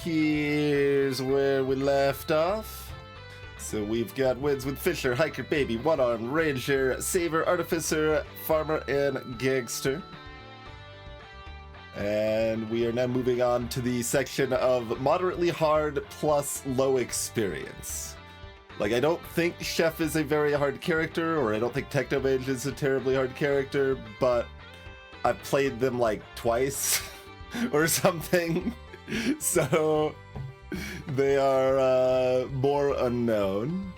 here's where we left off. So we've got wins with Fisher, Hiker, Baby, One-Armed, Ranger, Saver, Artificer, Farmer, and Gangster. And we are now moving on to the section of moderately hard plus low experience. Like, I don't think Chef is a very hard character, or I don't think Technomage is a terribly hard character, but I've played them like twice or something, so they are more unknown.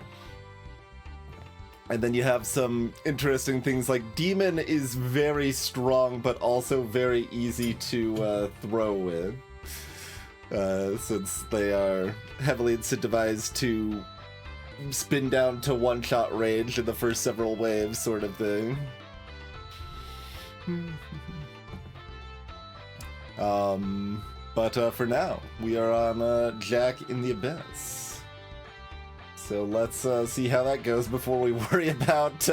And then you have some interesting things like Demon is very strong, but also very easy to throw with, since they are heavily incentivized to spin down to one-shot range in the first several waves, sort of thing. But for now, we are on Jack in the Abyss. So let's see how that goes before we worry about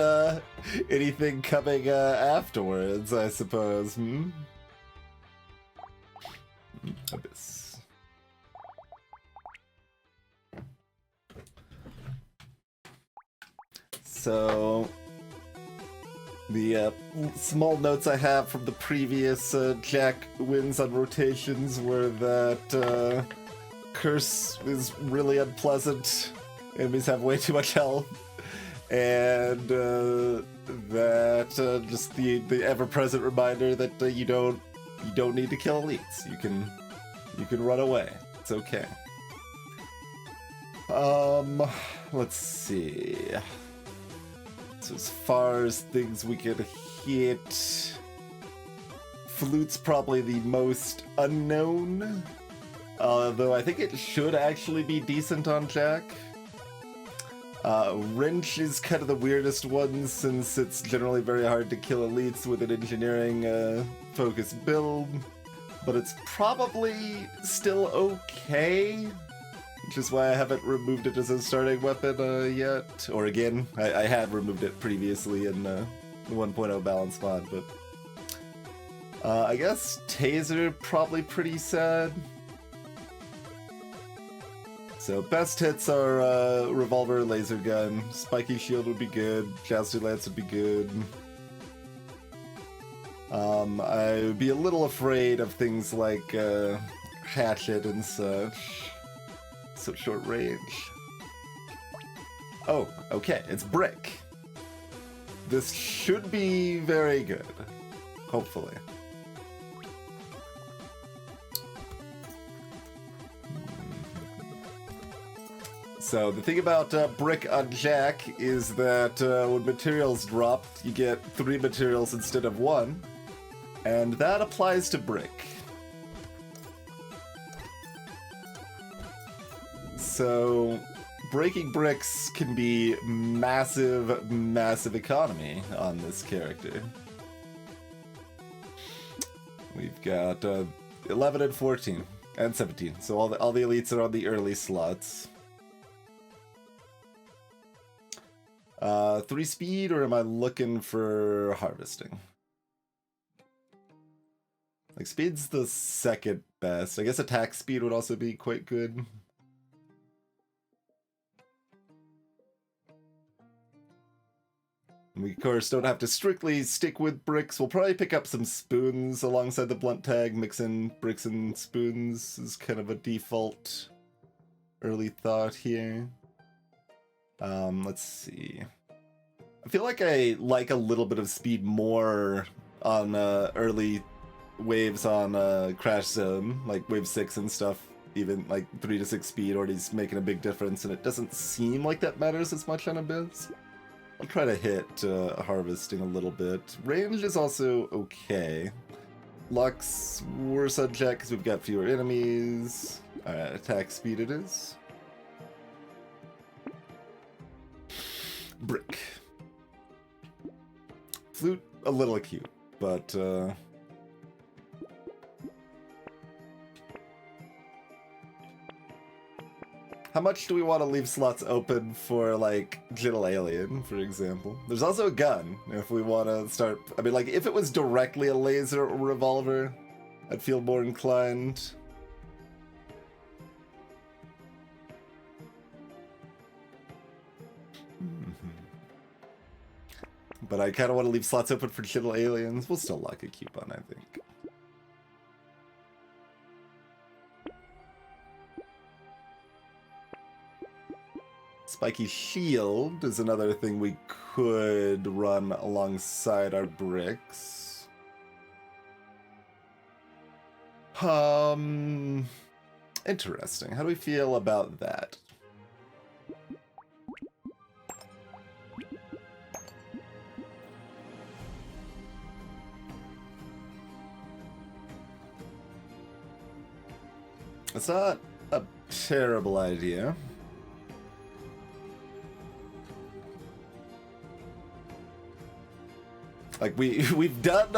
anything coming afterwards, I suppose. Abyss. So the small notes I have from the previous Jack wins on rotations were that Curse is really unpleasant. Enemies have way too much health, and that just the ever-present reminder that you don't need to kill elites. You can run away. It's okay. Let's see. So as far as things we could hit, Flute's probably the most unknown, though I think it should actually be decent on Jack. Wrench is kind of the weirdest one, since it's generally very hard to kill elites with an engineering focused build, but it's probably still okay, which is why I haven't removed it as a starting weapon yet. Or again, I had removed it previously in the 1.0 balance mod, but I guess Taser probably pretty sad. So best hits are Revolver, Laser Gun, Spiky Shield would be good, Jousting Lance would be good. I would be a little afraid of things like Hatchet and such. So short range. Oh, okay, it's Brick. This should be very good, hopefully. So the thing about Brick on Jack is that when materials drop, you get 3 materials instead of 1, and that applies to Brick. So breaking bricks can be massive, massive economy on this character. We've got 11 and 14 and 17, so all the elites are on the early slots. 3 speed, or am I looking for harvesting? Like, speed's the second best. I guess attack speed would also be quite good. We, of course, don't have to strictly stick with bricks. We'll probably pick up some spoons alongside the blunt tag. Mix in bricks and spoons is kind of a default early thought here. Let's see. I feel like I like a little bit of speed more on early waves on Crash Zone, like wave 6 and stuff. Even like 3 to 6 speed already is making a big difference, and it doesn't seem like that matters as much on Abyss. I'll try to hit harvesting a little bit. Range is also okay. Luck's worse on Jack because we've got fewer enemies. Alright, attack speed it is. Brick. Flute, a little cute, but how much do we want to leave slots open for, like, Gentle Alien, for example? There's also a gun, if we want to start... I mean, like, if it was directly a laser or revolver, I'd feel more inclined. But I kind of want to leave slots open for little aliens. We'll still lock a coupon, I think. Spiky Shield is another thing we could run alongside our bricks. Interesting. How do we feel about that? It's not a terrible idea. Like, we've done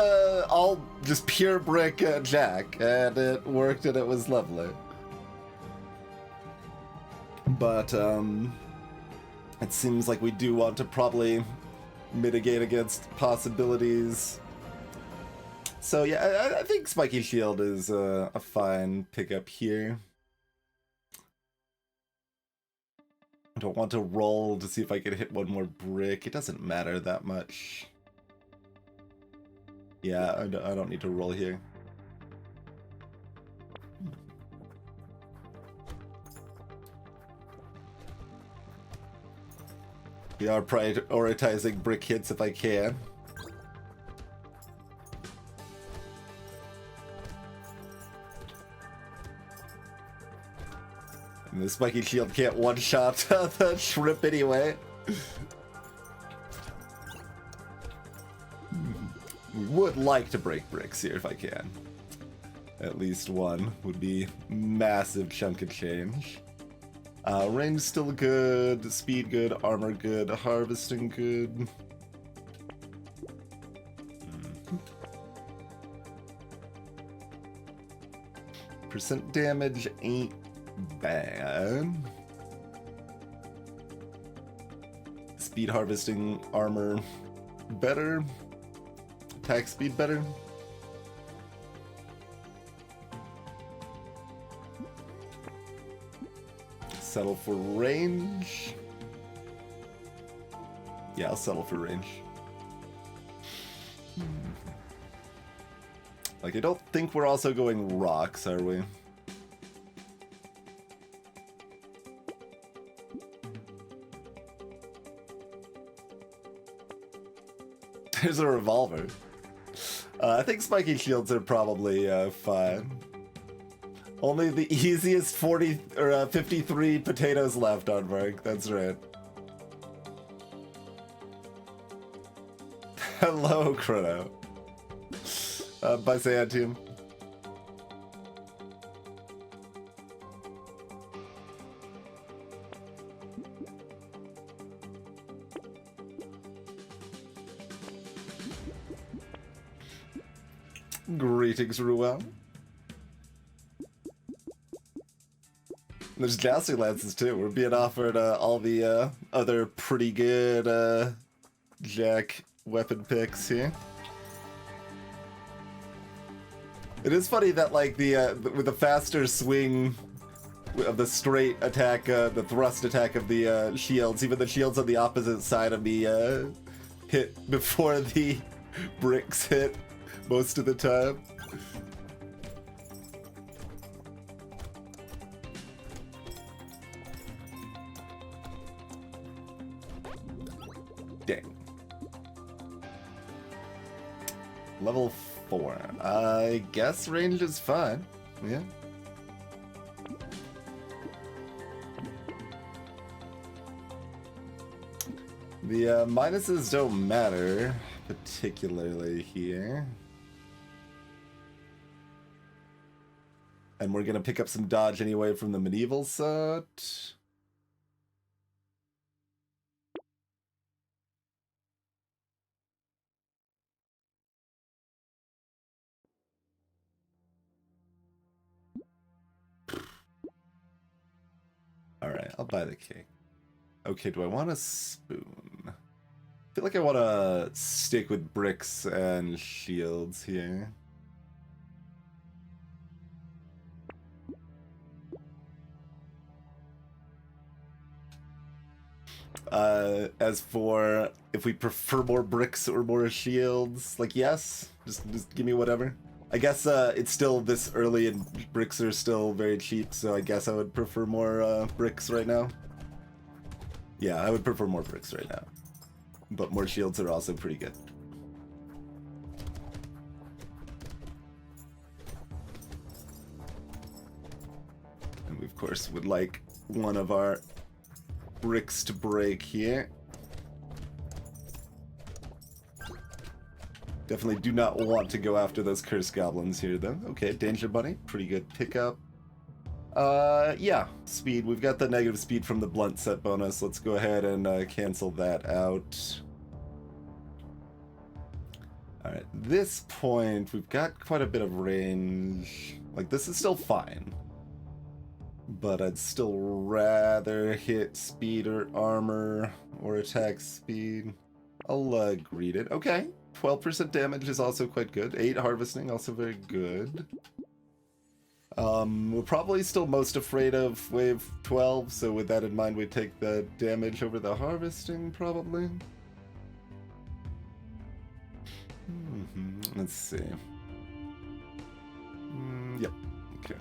all just pure brick jack, and it worked and it was lovely. But, it seems like we do want to probably mitigate against possibilities. So yeah, I think Spiky Shield is a fine pickup here. I don't want to roll to see if I can hit one more brick. It doesn't matter that much. Yeah, I don't need to roll here. We are prioritizing brick hits if I can. And the Spiky Shield can't one-shot the shrimp anyway. Would like to break bricks here if I can. At least one would be massive chunk of change. Range still good, speed good, armor good, harvesting good. Percent damage ain't bad. Speed harvesting, armor better. Attack speed better. Settle for range. Yeah, I'll settle for range. Like, I don't think we're also going rocks, are we? There's a revolver. I think Spiky Shields are probably fine. Only the easiest 40 or 53 potatoes left on Mark. That's right. Hello, Chrono. Bye, Team. Greetings, Ruel. There's jousting lances too. We're being offered all the other pretty good jack weapon picks here. It is funny that like with the faster swing of the straight attack, the thrust attack of the shields, even the shields on the opposite side of the hit before the bricks hit most of the time. Dang. Level 4. I guess range is fine. Yeah. The minuses don't matter particularly here. And we're gonna pick up some dodge anyway from the medieval set. Alright, I'll buy the cake. Okay, do I want a spoon? I feel like I want to stick with bricks and shields here. As for if we prefer more bricks or more shields, like, yes, just give me whatever. I guess it's still this early and bricks are still very cheap, so I guess I would prefer more bricks right now. Yeah, I would prefer more bricks right now. But more shields are also pretty good. And we, of course, would like one of our bricks to break here. Definitely do not want to go after those cursed goblins here, though. Okay, danger bunny, pretty good pickup. Yeah, speed. We've got the negative speed from the blunt set bonus. Let's go ahead and cancel that out. Alright, this point, we've got quite a bit of range. Like, this is still fine. But I'd still rather hit speed or armor or attack speed. I'll greet it. Okay, 12% damage is also quite good. 8 harvesting, also very good. We're probably still most afraid of wave 12, so with that in mind, we take the damage over the harvesting, probably. Let's see. Yep, okay.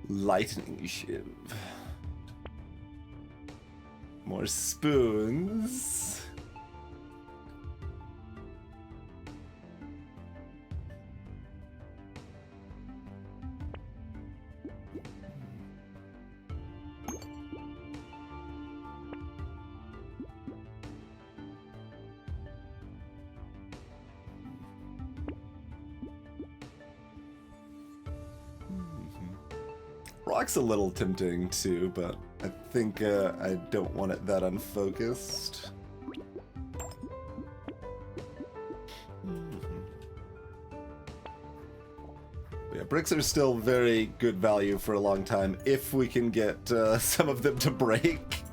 Lightning shiv. More spoons. Rock's a little tempting too, but I think I don't want it that unfocused. Yeah, bricks are still very good value for a long time if we can get some of them to break.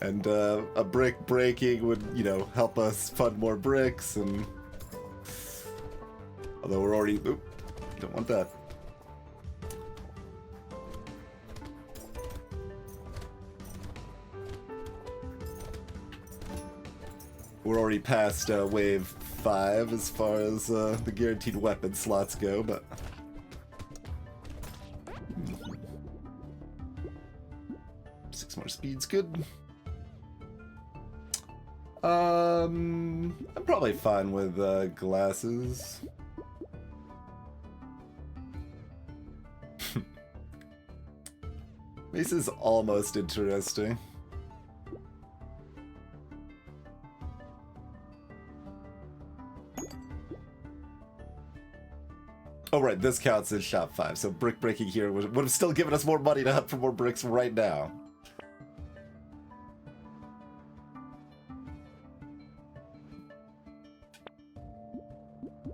And a brick breaking would, you know, help us fund more bricks, and although we're already, oop, don't want that. We're already past wave 5 as far as the guaranteed weapon slots go, but 6 more speed's good. I'm probably fine with glasses. This is almost interesting. Oh right, this counts as shop 5, so brick breaking here would have still given us more money to hunt for more bricks right now.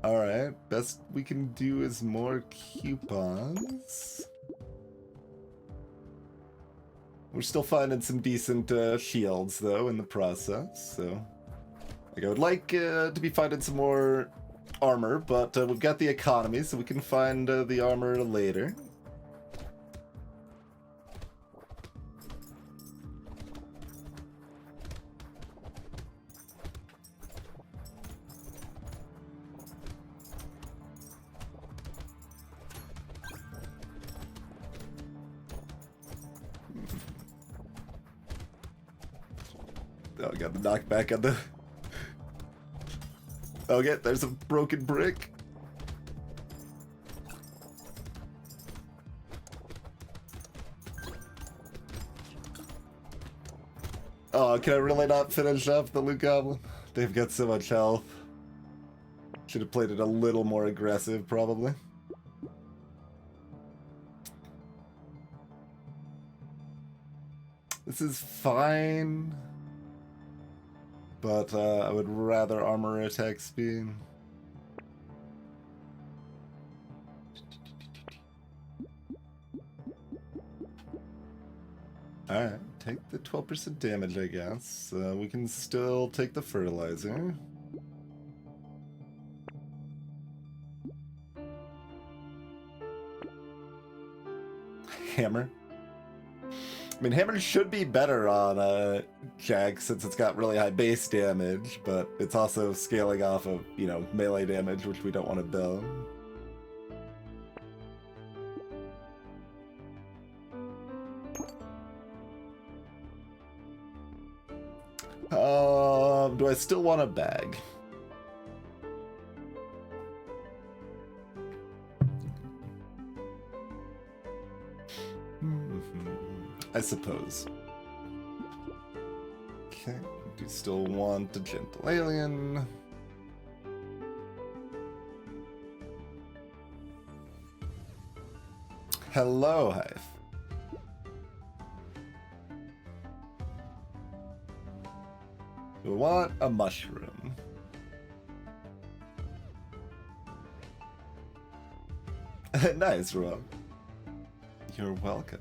Alright, best we can do is more coupons. We're still finding some decent shields, though, in the process, so... Like, I would like to be finding some more armor, but we've got the economy, so we can find the armor later. Oh, got the knockback on the... Okay, there's a broken brick. Oh, can I really not finish off the loot goblin? They've got so much health. Should have played it a little more aggressive, probably. This is fine. But I would rather armor attack speed. Alright, take the 12% damage, I guess. We can still take the fertilizer. Hammer. I mean, Hammer should be better on Jag since it's got really high base damage, but it's also scaling off of, you know, melee damage, which we don't want to build. Do I still want a bag? I suppose. Okay, do still want a gentle alien. Hello, Hive. We want a mushroom. Nice, Rob. You're welcome.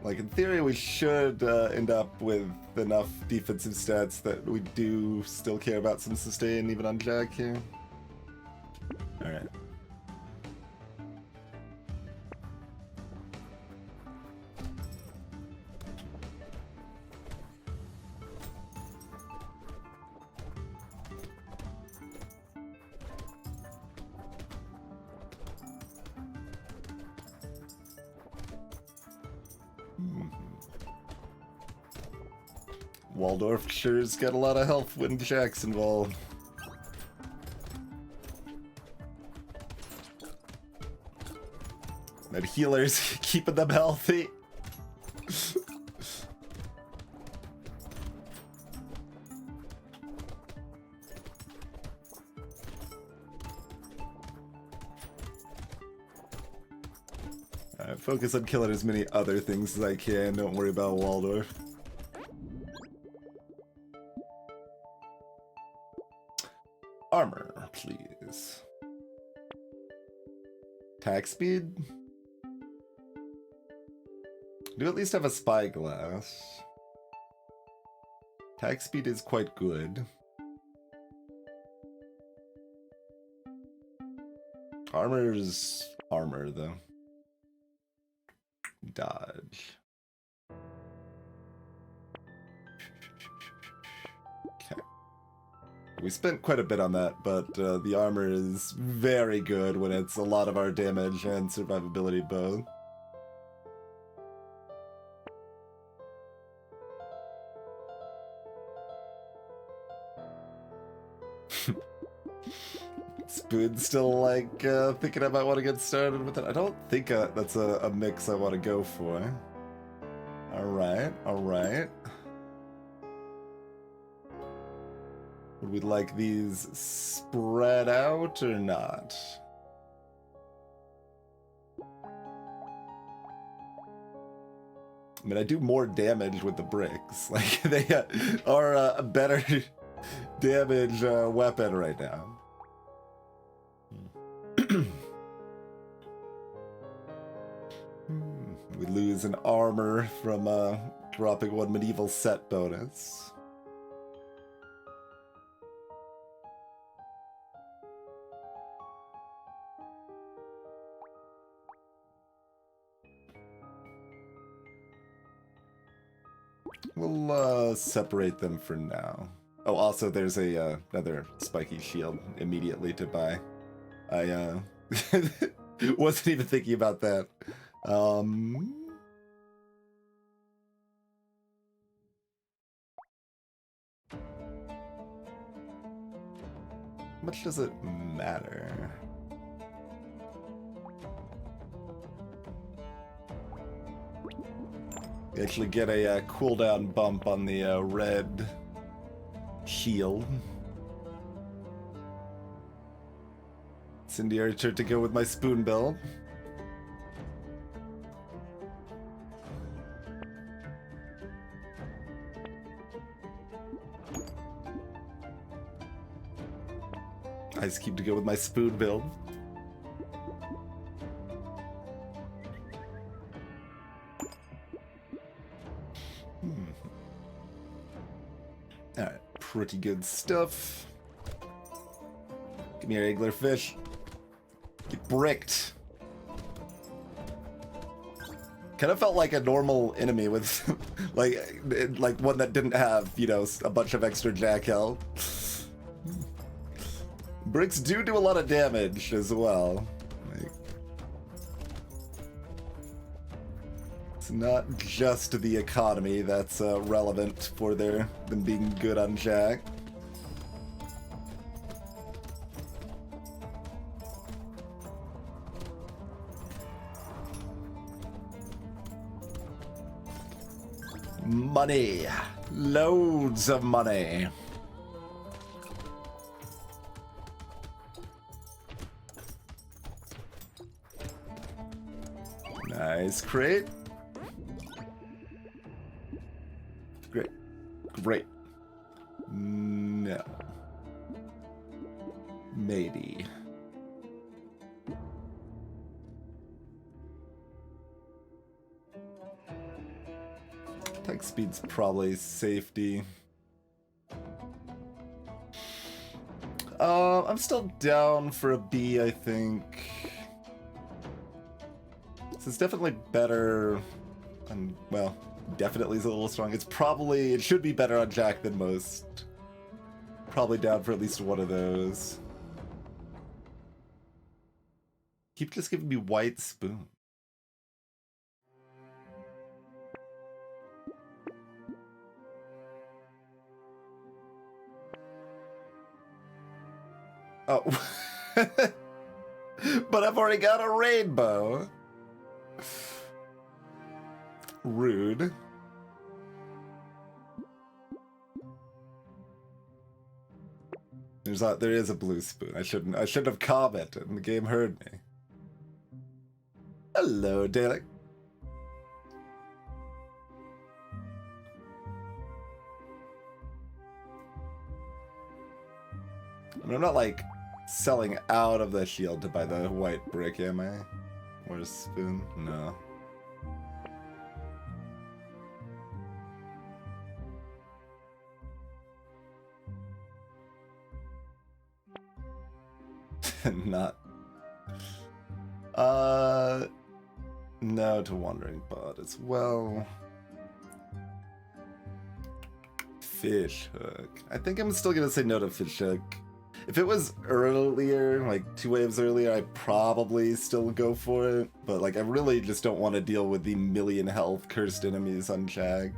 Like, in theory, we should end up with enough defensive stats that we do still care about some sustain, even on Jag here. Alright. Waldorf sure's got a lot of health when Jack's involved. That healer's keeping them healthy. Alright, focus on killing as many other things as I can. Don't worry about Waldorf. Armor, please. Attack speed? Do at least have a spyglass. Attack speed is quite good. Armor's armor, though. Dodge. Okay. We spent quite a bit on that, but the armor is very good when it's a lot of our damage and survivability both. Spoon's still like thinking I might want to get started with it. I don't think that's a mix I want to go for. Alright, alright. Would we like these spread out or not? I mean, I do more damage with the bricks. Like, they are a better damage weapon right now. We lose an armor from dropping one medieval set bonus. We'll separate them for now. Oh, also there's a another spiky shield immediately to buy. I wasn't even thinking about that. How much does it matter? We actually get a cooldown bump on the red shield. Incendiary turret to go with my spoon build. Ice cube to go with my spoon build. pretty good stuff. Come here, anglerfish. Get bricked. Kind of felt like a normal enemy with, like one that didn't have, you know, a bunch of extra jack health. Bricks do a lot of damage as well. Like, it's not just the economy that's relevant for them being good on jack. Money. Loads of money. Nice crate. Great. Great. No. Maybe. Attack speed's probably safety. I'm still down for a B, I think. This is definitely better, and well, definitely is a little strong. It should be better on Jack than most. Probably down for at least one of those. Keep just giving me white spoon. Oh. But I've already got a rainbow. Rude. There is a blue spoon. I shouldn't have commented, and the game heard me. Hello, Dalek. I'm not like selling out of the shield to buy the white brick, am I? Or a spoon? No. Not. No to Wandering Bot as well. Fish hook. I think I'm still gonna say no to fish hook. If it was earlier, like 2 waves earlier, I'd probably still go for it. But like, I really just don't want to deal with the 1,000,000 health cursed enemies on Jag.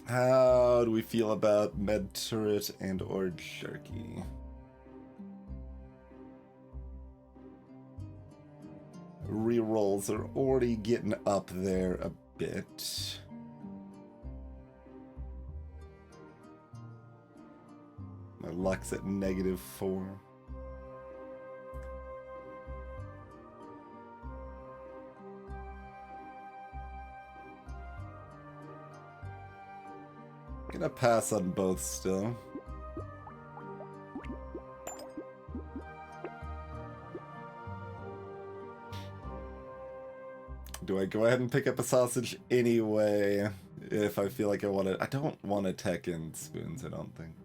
How do we feel about Med Turret and or Jerky? Rerolls are already getting up there a bit. My luck's at -4. Gonna pass on both still. Do I go ahead and pick up a sausage anyway if I feel like I want to? I don't want to tech in spoons, I don't think.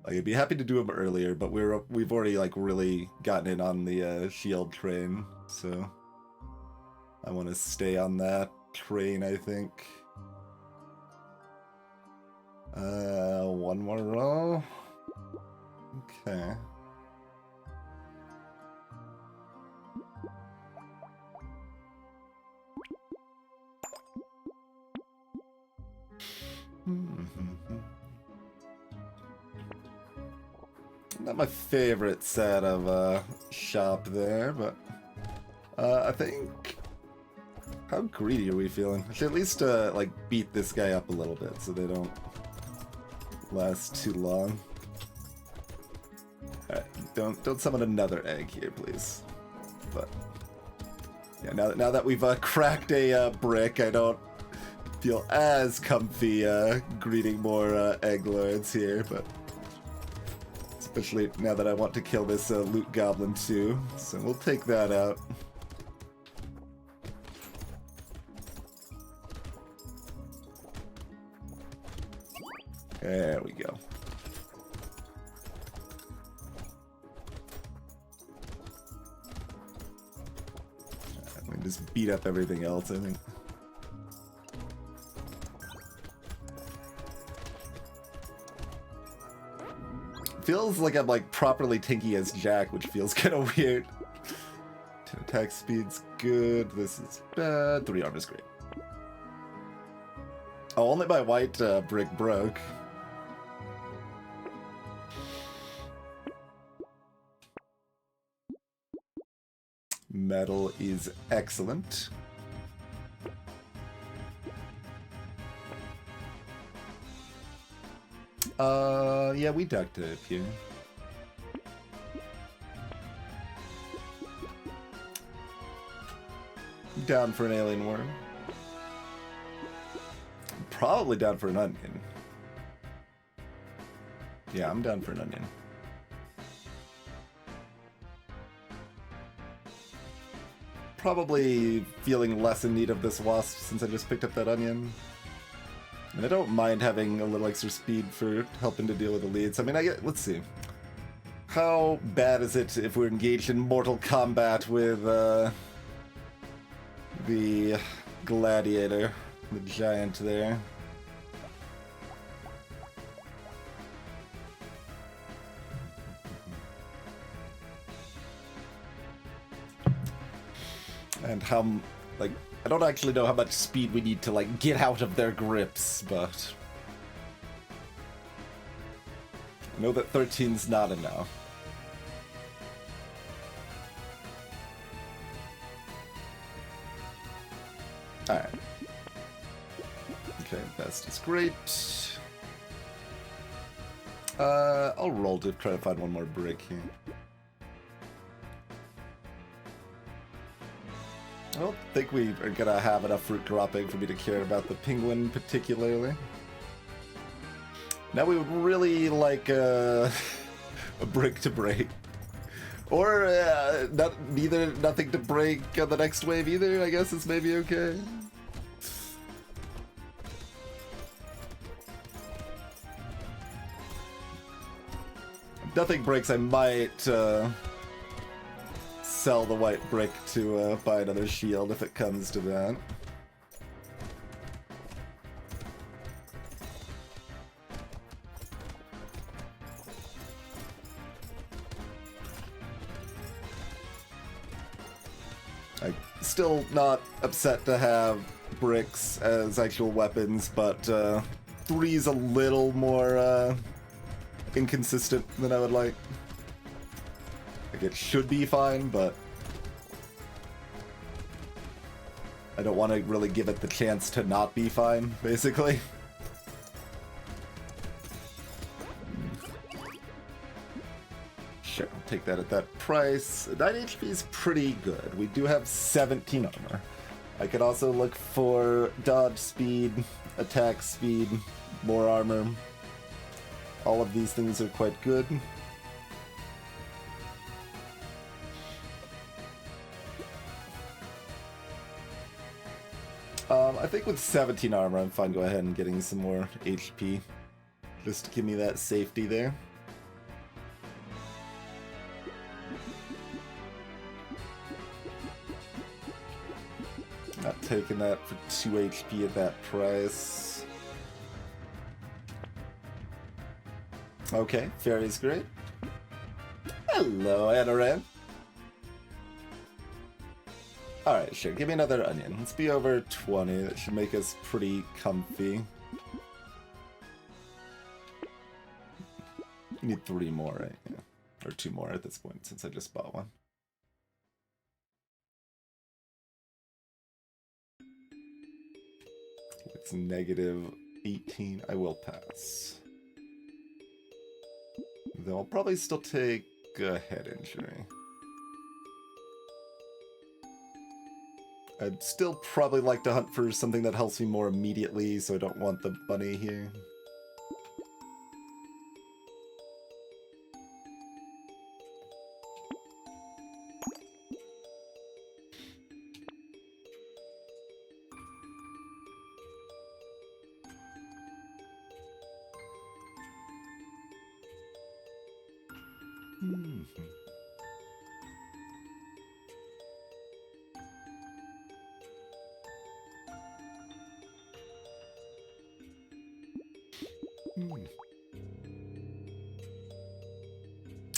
Like, I'd be happy to do them earlier, but we've already like really gotten in on the shield train, so I want to stay on that train, I think. One more row. Okay. Not my favorite set of shop there, but I think. How greedy are we feeling? I should at least like beat this guy up a little bit so they don't last too long. Alright, don't summon another egg here, please. But yeah, now that we've cracked a brick, I don't feel as comfy greeting more egg lords here, but especially now that I want to kill this loot goblin too, so we'll take that out. There we go. Let me just beat up everything else, I think. Feels like I'm like properly tinky as Jack, which feels kind of weird. 10 attack speed's good. This is bad. 3 armor's great. Oh, only my white brick broke. Metal is excellent. Yeah, we duct tape here. Down for an alien worm. Probably down for an onion. Yeah, I'm down for an onion. Probably feeling less in need of this wasp since I just picked up that onion. And I don't mind having a little extra speed for helping to deal with elites. I mean, let's see. How bad is it if we're engaged in mortal combat with the gladiator, the giant there? And how, like, I don't actually know how much speed we need to, like, get out of their grips, but I know that 13's not enough. Alright. Okay, best is great. I'll roll to try to find one more brick here. I don't think we are gonna have enough fruit dropping for me to care about the penguin particularly. Now we would really like a brick to break. Or nothing to break on the next wave either, I guess is maybe okay. If nothing breaks, I might sell the white brick to buy another shield if it comes to that. I'm still not upset to have bricks as actual weapons, but 3's a little more inconsistent than I would like. Like, it should be fine, but I don't want to really give it the chance to not be fine, basically. Sure, I'll take that at that price. 9 HP is pretty good. We do have 17 armor. I could also look for dodge speed, attack speed, more armor. All of these things are quite good. I think with 17 armor, I'm fine. Go ahead and getting some more HP. Just to give me that safety there. Not taking that for 2 HP at that price. Okay, fairy's great. Hello, Anoran. Alright, sure. Give me another onion. Let's be over 20. That should make us pretty comfy. You need 3 more, right? Yeah. Or 2 more at this point, since I just bought one. It's negative 18. I will pass. Though I'll probably still take a head injury. I'd still probably like to hunt for something that helps me more immediately, so I don't want the bunny here.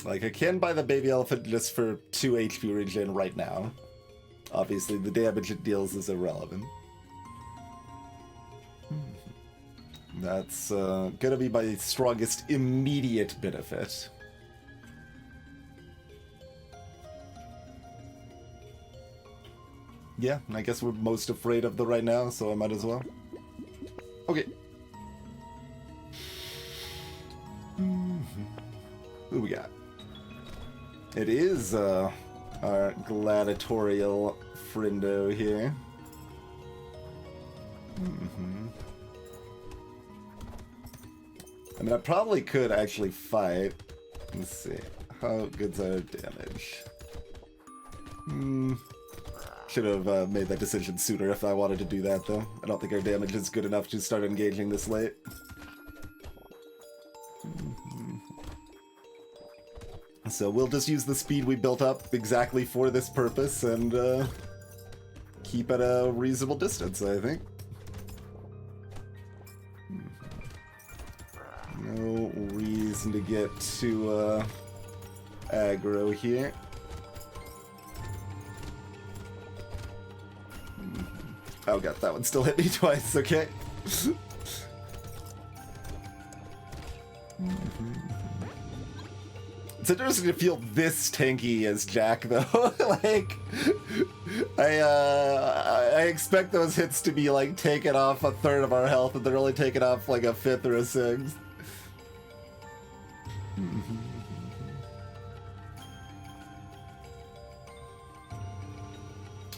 Like, I can buy the baby elephant just for 2 HP regen right now. Obviously, the damage it deals is irrelevant. That's gonna be my strongest immediate benefit. Yeah, I guess we're most afraid of the right now, so I might as well. Okay. Who we got? It is our gladiatorial friendo here. I mean, I probably could actually fight. Let's see. How good's our damage? Should have made that decision sooner if I wanted to do that, though. I don't think our damage is good enough to start engaging this late. So we'll just use the speed we built up exactly for this purpose and keep at a reasonable distance, I think. No reason to get too aggro here. Oh god, that one still hit me twice, okay. It's interesting to feel this tanky as Jack, though. Like, I expect those hits to be, like, taking off a third of our health, and they're only taking off, like, a fifth or a sixth.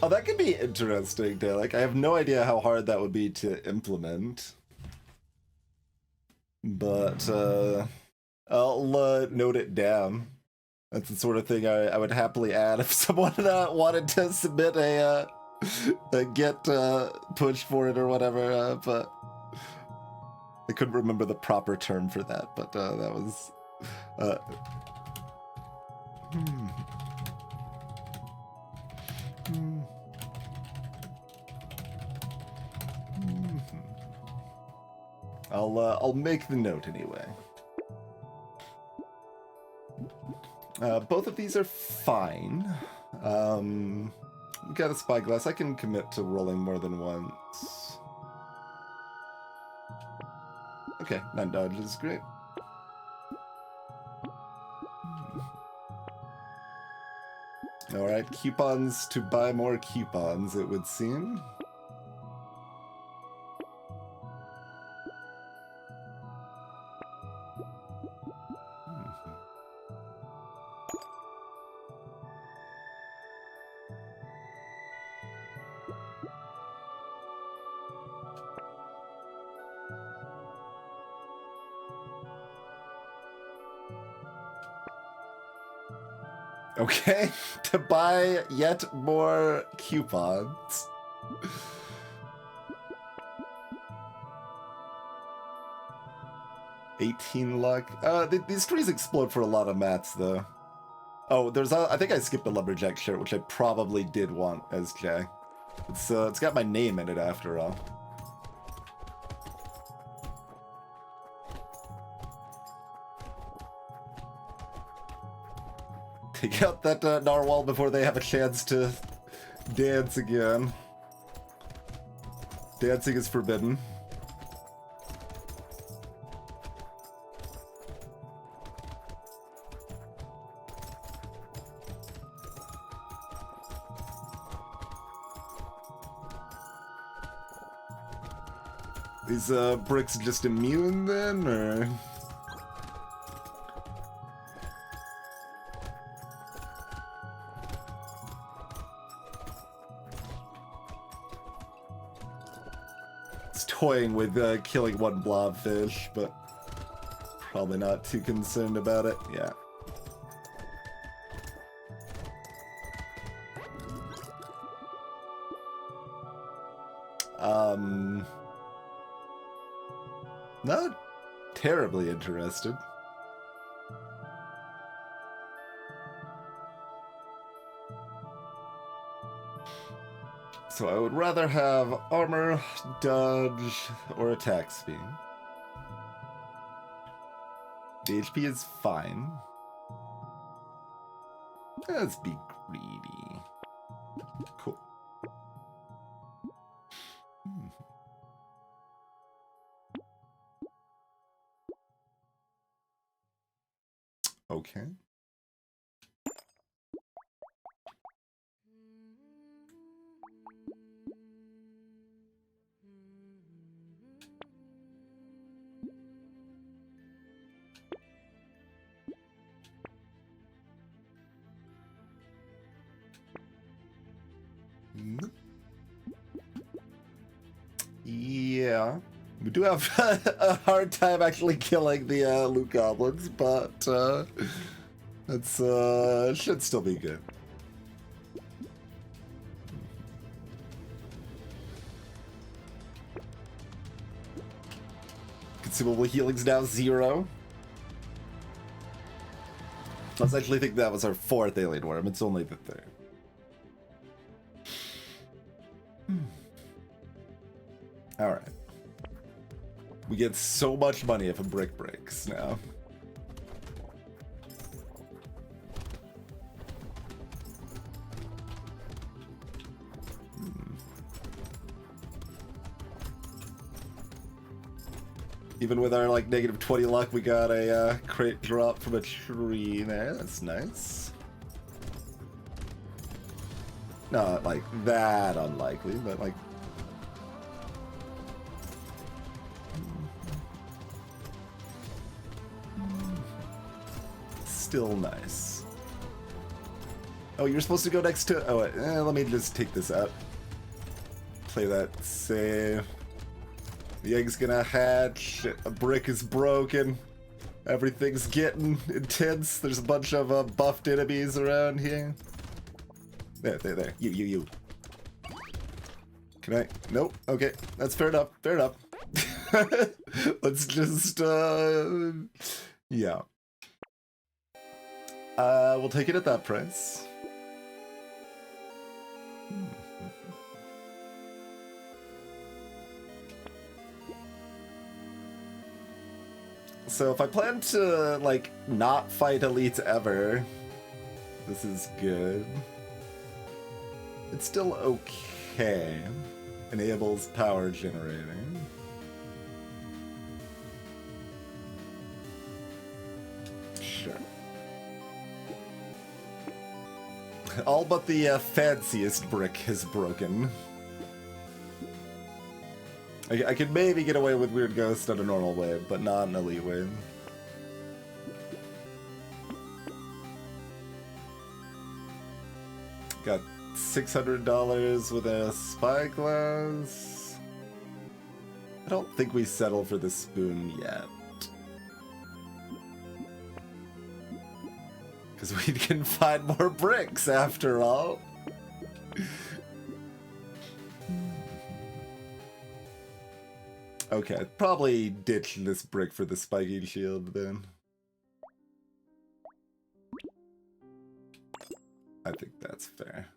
Oh, that could be interesting, though. Like, I have no idea how hard that would be to implement. But, I'll note it down. That's the sort of thing I would happily add if someone wanted to submit a get push for it or whatever, but I couldn't remember the proper term for that, but that was... I'll make the note anyway. Both of these are fine. Got a spyglass. I can commit to rolling more than once. Okay, 9 dodges, great. Alright, coupons to buy more coupons, it would seem. Okay, to buy yet more coupons. $18 luck. These trees explode for a lot of mats, though. Oh, there's I think I skipped the lumberjack shirt, which I probably did want as Jay. It's got my name in it after all. Take out that narwhal before they have a chance to dance again. Dancing is forbidden. These bricks just immune then, or? was toying with killing one blobfish, but probably not too concerned about it. Yeah. Not terribly interested. So I would rather have armor, dodge, or attack speed. The HP is fine. Let's be greedy. Cool. Okay. Yeah. We do have a hard time actually killing the loot goblins, but that's should still be good. Consumable healing's now 0. I actually think that was our 4th alien worm. It's only the 3rd. Alright. We get so much money if a brick breaks now. Even with our like -20 luck, we got a crate drop from a tree there. That's nice. Not like that unlikely, but like still nice. Oh, you're supposed to go next to... Oh, wait, let me just take this out. Play that safe. The egg's gonna hatch. A brick is broken. Everything's getting intense. There's a bunch of buffed enemies around here. There. You. Can I? Nope. Okay, that's fair enough. Fair enough. Let's just, yeah. We'll take it at that price. So if I plan to, like, not fight elites ever, this is good. It's still okay. Enables power generating. Sure. All but the fanciest brick is broken. I could maybe get away with Weird Ghost on a normal way, but not an elite way. Got $600 with a spyglass. I don't think we settle for the spoon yet. Because we can find more bricks after all. Okay, I'd probably ditch this brick for the spiky shield then. I think that's fair.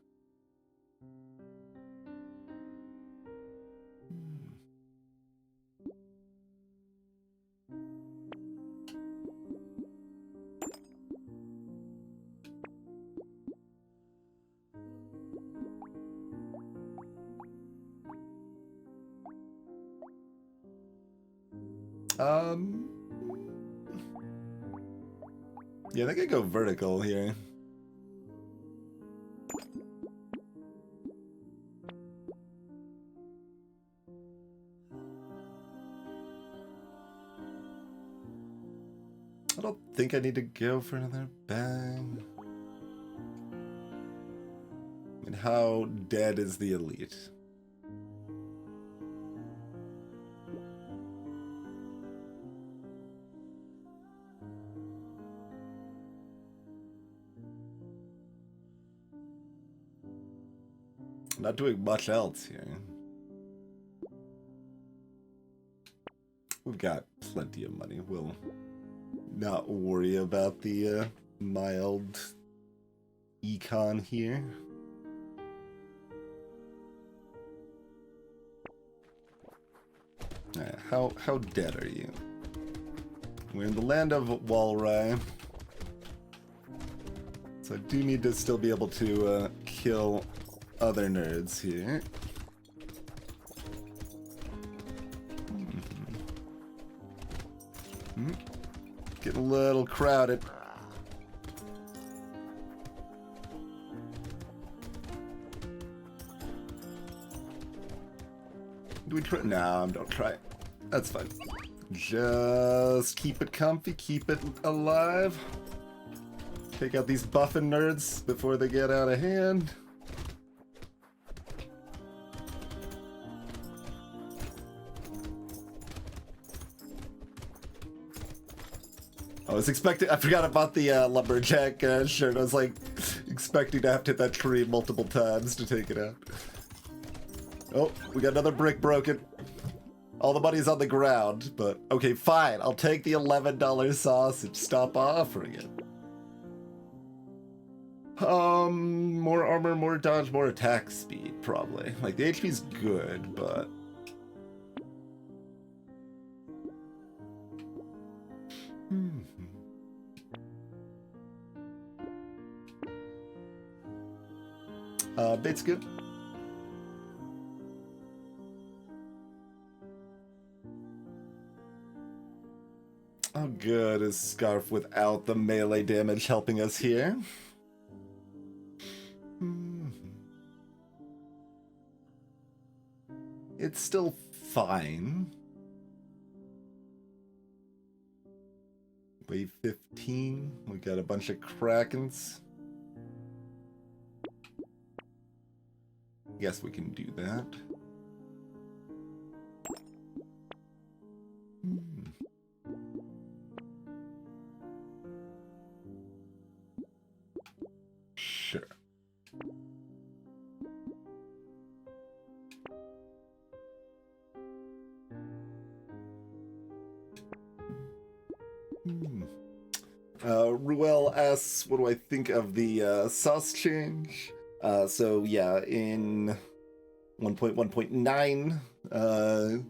Yeah, they could go vertical here. I don't think I need to go for another bang. I mean, how dead is the elite? not doing much else here. We've got plenty of money. We'll not worry about the mild econ here. Alright, how dead are you? We're in the land of Walrai. So I do need to still be able to kill other nerds here. Getting a little crowded. Do we try? No, don't try it. That's fine. Just keep it comfy, keep it alive. Take out these buffing nerds before they get out of hand. I forgot about the lumberjack shirt. I was like expecting to have to hit that tree multiple times to take it out. Oh, we got another brick broken. All the money's on the ground, but okay, fine. I'll take the $11 sausage. Stop offering it. More armor, more dodge, more attack speed, probably. Like, the HP's good, but... Bait's good. Oh, good. Is Scarf without the melee damage helping us here? It's still fine. Wave 15. We got a bunch of Krakens. Guess we can do that. Sure. Ruel asks, what do I think of the sauce change? So yeah, in 1.1.9,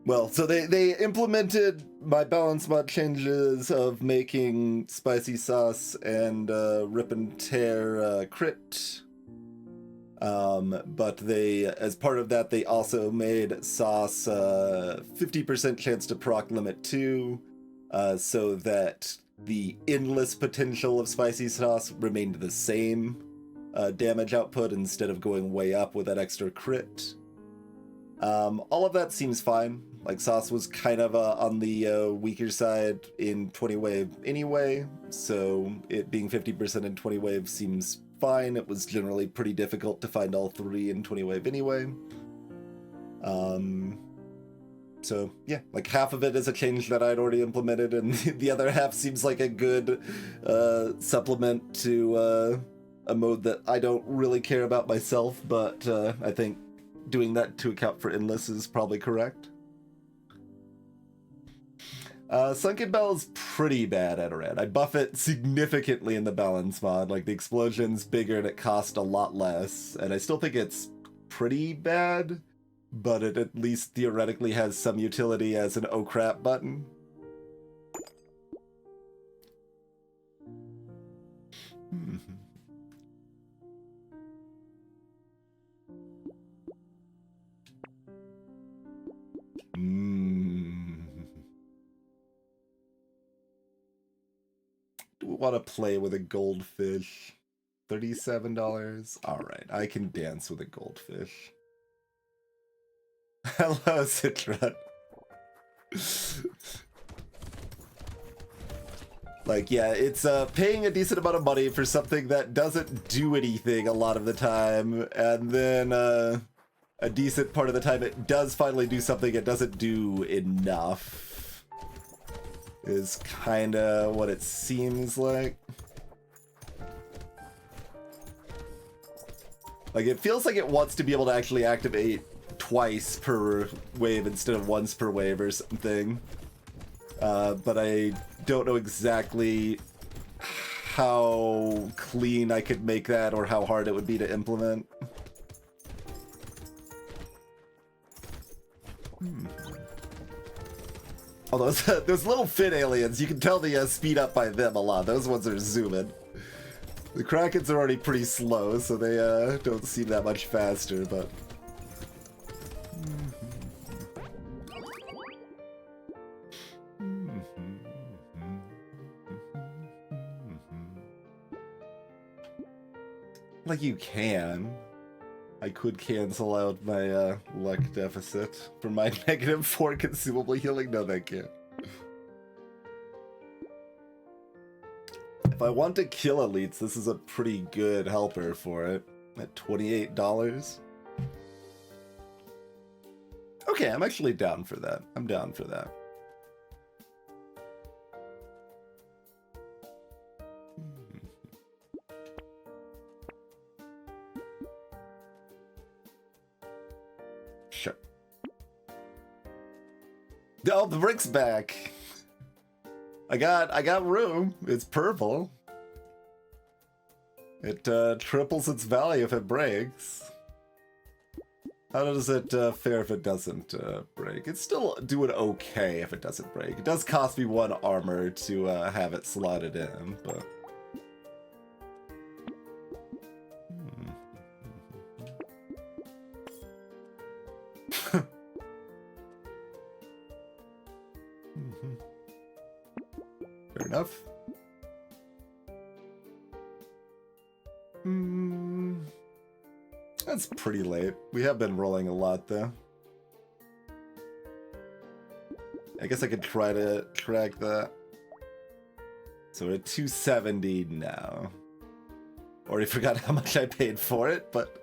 well, so they implemented my balance mod changes of making spicy sauce and rip and tear crit. But they, as part of that, they also made sauce 50% chance to proc limit 2, so that the endless potential of spicy sauce remained the same damage output instead of going way up with that extra crit. All of that seems fine. Like, sauce was kind of on the weaker side in 20 wave anyway, so it being 50% in 20 wave seems fine. It was generally pretty difficult to find all 3 in 20 wave anyway. So yeah, like half of it is a change that I'd already implemented, and the other half seems like a good supplement to a mode that I don't really care about myself, but I think doing that to account for endless is probably correct. Sunken Bell is pretty bad at red. I buff it significantly in the balance mod. Like, the explosion's bigger and it costs a lot less, and I still think it's pretty bad, but it at least theoretically has some utility as an oh crap button. Do we want to play with a goldfish? $37? Alright, I can dance with a goldfish. Hello, Citron. Like, yeah, it's paying a decent amount of money for something that doesn't do anything a lot of the time, and then a decent part of the time it does finally do something it doesn't do enough. Is kinda what it seems like. Like, it feels like it wants to be able to actually activate twice per wave instead of once per wave or something. But I don't know exactly how clean I could make that or how hard it would be to implement. Although those little fit aliens, you can tell the speed up by them a lot. Those ones are zooming. The Krakens are already pretty slow, so they don't seem that much faster, but... Like, you can. I could cancel out my luck deficit for my -4 consumable healing. No, thank you. If I want to kill elites, this is a pretty good helper for it. At $28. Okay, I'm actually down for that. I'm down for that. Sure. Oh, the brick's back. I got room. It's purple. It triples its value if it breaks. How does it fare if it doesn't break? It's still doing okay if it doesn't break. It does cost me 1 armor to have it slotted in, but... Fair enough. That's pretty late. We have been rolling a lot, though. I guess I could try to track that. So we're at 270 now. Already forgot how much I paid for it, but...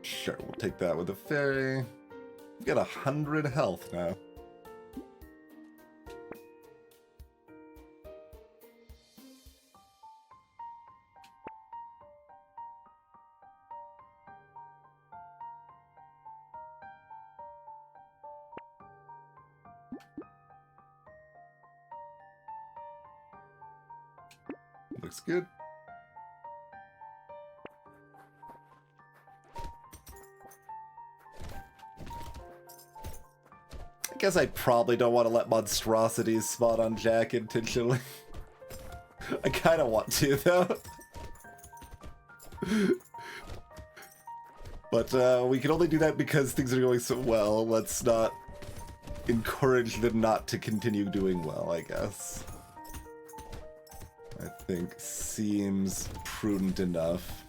Sure, we'll take that with a fairy. We've got 100 health now. Looks good. I guess I probably don't want to let monstrosities spawn on Jack intentionally. I kind of want to, though. But we can only do that because things are going so well. Let's not encourage them not to continue doing well, I guess. I think seems prudent enough.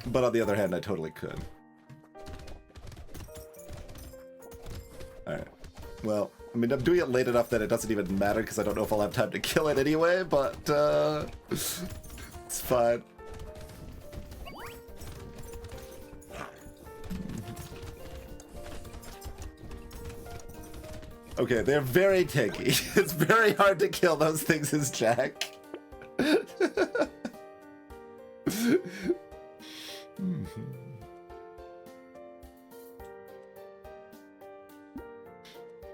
But on the other hand, I totally could. Alright. Well, I mean, I'm doing it late enough that it doesn't even matter because I don't know if I'll have time to kill it anyway, but it's fine. Okay, they're very tanky. It's very hard to kill those things as Jack.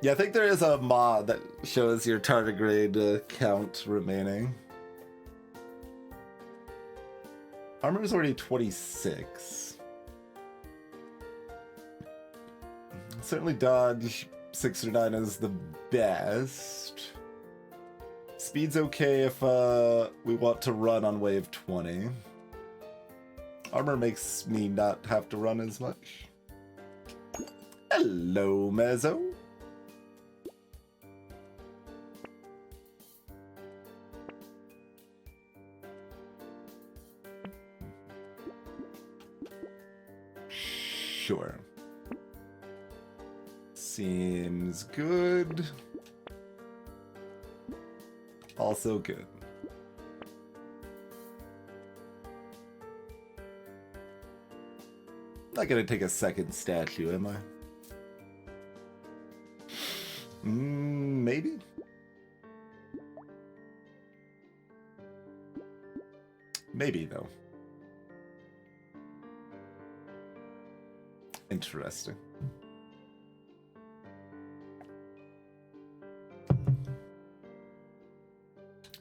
Yeah, I think there is a mod that shows your tardigrade count remaining. Armor is already 26. Certainly dodge 6 or 9 is the best. Speed's okay if we want to run on wave 20. Armor makes me not have to run as much. Hello, Mezzo. Sure. Seems good. Also good. Not gonna take a second statue, am I? Maybe? Maybe, though. Interesting.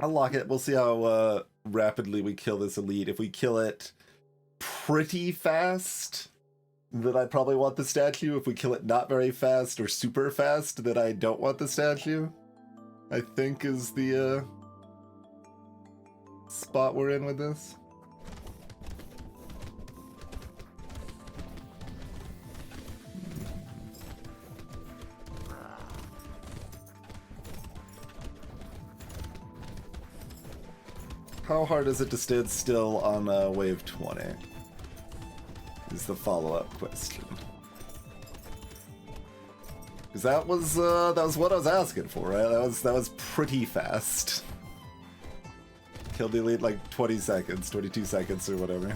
I'll lock it. We'll see how rapidly we kill this elite. If we kill it pretty fast, then I probably want the statue. If we kill it not very fast or super fast, then I don't want the statue. I think is the spot we're in with this. How hard is it to stand still on wave 20? Is the follow-up question. Because that was what I was asking for, right? That was pretty fast. Killed the elite like 20 seconds, 22 seconds or whatever.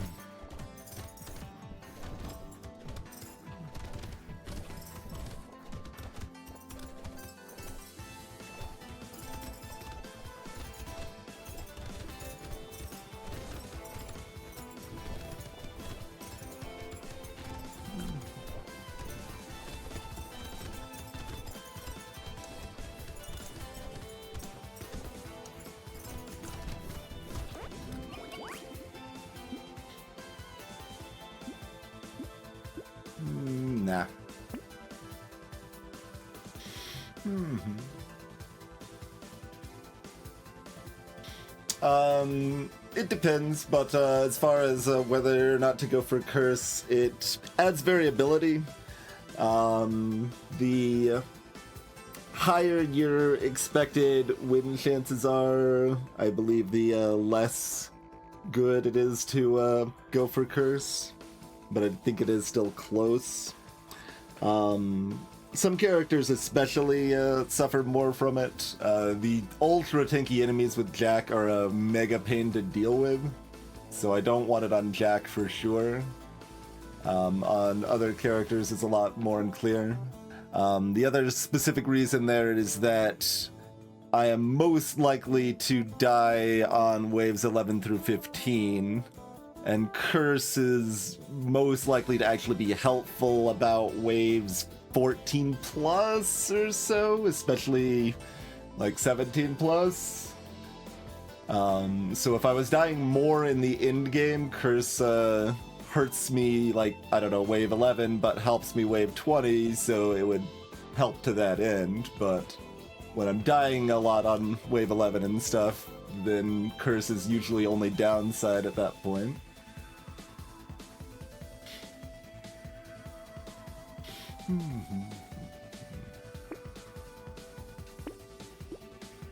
Nah. It depends, but as far as whether or not to go for Curse, it adds variability. The higher your expected win chances are, I believe the less good it is to go for Curse. But I think it is still close. Some characters especially suffer more from it. The ultra tanky enemies with Jack are a mega pain to deal with, so I don't want it on Jack for sure. On other characters it's a lot more unclear. The other specific reason there is that I am most likely to die on waves 11 through 15, and Curse is most likely to actually be helpful about waves 14 plus or so, especially like 17 plus. So if I was dying more in the end game, Curse hurts me like, I don't know, wave 11, but helps me wave 20, so it would help to that end. But when I'm dying a lot on wave 11 and stuff, then Curse is usually only downside at that point.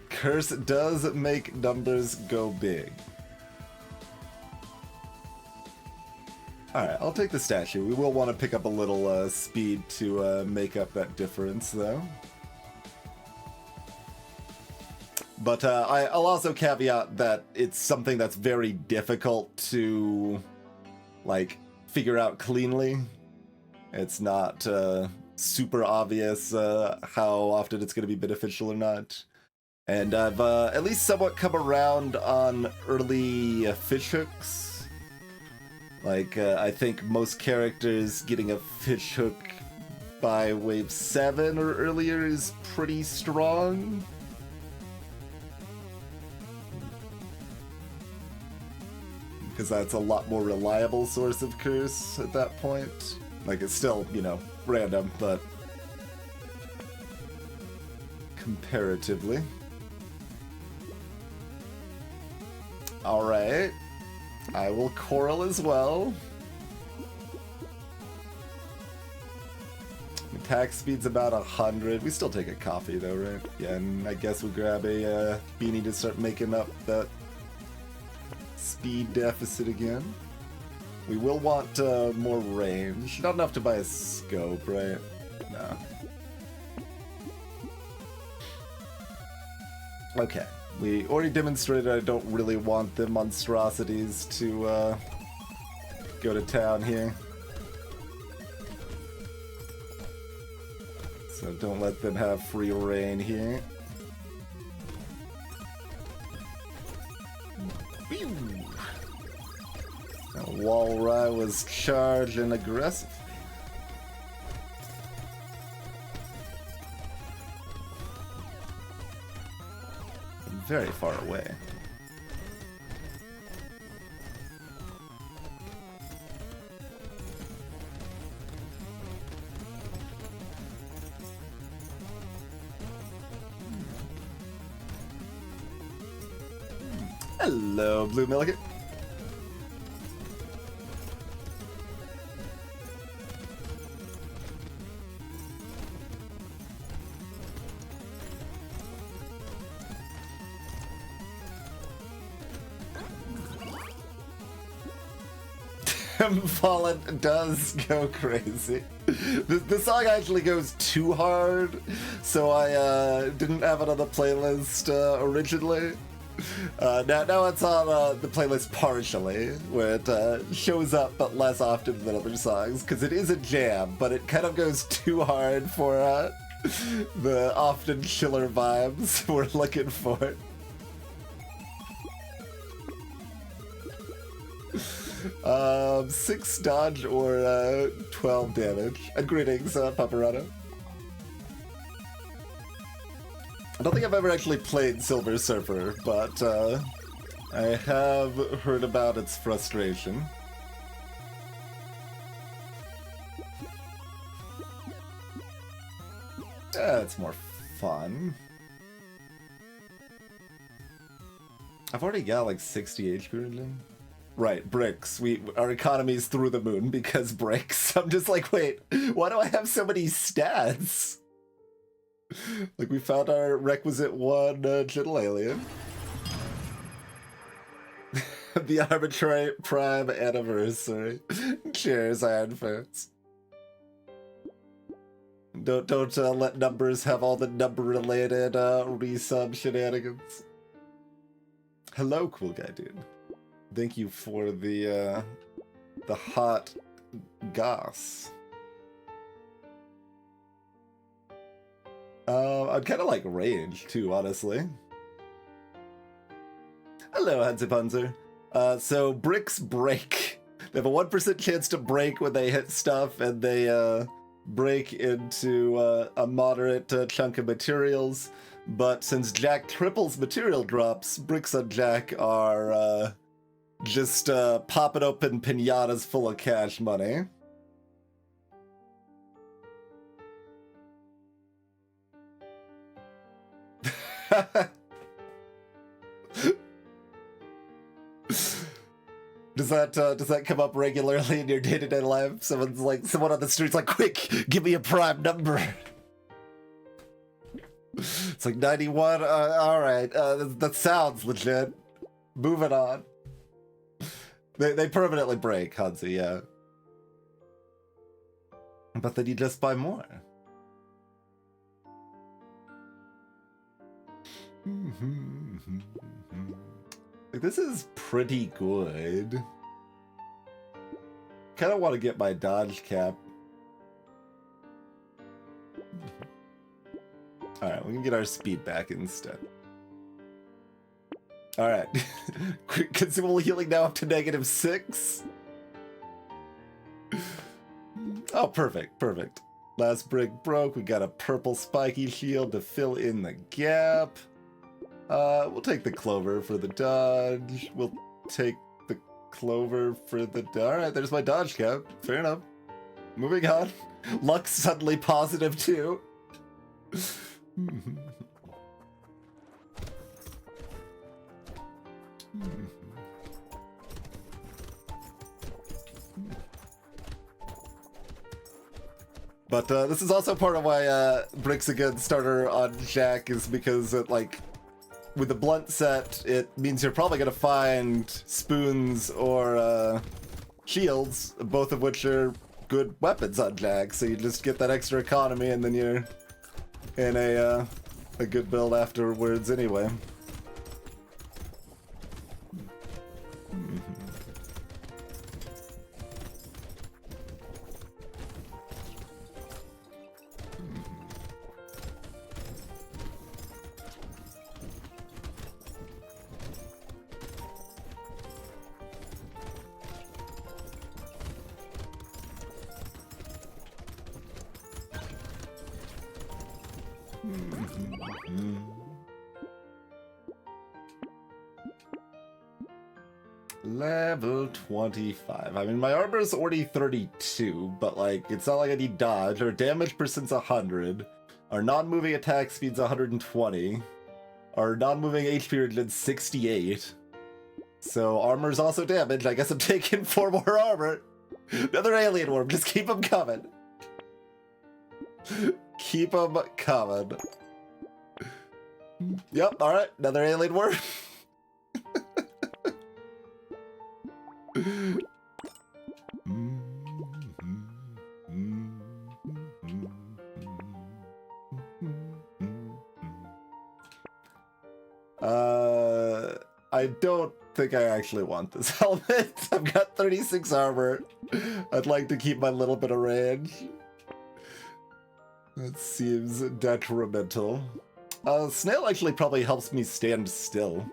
Curse does make numbers go big. Alright, I'll take the statue. We will want to pick up a little speed to make up that difference, though. But I'll also caveat that it's something that's very difficult to, like, figure out cleanly. It's not super obvious how often it's going to be beneficial or not. And I've at least somewhat come around on early fishhooks. Like, I think most characters getting a fishhook by wave 7 or earlier is pretty strong. Because that's a lot more reliable source of Curse at that point. Like, it's still, you know, random, but comparatively. Alright. I will Coral as well. Attack speed's about 100. We still take a coffee though, right? Yeah, and I guess we grab a beanie to start making up that speed deficit again. We will want more range. Not enough to buy a scope, right? No. Okay. We already demonstrated I don't really want the monstrosities to go to town here. So don't let them have free reign here. Now, Walry was charged and aggressive. Very far away. Hello, Blue Milligan. Fallen does go crazy. The song actually goes too hard, so I didn't have it on the playlist originally. Now it's on the playlist partially, where it shows up but less often than other songs, because it is a jam, but it kind of goes too hard for the often killer vibes we're looking for. Um, 6 dodge or 12 damage. And greetings, Paparazzo. I don't think I've ever actually played Silver Surfer, but I have heard about its frustration. It's more fun. I've already got like 60 HP currently. Right, bricks. Our economy's through the moon because bricks. I'm just like, wait, why do I have so many stats? Like, we found our requisite one gentle alien. The arbitrary prime anniversary. Cheers, Iron Fans. Don't let numbers have all the number-related resub shenanigans. Hello, cool guy dude. Thank you for the hot goss. I'd kind of like range too, honestly. Hello, Hansipanzer. So bricks break. They have a 1% chance to break when they hit stuff, and they break into a moderate chunk of materials. But since Jack triples material drops, bricks on Jack are just popping open pinatas full of cash money. Does that come up regularly in your day-to-day life? Someone on the street's like, quick, give me a prime number. It's like 91. All right, that sounds legit. Moving on. They permanently break, Hansi, yeah. But then you just buy more. Like, this is pretty good. Kind of want to get my dodge cap. Alright, we can get our speed back instead. Alright. Consumable healing now up to -6. Oh, perfect, perfect. Last brick broke. We got a purple spiky shield to fill in the gap. We'll take the clover for the dodge. We'll take the clover for the... Alright, there's my dodge cap. Fair enough. Moving on. Luck's suddenly positive too. But this is also part of why Brick's a good starter on Jack, is because it, like, with the blunt set, it means you're probably gonna find spoons or shields, both of which are good weapons on Jack. So you just get that extra economy, and then you're in a good build afterwards anyway. Level 25. I mean, my armor is already 32, but like, it's not like I need dodge. Our damage percent's 100. Our non-moving attack speed's 120. Our non-moving HP regen's 68. So armor's also damage. I guess I'm taking 4 more armor. Another alien worm. Just keep them coming. Keep them coming. Yep, alright. Another alien worm. I don't think I actually want this helmet. I've got 36 armor. I'd like to keep my little bit of range. That seems detrimental. Snail actually probably helps me stand still.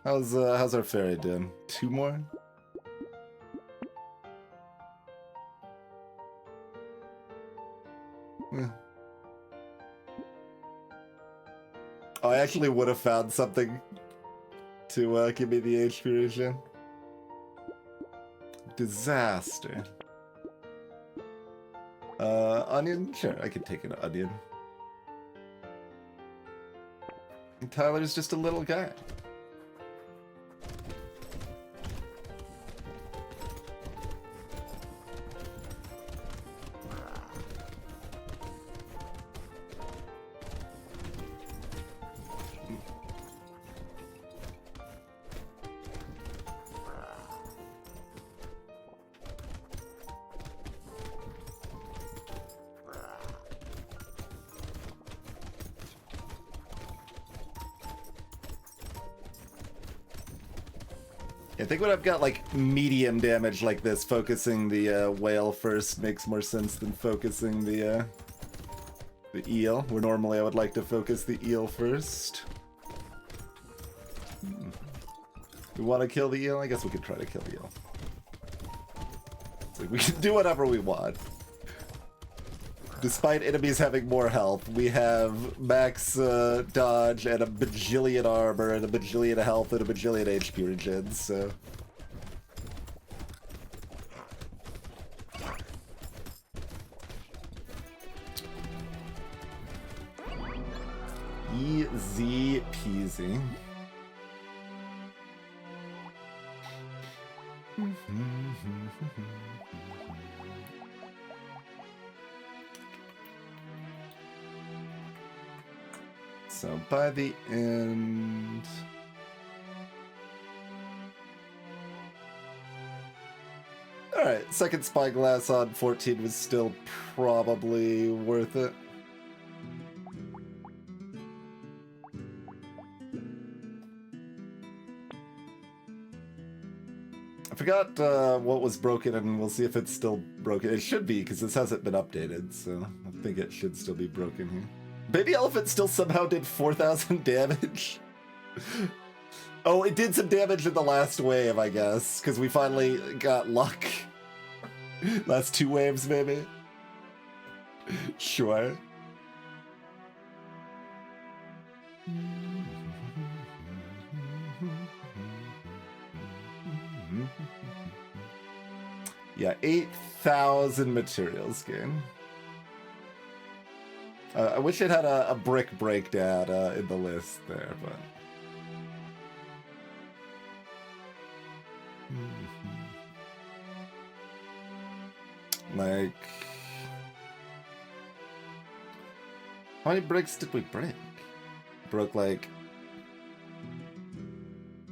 How's our fairy doing? 2 more? Yeah. Oh, I actually would have found something to give me the HP regen. Disaster. Onion? Sure, I could take an onion. And Tyler's just a little guy. I think when I've got like medium damage like this, focusing the whale first makes more sense than focusing the eel, where normally I would like to focus the eel first. We want to kill the eel? I guess we could try to kill the eel. It's like we can do whatever we want. Despite enemies having more health, we have max dodge and a bajillion armor and a bajillion health and a bajillion HP regen, so... Easy peasy. So by the end... Alright, second spyglass on 14 was still probably worth it. I forgot what was broken, and we'll see if it's still broken. It should be, because this hasn't been updated, so I think it should still be broken here. Baby Elephant still somehow did 4,000 damage. Oh, it did some damage in the last wave, I guess, because we finally got luck. Last 2 waves, maybe? Sure. Yeah, 8,000 materials gain. I wish it had a brick breakdown in the list there, but... Like... How many bricks did we break? Broke, like...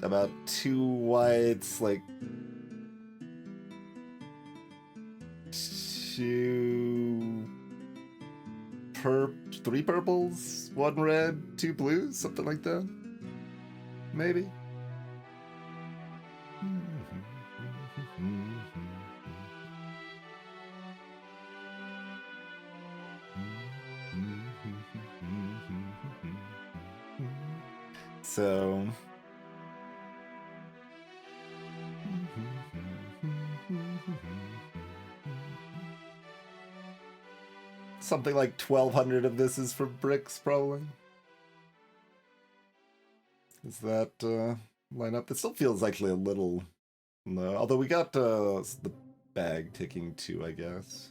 about 2 whites, like... 3 purples, 1 red, 2 blues, something like that. Maybe. So... something like 1,200 of this is for bricks, probably. Does that line up? It still feels actually a little low. Although we got the bag ticking too, I guess.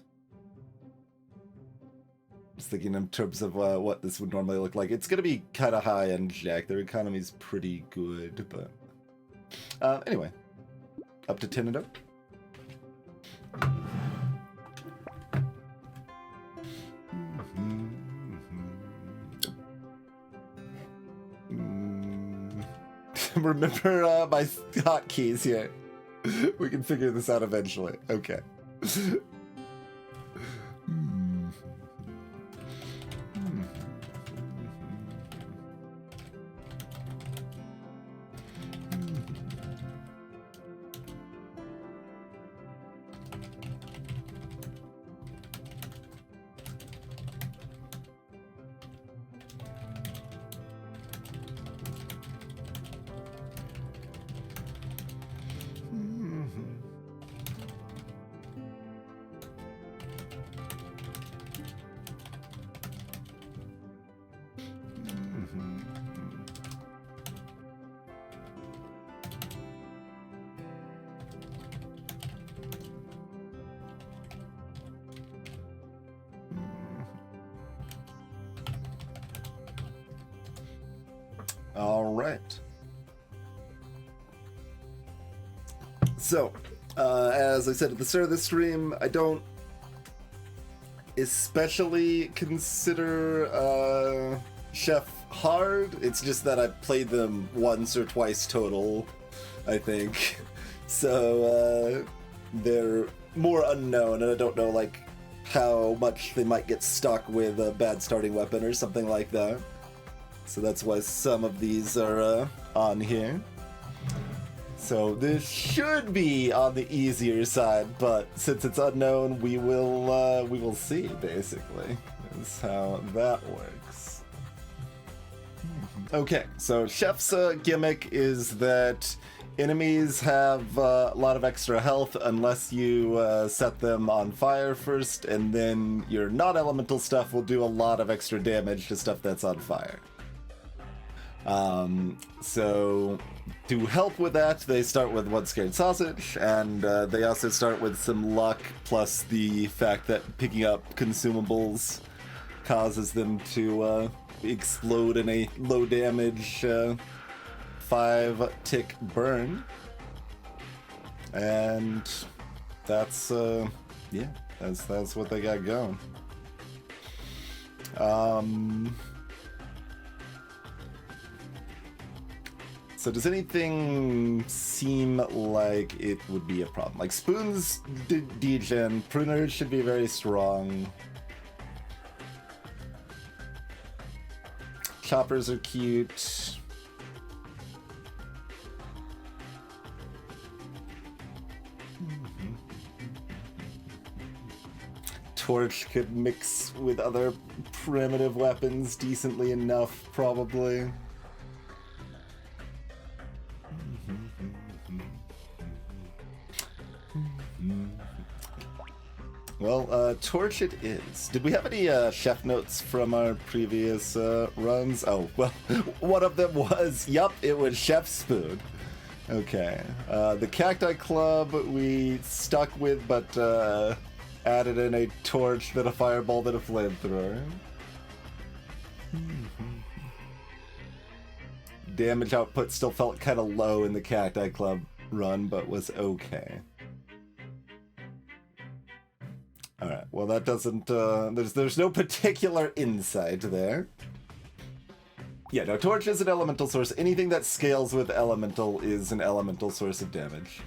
Just thinking in terms of what this would normally look like. It's going to be kind of high end Jack. Their economy's pretty good, but... anyway. Up to 10 and up. Remember my hotkeys here. We can figure this out eventually. Okay. All right. So, as I said at the start of the stream, I don't especially consider Chef hard. It's just that I've played them once or twice total, I think. So, they're more unknown, and I don't know, like, how much they might get stuck with a bad starting weapon or something like that. So that's why some of these are on here. So this should be on the easier side, but since it's unknown, we will see, basically, is how that works. Okay, so Chef's gimmick is that enemies have a lot of extra health unless you set them on fire first, and then your non-elemental stuff will do a lot of extra damage to stuff that's on fire. So to help with that, they start with one scared sausage, and they also start with some luck, plus the fact that picking up consumables causes them to explode in a low damage 5-tick burn. And that's yeah, that's what they got going. So does anything seem like it would be a problem? Like spoons degen, pruners should be very strong. Choppers are cute. Torch could mix with other primitive weapons decently enough, probably. Well, torch it is. Did we have any chef notes from our previous runs? Oh, well, one of them was, yup, it was chef spoon. Okay. The Cacti Club we stuck with, but added in a torch, then a fireball, then a flamethrower. Damage output still felt kind of low in the Cacti Club run, but was okay. Alright, well that doesn't, there's no particular insight there. Yeah, no, torch is an elemental source. Anything that scales with elemental is an elemental source of damage.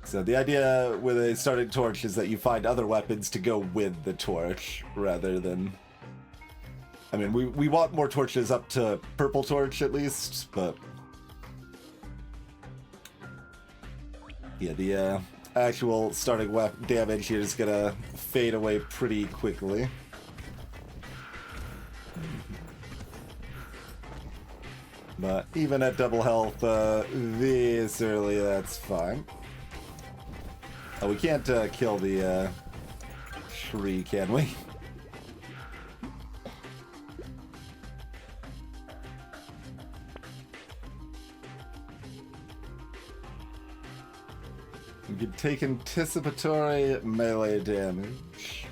So the idea with a starting torch is that you find other weapons to go with the torch, rather than... I mean, we want more torches up to purple torch at least, but... Yeah, the actual starting damage here is gonna fade away pretty quickly. But even at double health this early, that's fine. Oh, we can't kill the tree, can we? could take anticipatory melee damage.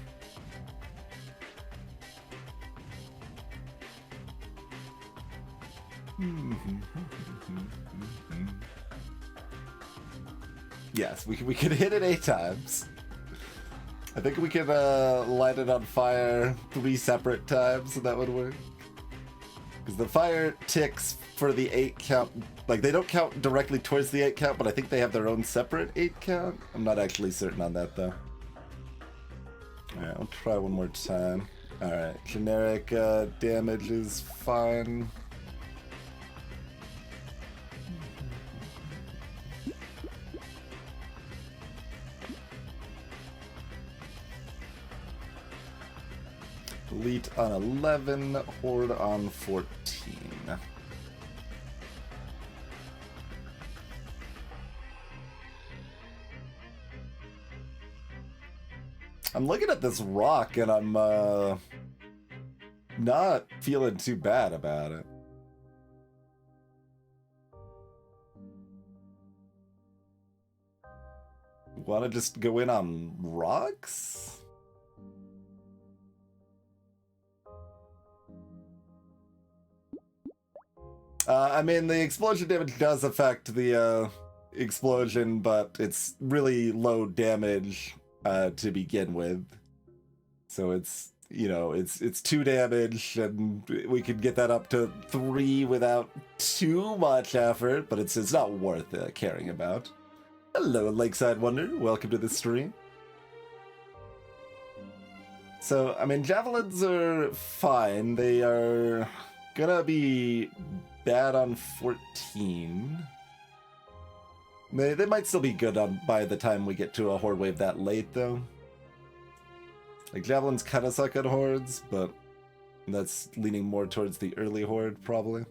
Yes, we could hit it 8 times. I think we could light it on fire 3 separate times, so that would work. Because the fire ticks for the 8 count, like they don't count directly towards the 8 count, but I think they have their own separate 8 count. I'm not actually certain on that though. Alright, I'll try one more time. Alright, generic damage is fine. Elite on 11, Horde on 14. I'm looking at this rock and I'm not feeling too bad about it. Want to just go in on rocks? I mean, the explosion damage does affect the explosion, but it's really low damage to begin with. So it's, you know, it's 2 damage, and we could get that up to 3 without too much effort, but it's not worth caring about. Hello, Lakeside Wonder. Welcome to the stream. So, I mean, javelins are fine. They are gonna be bad on 14. They might still be good on by the time we get to a horde wave that late, though. Like, javelins kind of suck at hordes, but that's leaning more towards the early horde, probably.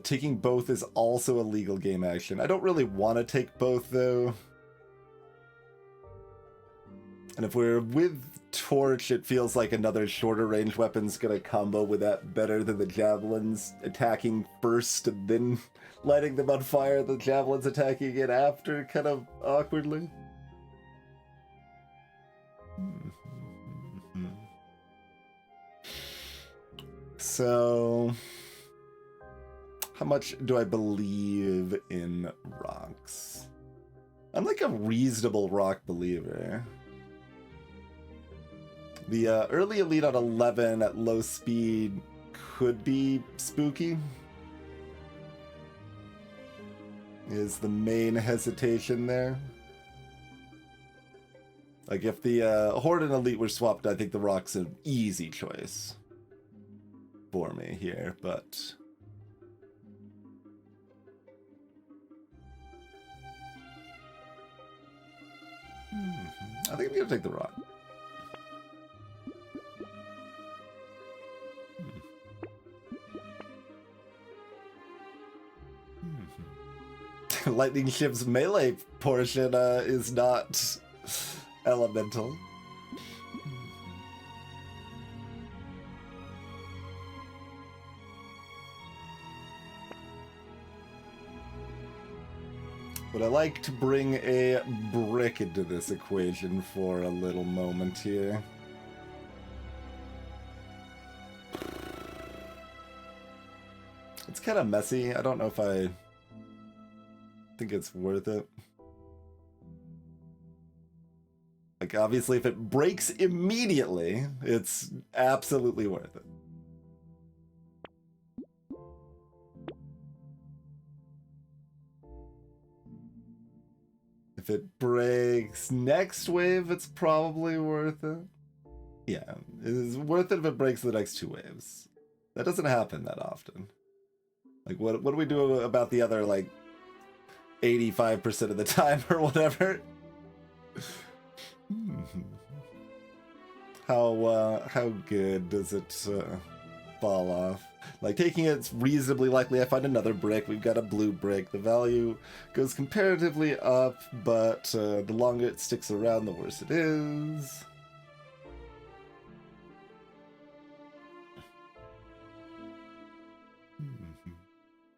Taking both is also a legal game action. I don't really want to take both, though. And if we're with Torch, it feels like another shorter range weapon's gonna combo with that better than the javelins attacking first and then lighting them on fire, the javelins attacking it after, kind of awkwardly. So, how much do I believe in rocks? I'm like a reasonable rock believer. The early elite on 11 at low speed could be spooky. Is the main hesitation there. Like if the Horde and Elite were swapped, I think the rock's an easy choice for me here, but... I think I'm gonna take the rock. Lightning Ship's melee portion is not elemental. But I like to bring a brick into this equation for a little moment here. It's kind of messy. I don't know if I think it's worth it. Like, obviously, if it breaks immediately, it's absolutely worth it. If it breaks next wave, it's probably worth it. Yeah, it is worth it if it breaks the next 2 waves. That doesn't happen that often. Like, what do we do about the other, like, 85% of the time or whatever? How good does it fall off? Like, taking it's reasonably likely I find another brick. We've got a blue brick. The value goes comparatively up, but the longer it sticks around, the worse it is.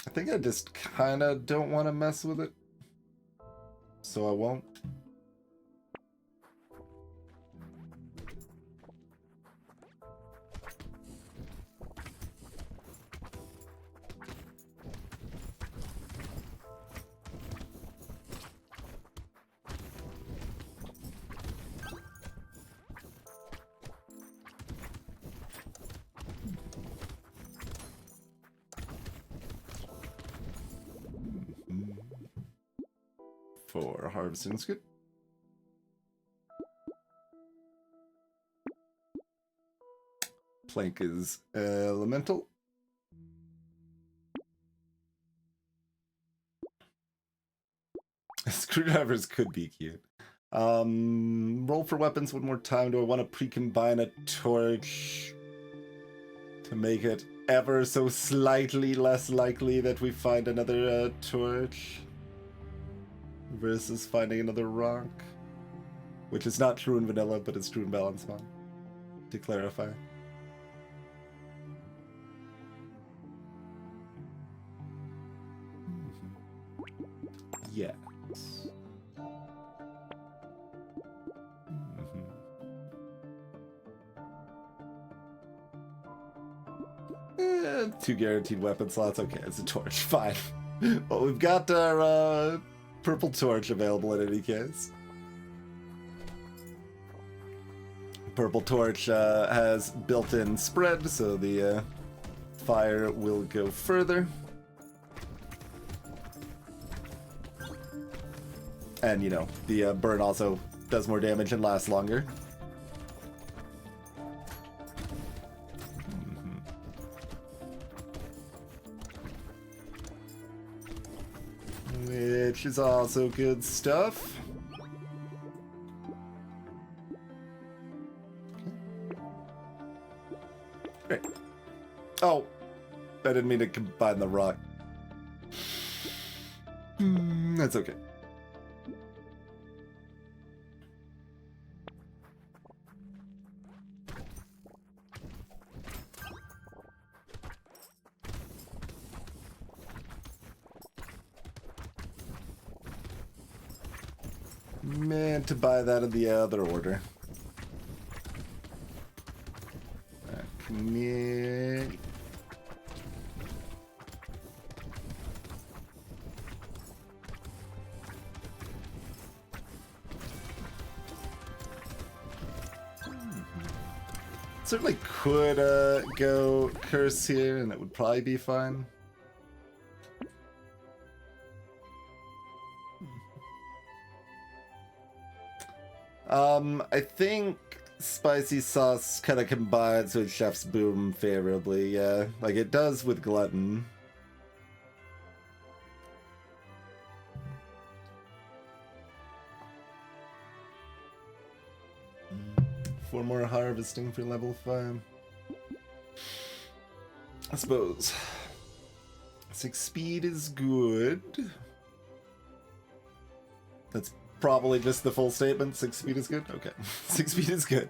I think I just kind of don't want to mess with it. So I won't. For harvesting is good. Plank is elemental. Screwdrivers could be cute. Roll for weapons one more time. Do I want to pre-combine a torch to make it ever so slightly less likely that we find another torch? Versus finding another rock. Which is not true in vanilla, but it's true in balance one. To clarify. Yes. Two guaranteed weapon slots. Okay, it's a torch. Fine. Well, we've got our purple torch available in any case. Purple torch has built-in spread, so the fire will go further. And, you know, the burn also does more damage and lasts longer. Which is also good stuff. Great. Oh, I didn't mean to combine the rock. That's okay. Meant to buy that in the other order. Come here. Certainly could go curse here, and it would probably be fine. I think spicy sauce kind of combines with Chef's Boom favorably, yeah. Like it does with Glutton. Four more harvesting for level 5. I suppose. 6 speed is good. That's probably just the full statement. 6 speed is good? Okay. 6 speed is good.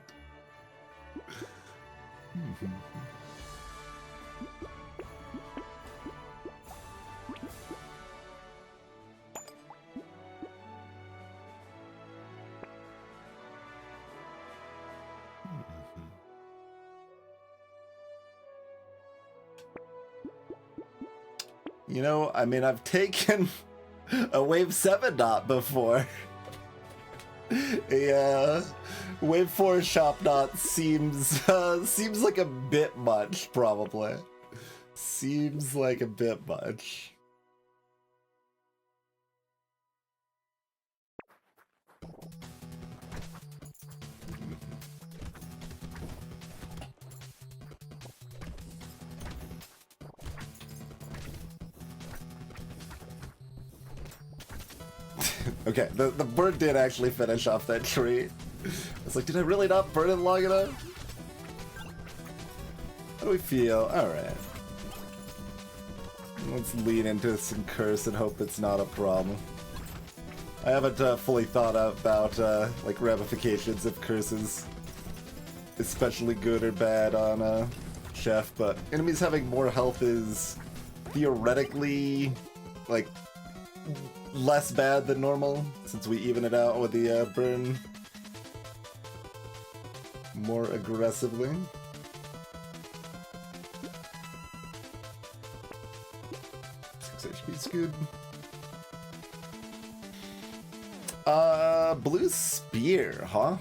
You know, I mean, I've taken a wave 7 knot before. A wave 4 shop knot seems like a bit much, probably. Seems like a bit much. Okay, the bird did actually finish off that tree. It's like, did I really not burn it long enough? How do we feel? Alright. Let's lean into some curse and hope it's not a problem. I haven't fully thought about like ramifications of curses, especially good or bad on Chef, but enemies having more health is theoretically, like, less bad than normal, since we even it out with the burn more aggressively. HP's good. Blue spear, huh?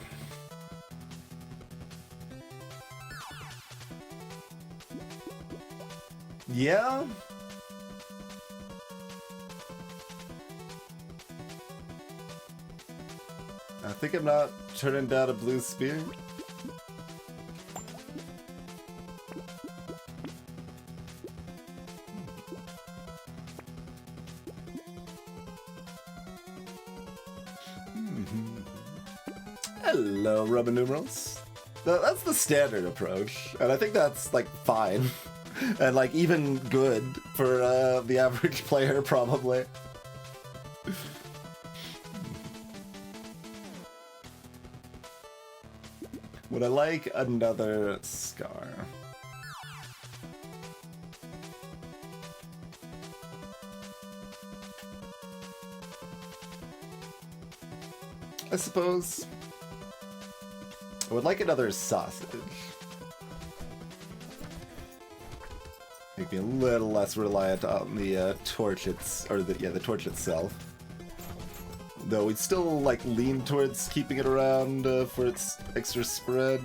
Yeah? I think I'm not turning down a blue spear. Hello, Roman numerals. That's the standard approach, and I think that's, like, fine. And, like, even good for the average player, probably. Would I like another scar? I suppose. I would like another sausage. Make me a little less reliant on the torch the torch itself. Though we'd still like lean towards keeping it around for its extra spread.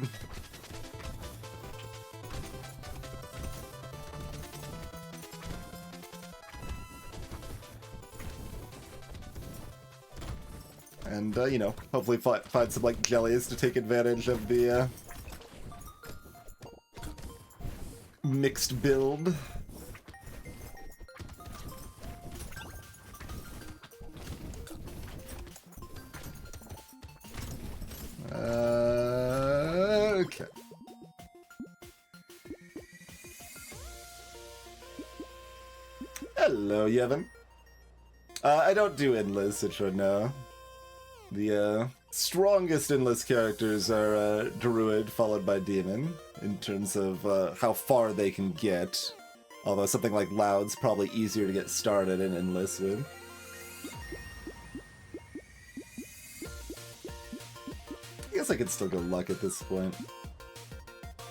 And, you know, hopefully find some, like, jellies to take advantage of the, mixed build. Okay. Hello, Yevon. I don't do endless, Citra, no. The strongest endless characters are Druid followed by Demon in terms of how far they can get. Although something like Loud's probably easier to get started in endless with. I guess I could still go luck at this point.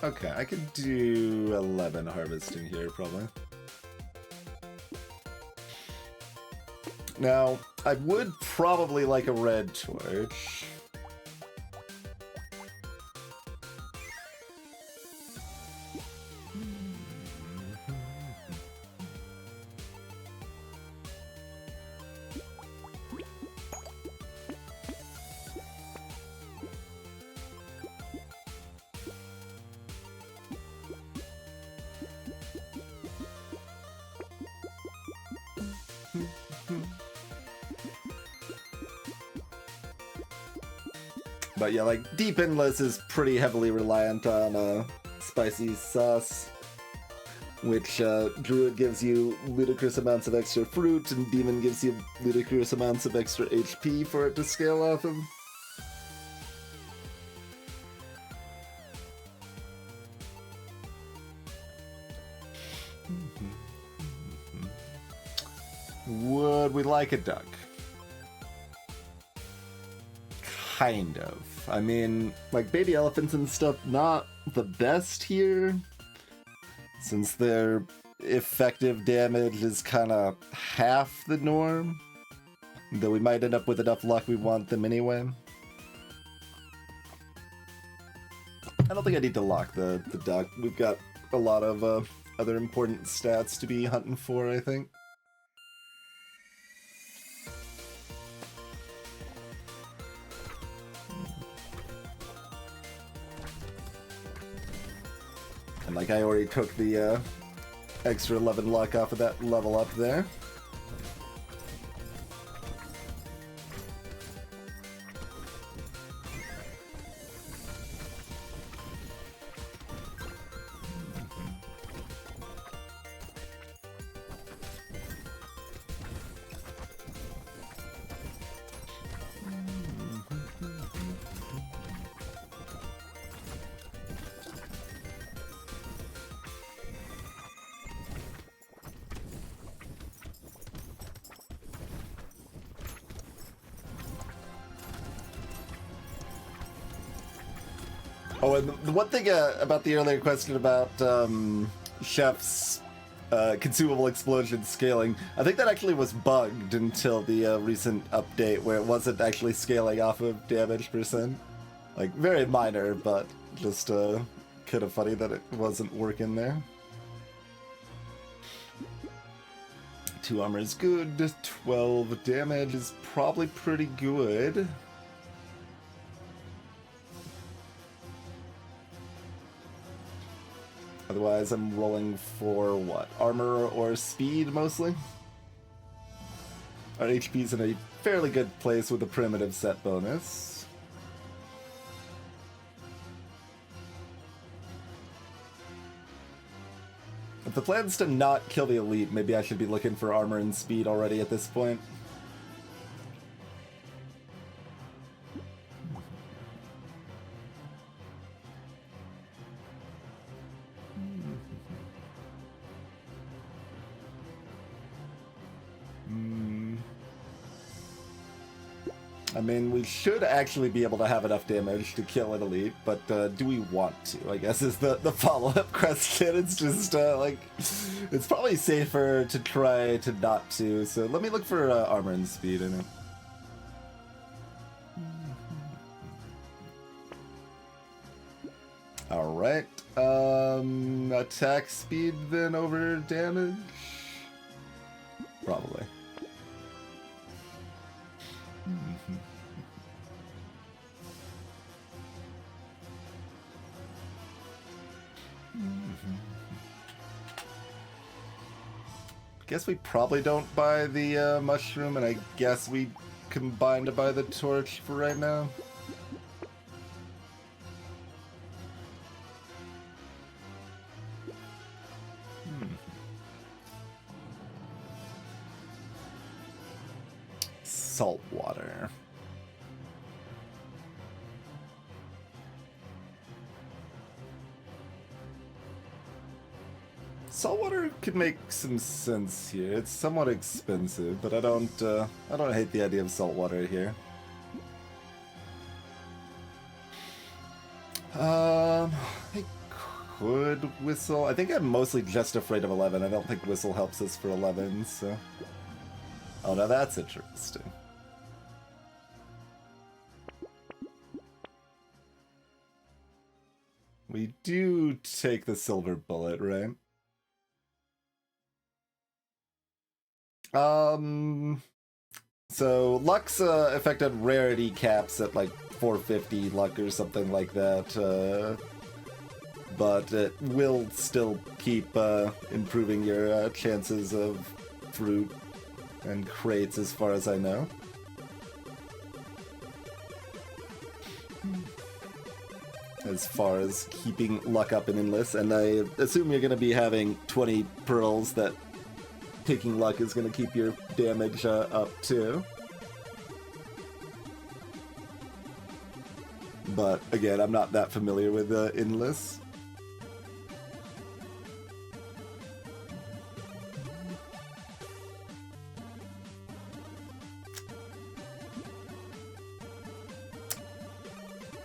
Okay, I could do 11 harvesting here probably. Now, I would probably like a red torch. But yeah, like, Deep Endless is pretty heavily reliant on spicy sauce, which Druid gives you ludicrous amounts of extra fruit, and Demon gives you ludicrous amounts of extra HP for it to scale off of. Would we like a duck? Kind of. I mean, like, baby elephants and stuff, not the best here, since their effective damage is kind of half the norm, though we might end up with enough luck we want them anyway. I don't think I need to lock the duck. We've got a lot of other important stats to be hunting for, I think. And like, I already took the extra 11 luck off of that level up there. Oh, and the one thing about the earlier question about Chef's consumable explosion scaling, I think that actually was bugged until the recent update where it wasn't actually scaling off of damage percent. Like, very minor, but just kind of funny that it wasn't working there. 2 armor is good, 12 damage is probably pretty good. Otherwise, I'm rolling for what? Armor or speed, mostly? Our HP's in a fairly good place with a primitive set bonus. If the plan's to not kill the elite, maybe I should be looking for armor and speed already at this point. I mean, we should actually be able to have enough damage to kill an elite, but do we want to, I guess, is the follow-up question. It's just, like, it's probably safer to try to not to, so let me look for armor and speed in it. Alright, attack speed then over damage? Probably. Guess we probably don't buy the mushroom, and I guess we combine to buy the torch for right now. Salt water. Saltwater could make some sense here. It's somewhat expensive, but I don't hate the idea of saltwater here. I could whistle. I think I'm mostly just afraid of 11. I don't think whistle helps us for 11, so. Oh, now that's interesting. We do take the silver bullet, right? So luck's affected rarity caps at like 450 luck or something like that, but it will still keep improving your chances of fruit and crates as far as I know. As far as keeping luck up in Endless, and I assume you're going to be having 20 pearls that picking luck is going to keep your damage up too. But again, I'm not that familiar with Endless.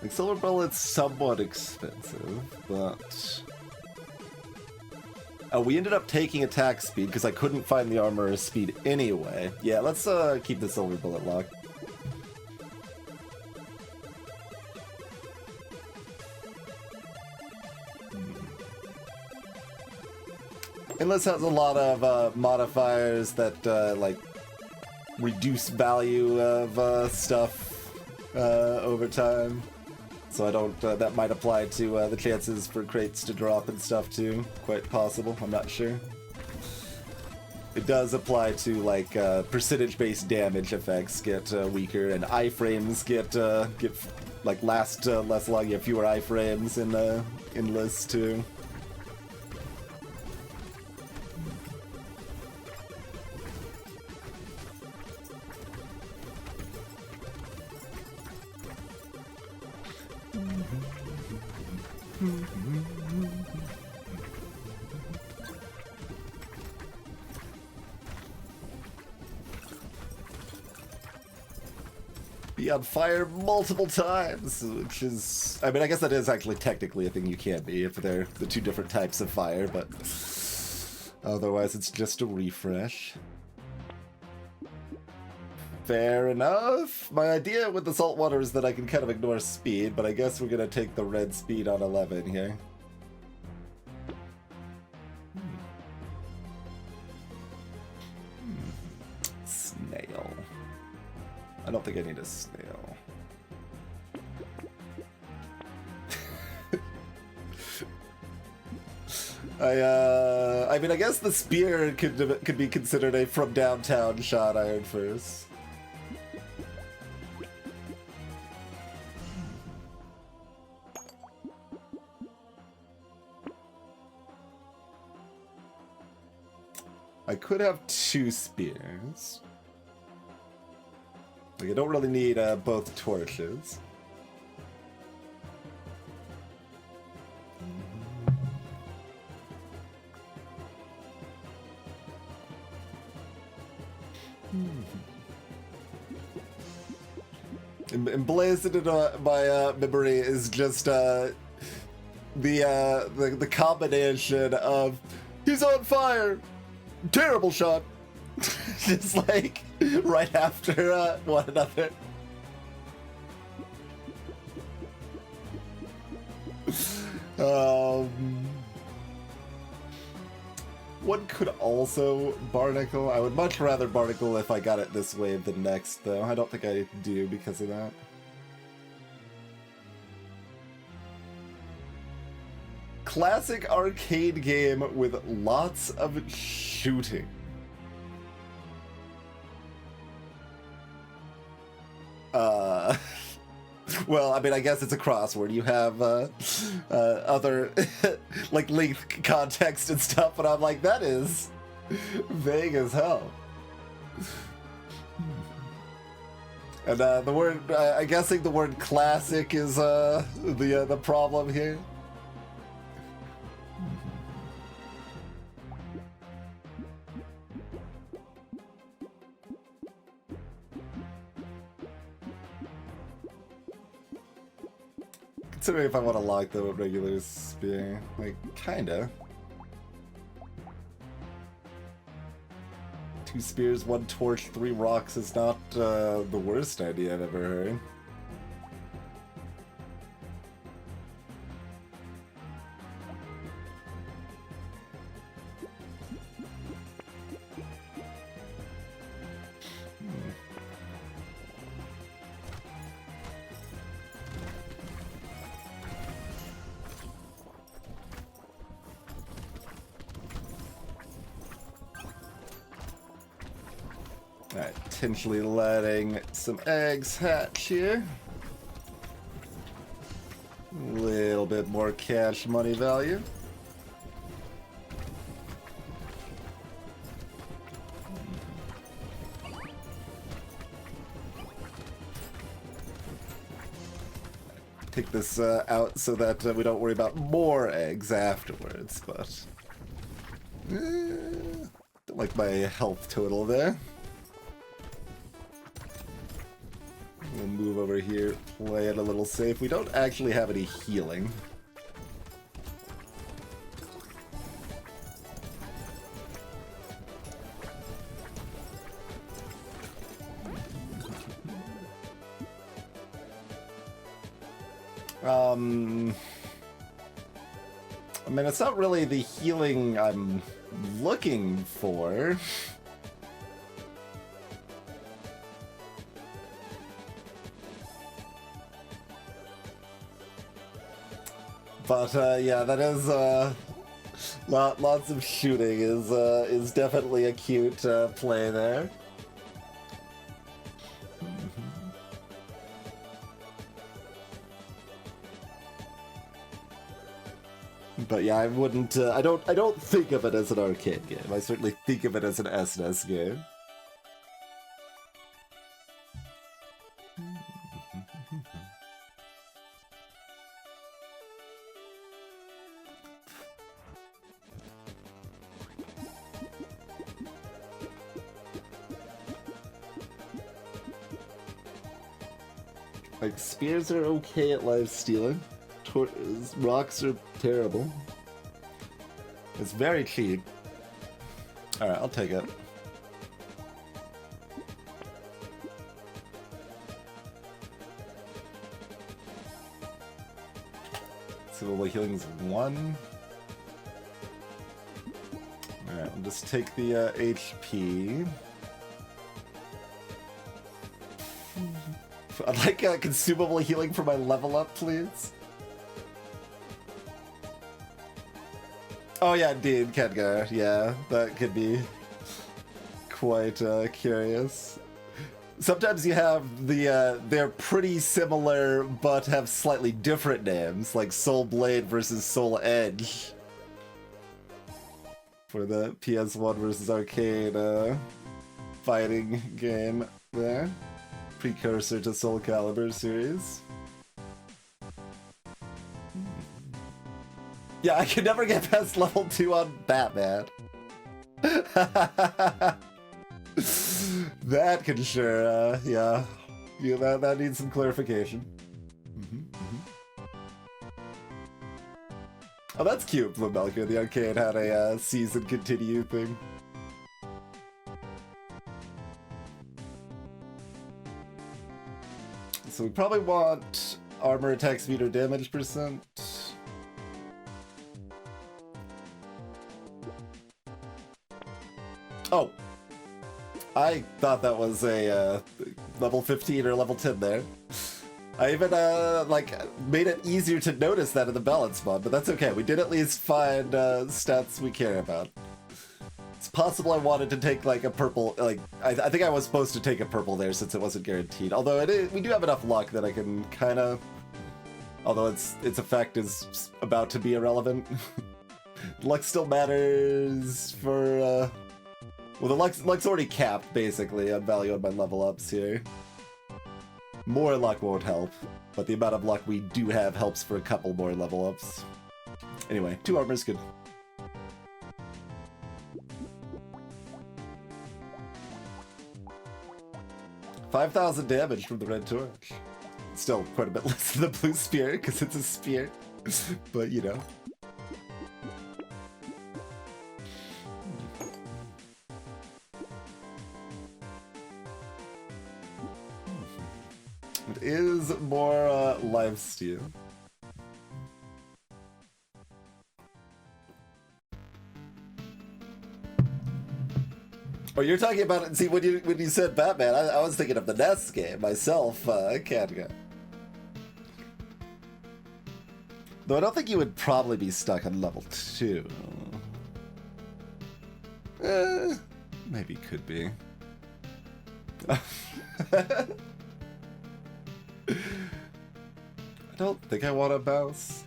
Like, silver bullet's somewhat expensive, but... Oh, we ended up taking attack speed because I couldn't find the armor or speed anyway. Yeah, let's keep the silver bullet lock. Endless has a lot of modifiers that like reduce value of stuff over time. So I don't, that might apply to the chances for crates to drop and stuff too. Quite possible, I'm not sure. It does apply to like percentage-based damage effects get weaker, and iframes get like last less long. You have fewer iframes in Endless too. be on fire multiple times, which is, I mean, I guess that is actually technically a thing you can be if they're the two different types of fire, but otherwise it's just a refresh. Fair enough. My idea with the saltwater is that I can kind of ignore speed, but I guess we're gonna take the red speed on 11 here. Snail. I don't think I need a snail. I mean, I guess the spear could be considered a from downtown shot iron first. I could have two spears. Like, I don't really need both torches. Emblazoned in my memory is just the combination of he's on fire, terrible shot, just like right after one another. One could also barnacle. I would much rather barnacle if I got it this wave than next, though. I don't think I do because of that. Classic arcade game with lots of shooting. Well, I mean, I guess it's a crossword. You have other like length context and stuff, but I'm like, that is vague as hell. And the word, I'm guessing the word classic is the problem here. Considering if I want to lock the regular spear, like, kinda. 2 spears, 1 torch, 3 rocks is not the worst idea I've ever heard. Alright, potentially letting some eggs hatch here. A little bit more cash money value. Take this out so that we don't worry about more eggs afterwards, but don't like my health total there. We'll move over here, play it a little safe. We don't actually have any healing. I mean, it's not really the healing I'm looking for. But yeah, that is lots of shooting is definitely a cute play there. But yeah, I wouldn't. I don't think of it as an arcade game. I certainly think of it as an SNES game. Like, spears are okay at life stealing. Rocks are terrible. It's very cheap. Alright, I'll take it. Civil healing's 1. Alright, we'll just take the HP. I'd like consumable healing for my level up, please. Oh yeah, indeed, Kedgar. Yeah, that could be quite curious. Sometimes you have the they're pretty similar but have slightly different names, like Soul Blade versus Soul Edge for the PS1 versus arcade fighting game there. Precursor to Soul Calibur series. Yeah, I could never get past level 2 on Batman. That can sure, yeah. That needs some clarification. Oh, that's cute, Flamelka. The arcade had a season continue thing. So we probably want armor, attack speed, or damage percent. Oh, I thought that was a level 15 or level 10 there. I even like made it easier to notice that in the balance mod, but that's okay. We did at least find stats we care about. It's possible I wanted to take like a purple, like I think I was supposed to take a purple there since it wasn't guaranteed. Although we do have enough luck that I can kind of, although its effect is about to be irrelevant. Luck still matters for. Well, the luck's already capped, basically, on value on my level ups here. More luck won't help, but the amount of luck we do have helps for a couple more level ups. Anyway, 2 armor is good. $5,000 damage from the red torch. Still quite a bit less than the blue spear, because it's a spear. But, you know. It is more lifesteal. Oh, you're talking about it. See, when you said Batman, I was thinking of the NES game myself. Kedgar. Though I don't think you would probably be stuck on level 2. Maybe could be. I don't think I want to bounce.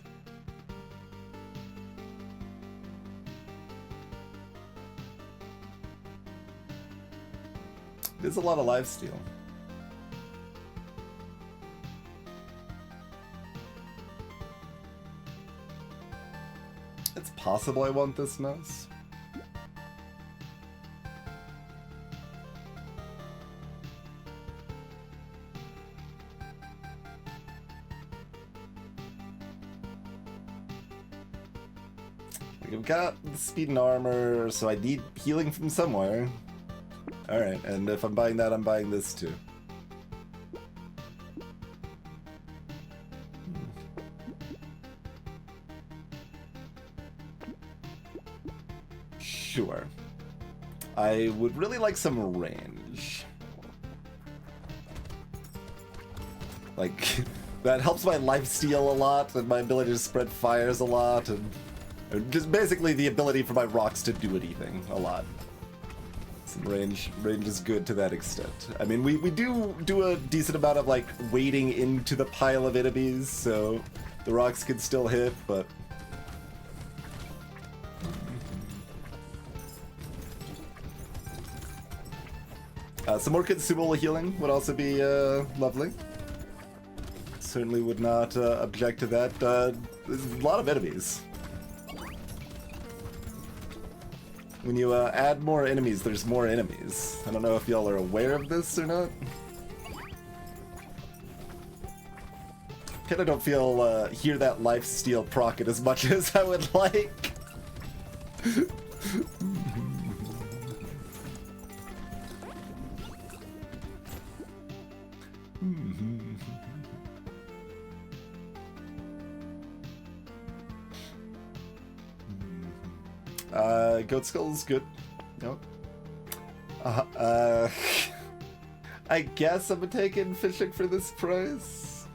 There's a lot of lifesteal. It's possible I want this mouse. We've got speed and armor, so I need healing from somewhere. Alright, and if I'm buying that, I'm buying this too. Sure. I would really like some range. Like, that helps my lifesteal a lot, and my ability to spread fires a lot, and just basically the ability for my rocks to do anything a lot. Some range is good to that extent. I mean, we do a decent amount of like wading into the pile of enemies, so the rocks can still hit, but some more consumable healing would also be lovely. Certainly would not object to that. There's a lot of enemies. When you add more enemies, there's more enemies. I don't know if y'all are aware of this or not. Kinda don't hear that lifesteal proc it as much as I would like. Goat Skull's good. Nope. I guess I'm taking fishing for this price.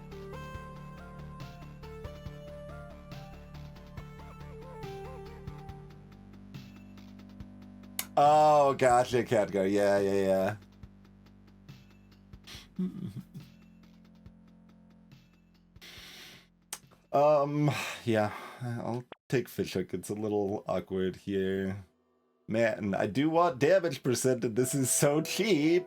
Oh, gotcha, Catgo. Yeah. Yeah, I'll take fishing. It's a little awkward here. Man, I do want damage percent, and this is so cheap.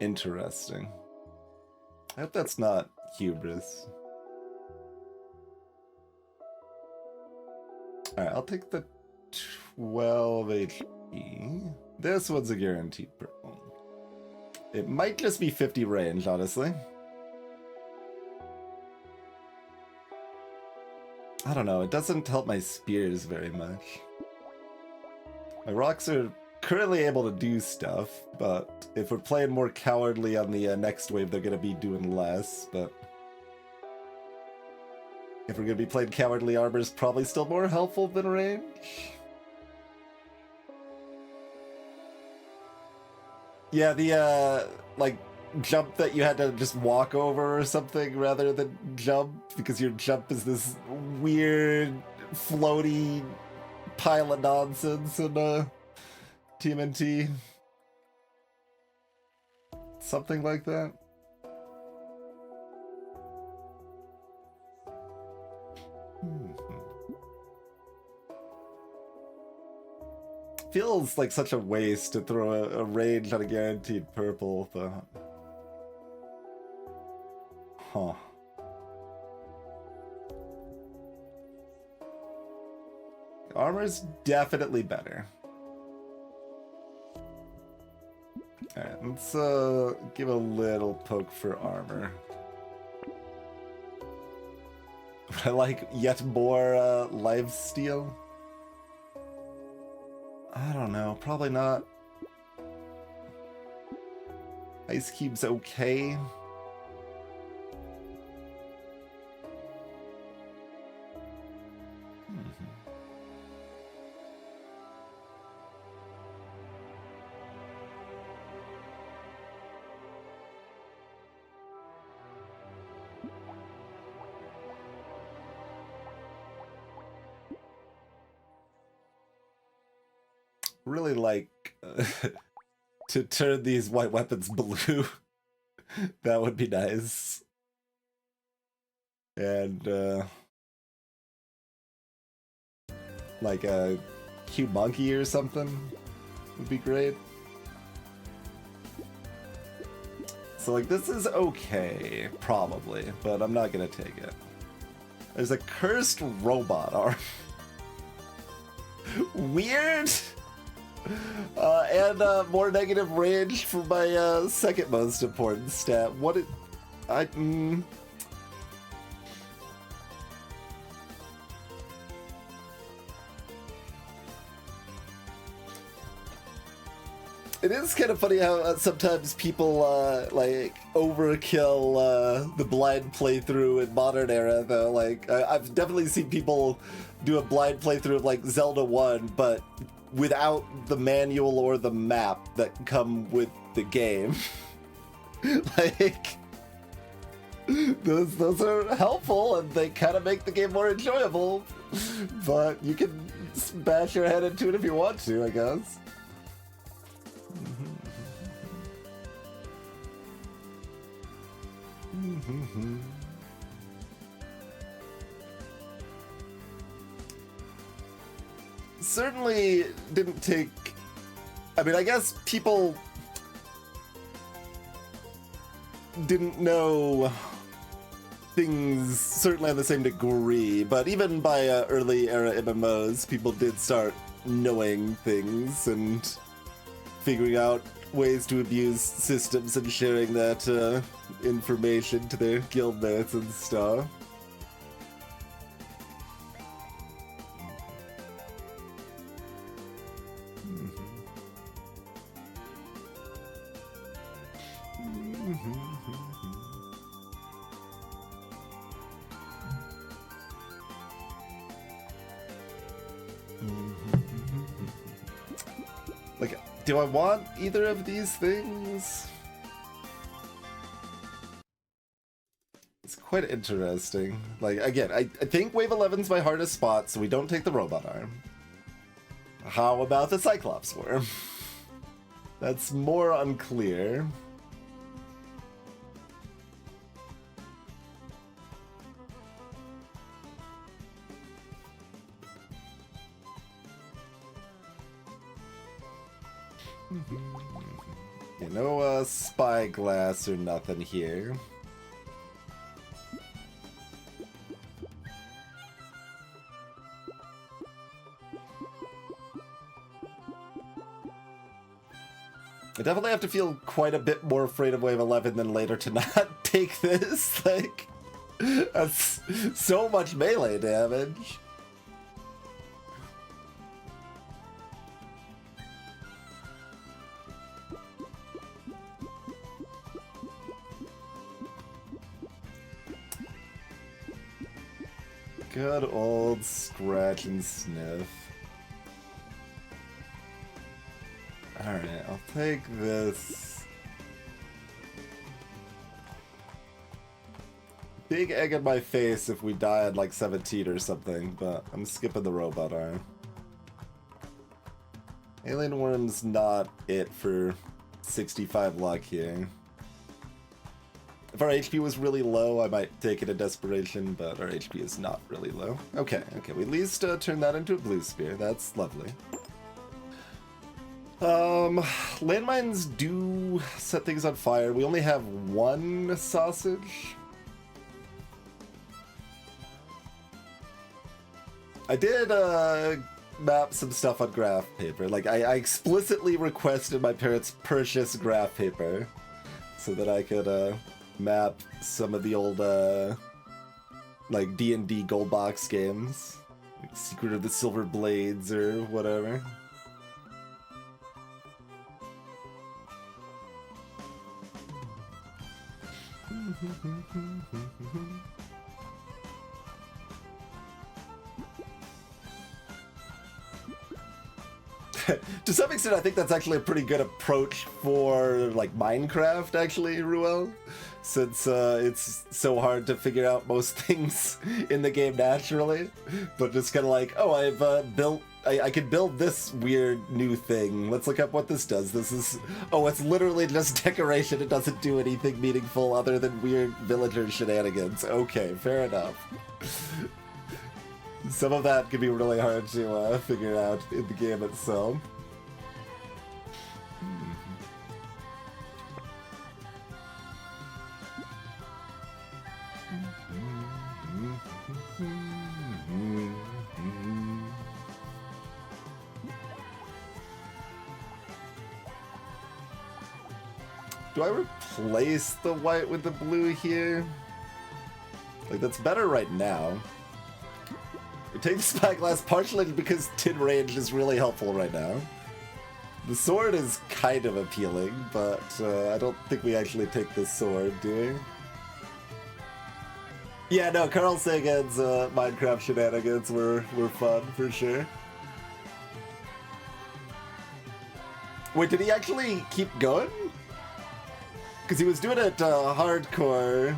Interesting. I hope that's not hubris. Alright, I'll take the 12 HP. This one's a guaranteed purple. It might just be 50 range, honestly. I don't know, it doesn't help my spears very much. My rocks are currently able to do stuff, but if we're playing more cowardly on the next wave, they're going to be doing less, but... if we're going to be playing cowardly, armor's probably still more helpful than range. Yeah, the, like, jump that you had to just walk over or something rather than jump, because your jump is this weird, floaty pile of nonsense in TMNT. Something like that. Feels like such a waste to throw a range on a guaranteed purple, but... huh. Armor's definitely better. Alright, let's give a little poke for armor. Would I like yet more lifesteal? I don't know, probably not. Ice Cube's okay. Really like to turn these white weapons blue. That would be nice. And like a cute monkey or something would be great. So like this is okay, probably, but I'm not gonna take it. There's a cursed robot arm. Weird. And more negative range for my second most important stat. What it... It is kind of funny how sometimes people like overkill the blind playthrough in modern era, though. Like I've definitely seen people do a blind playthrough of like Zelda 1, but without the manual or the map that come with the game. Like those are helpful and they kind of make the game more enjoyable, but you can bash your head into it if you want to, I guess. Certainly didn't take... I mean, I guess people didn't know things certainly on the same degree, but even by early era MMOs, people did start knowing things and figuring out ways to abuse systems and sharing that information to their guildmates and stuff. Like, do I want either of these things? It's quite interesting. Like, again, I think Wave 11's my hardest spot, so we don't take the robot arm. How about the Cyclops worm? That's more unclear. You know, spyglass or nothing here. I definitely have to feel quite a bit more afraid of Wave 11 than later to not take this. Like, that's so much melee damage. Good old scratch and sniff. Alright, I'll take this. Big egg in my face if we die at like 17 or something, but I'm skipping the robot arm. Alien Worm's not it for 65 luck here. If our HP was really low, I might take it in desperation, but our HP is not really low. Okay, we at least turn that into a blue spear. That's lovely. Landmines do set things on fire. We only have one sausage. I did map some stuff on graph paper. Like, I explicitly requested my parents purchase graph paper so that I could map some of the old like D&D gold box games, like Secret of the Silver Blades or whatever. To some extent, I think that's actually a pretty good approach for like Minecraft, actually, Ruel, since it's so hard to figure out most things in the game naturally. But just kind of like, oh, I've built, I could build this weird new thing. Let's look up what this does. This is, oh, it's literally just decoration. It doesn't do anything meaningful other than weird villager shenanigans. Okay, fair enough. Some of that can be really hard to figure out in the game itself. Do I replace the white with the blue here? Like, that's better right now. We take the spyglass partially because tin range is really helpful right now. The sword is kind of appealing, but I don't think we actually take the sword, do we? Yeah, no, Carl Sagan's Minecraft shenanigans were fun, for sure. Wait, did he actually keep going? Because he was doing it hardcore.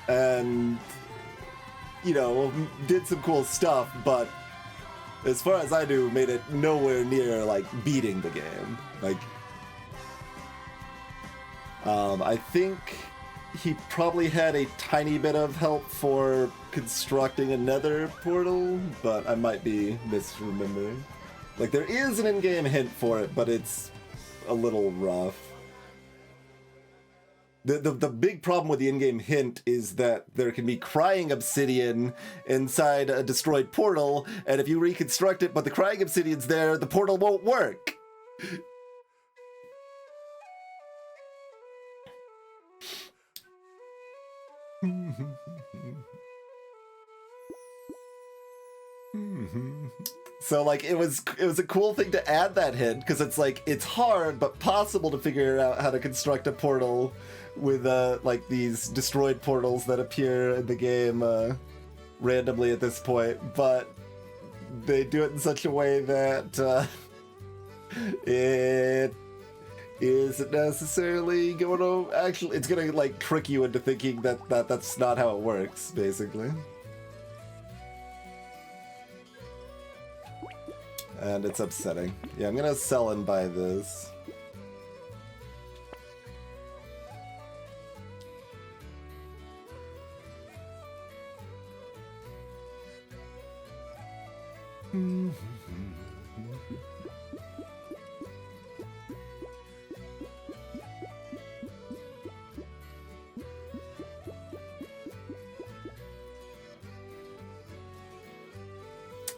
And, you know, did some cool stuff, but as far as I knew, made it nowhere near, like, beating the game. Like, I think he probably had a tiny bit of help for constructing another portal, but I might be misremembering. Like, there is an in-game hint for it, but it's a little rough. The big problem with the in-game hint is that there can be crying obsidian inside a destroyed portal, and if you reconstruct it but the crying obsidian's there, the portal won't work. So like it was a cool thing to add that hint, because it's like it's hard but possible to figure out how to construct a portal with like these destroyed portals that appear in the game randomly at this point, but they do it in such a way that it isn't necessarily going to actually, it's going to like trick you into thinking that that's not how it works, basically. And it's upsetting. Yeah, I'm gonna sell and buy this.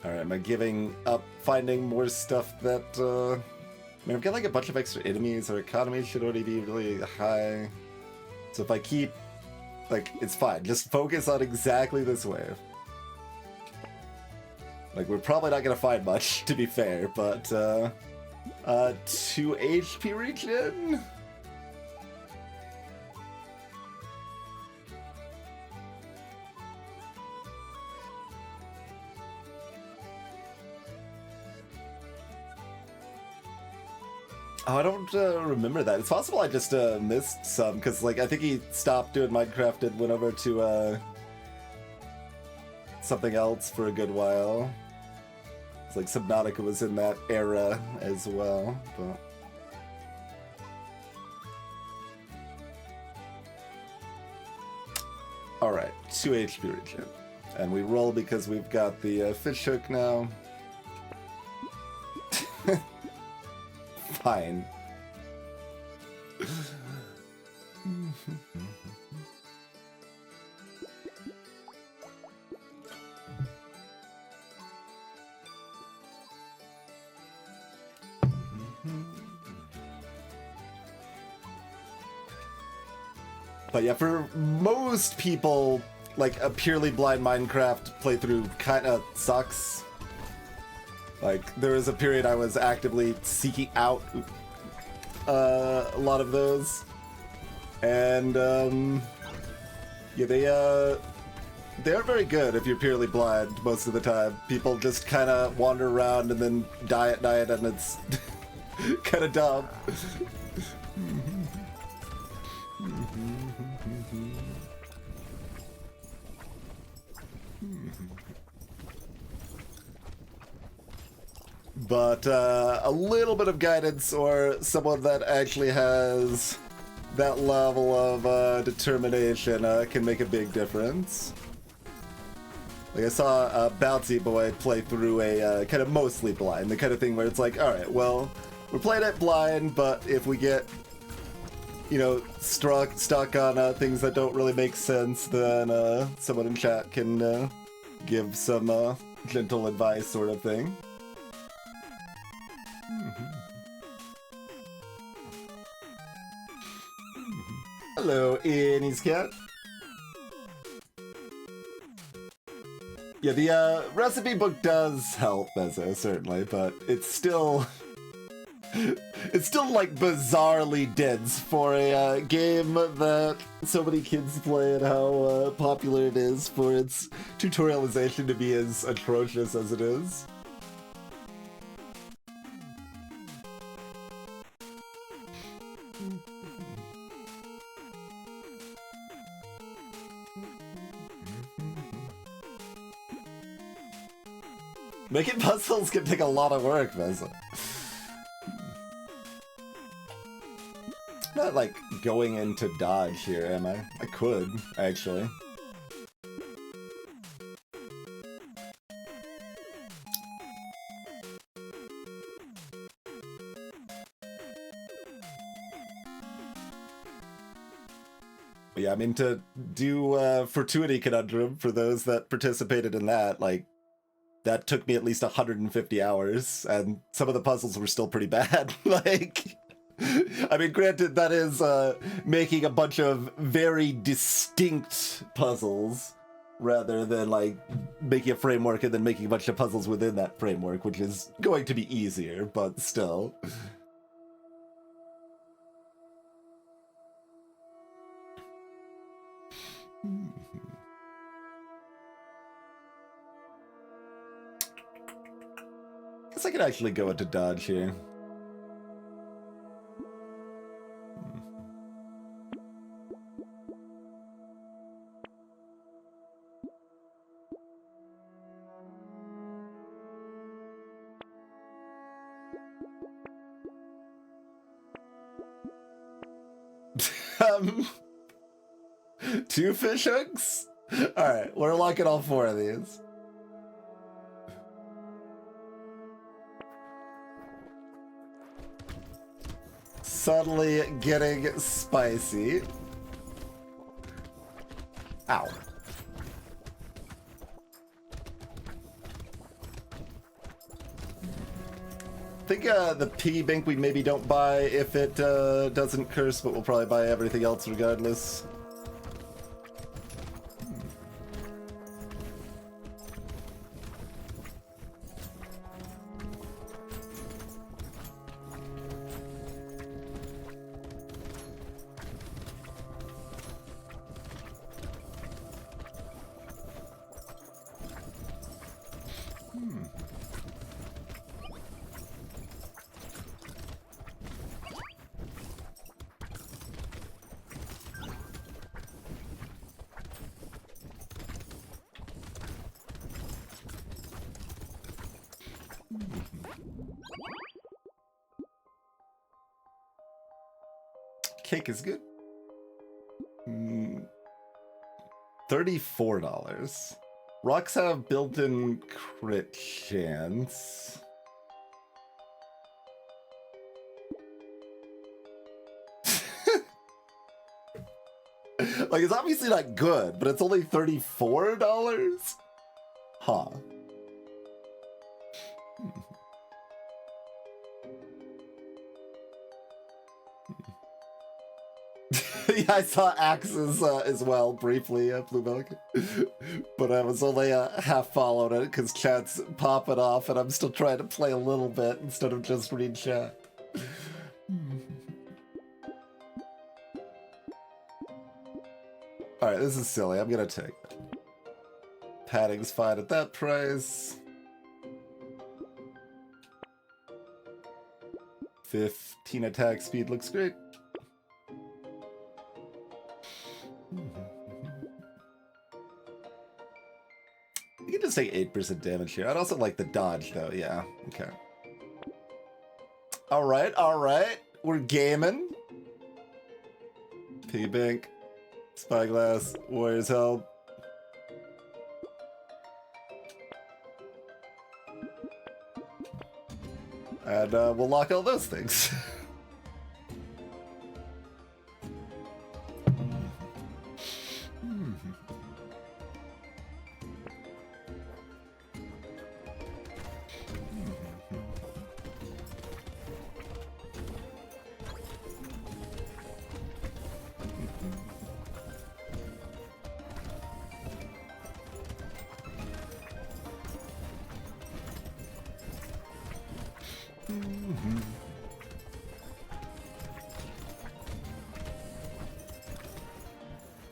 Alright, am I giving up finding more stuff that, I mean, I've got like a bunch of extra enemies, our economy should already be really high. So if I keep, like, it's fine. Just focus on exactly this wave. Like, we're probably not gonna find much, to be fair, but, 2 HP regen? Oh, I don't remember that. It's possible I just missed some, because like I think he stopped doing Minecraft and went over to something else for a good while. It's like Subnautica was in that era as well, but... Alright, 2 HP regen. And we roll because we've got the fish hook now. Fine. But yeah, for most people, like a purely blind Minecraft playthrough kind of sucks. Like, there was a period I was actively seeking out a lot of those. And, yeah, they're very good if you're purely blind most of the time. People just kind of wander around and then die at night, and it's kind of dumb. But a little bit of guidance, or someone that actually has that level of determination can make a big difference. Like I saw Bouncy Boy play through a kind of mostly blind, the kind of thing where it's like, alright, well, we're playing it blind, but if we get, you know, stuck on things that don't really make sense, then someone in chat can give some gentle advice sort of thing. Hello, Annie's cat. Yeah, the recipe book does help, Bezo, certainly, but it's still like bizarrely dense for a game that so many kids play, and how popular it is for its tutorialization to be as atrocious as it is. Making puzzles can take a lot of work, Bezo. Not like going into dodge here, am I? I could, actually. Yeah, I mean, to do Fortuity Conundrum, for those that participated in that, like, that took me at least 150 hours, and some of the puzzles were still pretty bad. Like, I mean, granted, that is making a bunch of very distinct puzzles, rather than, like, making a framework and then making a bunch of puzzles within that framework, which is going to be easier, but still. Guess I could actually go into dodge here. um, 2 fish hooks? Alright, we're locking all 4 of these. Suddenly getting spicy. Ow. I think the piggy bank we maybe don't buy if it doesn't curse, but we'll probably buy everything else regardless. Cake is good. $34. Rocks have built-in crit chance. Like, it's obviously not good, but it's only $34? Huh. Yeah, I saw axes as well, briefly, Blue Milk. But I was only half following it because chat's popping off and I'm still trying to play a little bit instead of just read chat. Alright, this is silly. I'm gonna take it. Padding's fine at that price. 15 attack speed looks great. You can just take 8% damage here. I'd also like the dodge, though. Yeah, okay. Alright, alright. We're gaming. Piggy bank. Spyglass. Warrior's Help. And we'll lock all those things.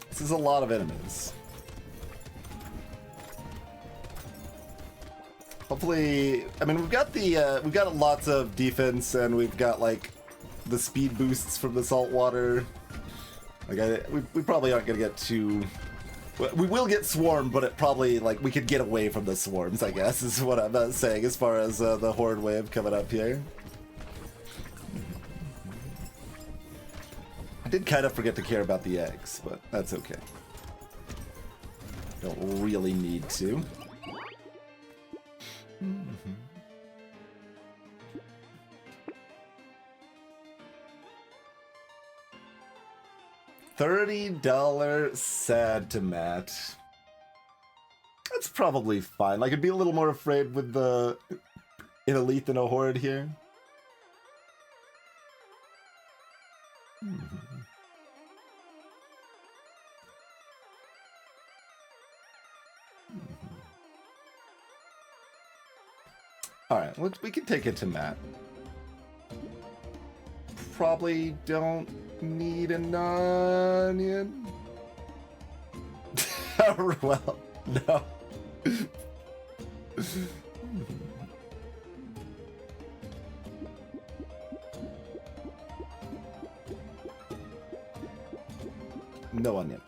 This is a lot of enemies. Hopefully, I mean, we've got lots of defense, and we've got like the speed boosts from the salt water. Like, we probably aren't gonna get too. We will get swarmed, but it probably, like, we could get away from the swarms, I guess, is what I'm saying as far as the horde wave coming up here. I did kind of forget to care about the eggs, but that's okay. Don't really need to. $30 sad to Matt. That's probably fine. Like, I'd be a little more afraid with the an elite than a horde here. Alright, we can take it to Matt. Probably don't need an onion. Well, no. No onion.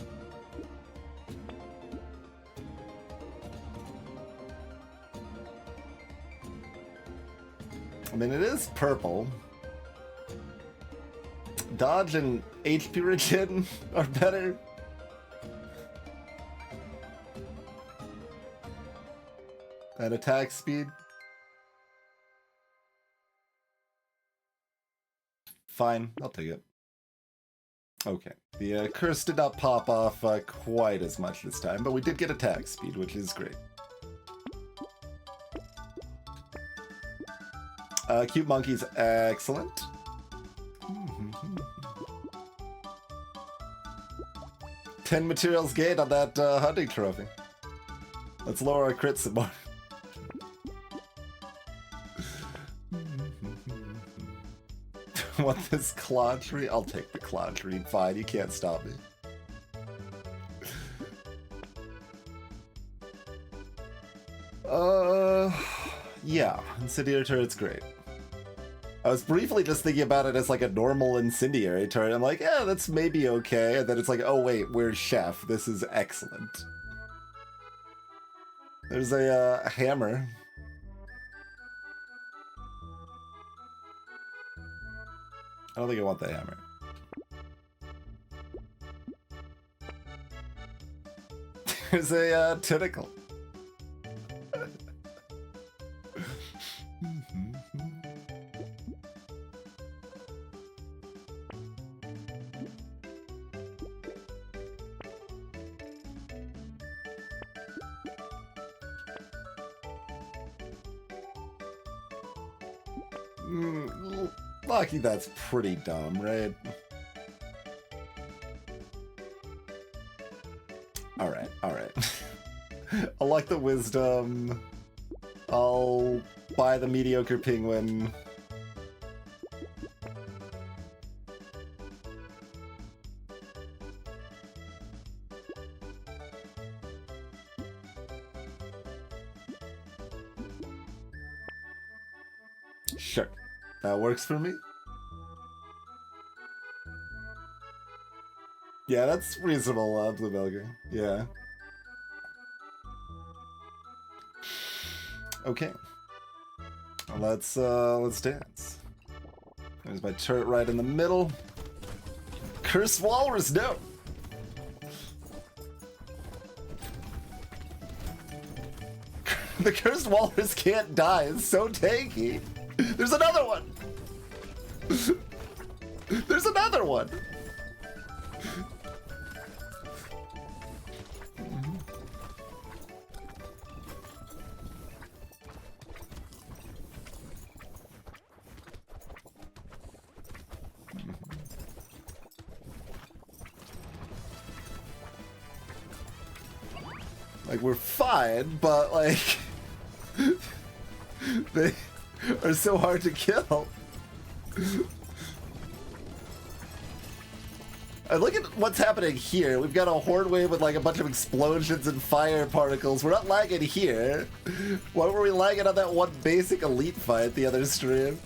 I mean, it is purple. Dodge and HP regen are better. And attack speed. Fine, I'll take it. Okay, the curse did not pop off quite as much this time, but we did get attack speed, which is great. Cute monkey's excellent. 10 materials gained on that hunting trophy. Let's lower our crits some more. Want this claw tree? I'll take the claw tree. Fine, you can't stop me. Yeah, incendiary turret's great. I was briefly just thinking about it as like a normal incendiary turret. I'm like, yeah, that's maybe okay. And then it's like, oh wait, where's Chef? This is excellent. There's a hammer. I don't think I want the hammer. There's a tentacle. Lucky, that's pretty dumb, right? Alright, alright. I'll like the wisdom. I'll buy the mediocre penguin. Sure. That works for me. Yeah, that's reasonable, Blue Belger. Yeah. Okay. Let's dance. There's my turret right in the middle. Cursed Walrus, no! The Cursed Walrus can't die, it's so tanky. There's another one! There's another one! Like, we're fine, but, like, they are so hard to kill. And look at what's happening here. We've got a horde wave with, like, a bunch of explosions and fire particles. We're not lagging here. Why were we lagging on that one basic elite fight the other stream?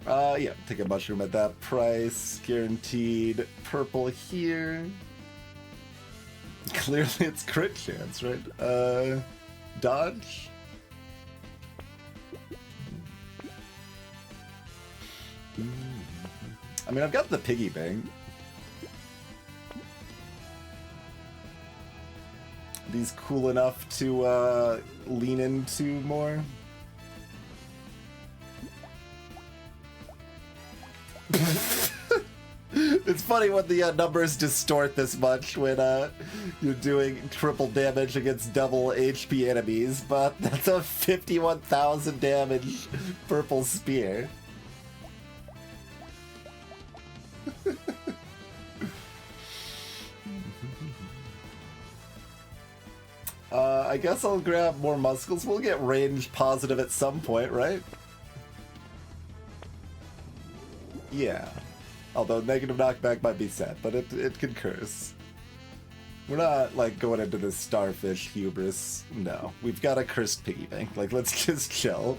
Yeah, take a mushroom at that price. Guaranteed purple here. Clearly it's crit chance, right? Dodge? I mean, I've got the piggy bank. These cool enough to lean into more. It's funny when the numbers distort this much when you're doing triple damage against double HP enemies, but that's a 51,000 damage purple spear. I guess I'll grab more muscles. We'll get range positive at some point, right? Yeah. Although negative knockback might be sad, but it can curse. We're not, like, going into this starfish hubris. No. We've got a cursed piggy bank. Like, let's just chill.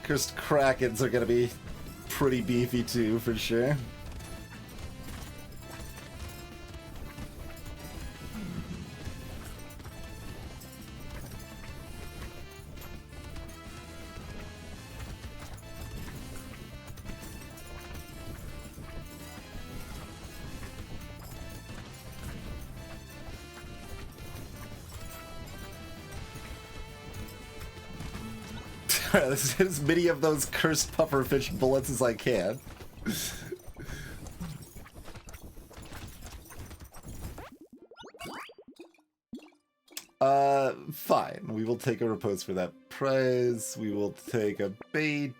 Cursed Krakens are gonna be pretty beefy too, for sure. As many of those cursed pufferfish bullets as I can. Fine. We will take a repose for that prize. We will take a bait.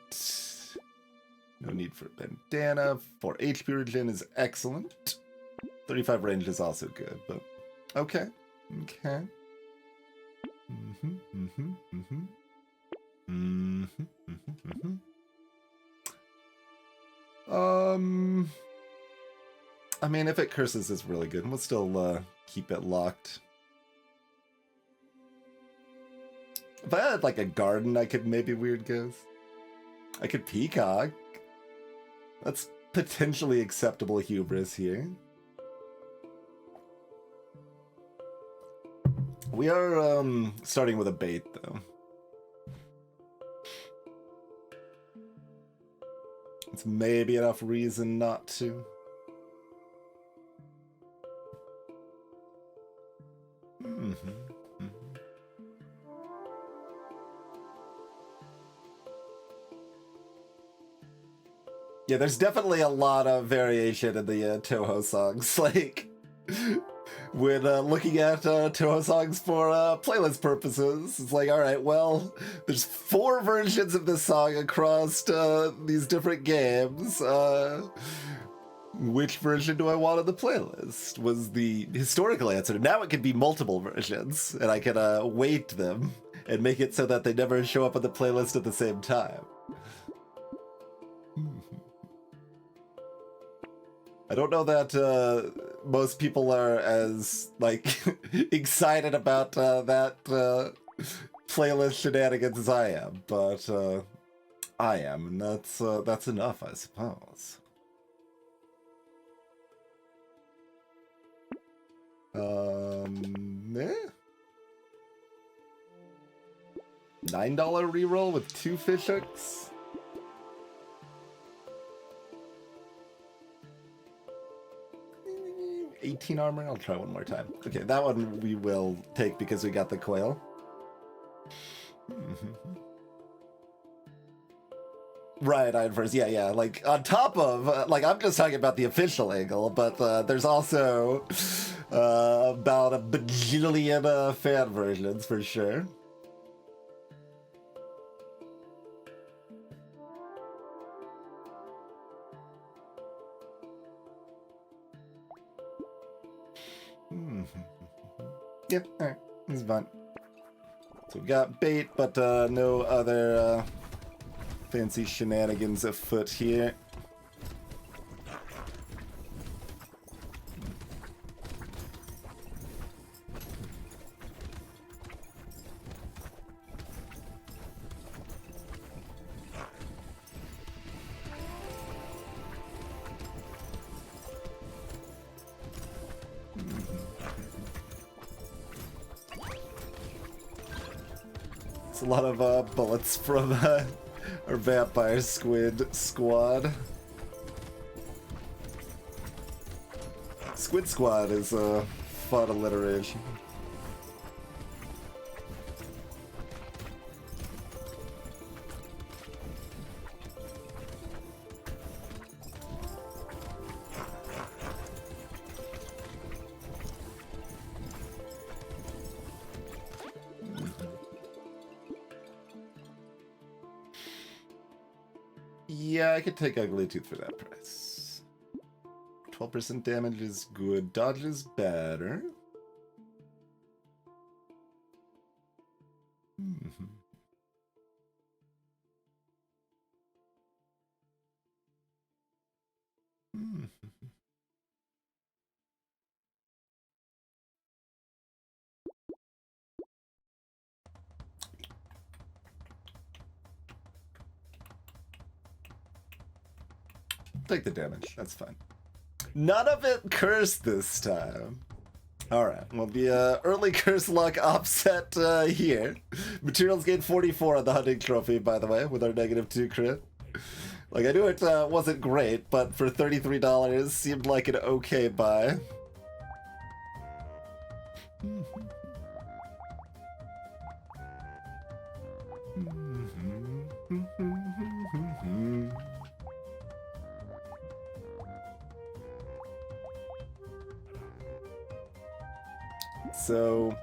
No need for bandana. 4 HP regen is excellent. 35 range is also good, but okay. Okay. I mean, if it curses, it's really good. We'll still keep it locked. If I had like a garden, I could maybe weird ghost. I could peacock. That's potentially acceptable hubris here. We are starting with a bait though. It's maybe enough reason not to. Yeah, there's definitely a lot of variation in the Toho songs. Like, when looking at Toho songs for playlist purposes, it's like, all right, well, there's 4 versions of this song across these different games. Which version do I want on the playlist? Was the historical answer. Now it could be multiple versions, and I can weight them and make it so that they never show up on the playlist at the same time. I don't know that most people are as, like, excited about that playlist shenanigans as I am, but I am, and that's enough, I suppose. $9 reroll with 2 fish hooks? 18 armor? I'll try one more time. Okay, that one we will take because we got the coil. Right, Iron yeah, like, on top of, like, I'm just talking about the official angle, but there's also about a bajillion fan versions, for sure. Yep, alright, this is fun. So we got bait, but no other fancy shenanigans afoot here. It's a lot of bullets from our vampire squid squad. Squid Squad is a fun alliteration. Yeah, I could take Ugly Tooth for that price. 12% damage is good. Dodge is better. Take the damage, that's fine. None of it cursed this time. Alright, we'll be early curse luck offset here. Materials gain 44 on the hunting trophy, by the way, with our -2 crit. Like, I knew it wasn't great, but for $33 seemed like an okay buy. So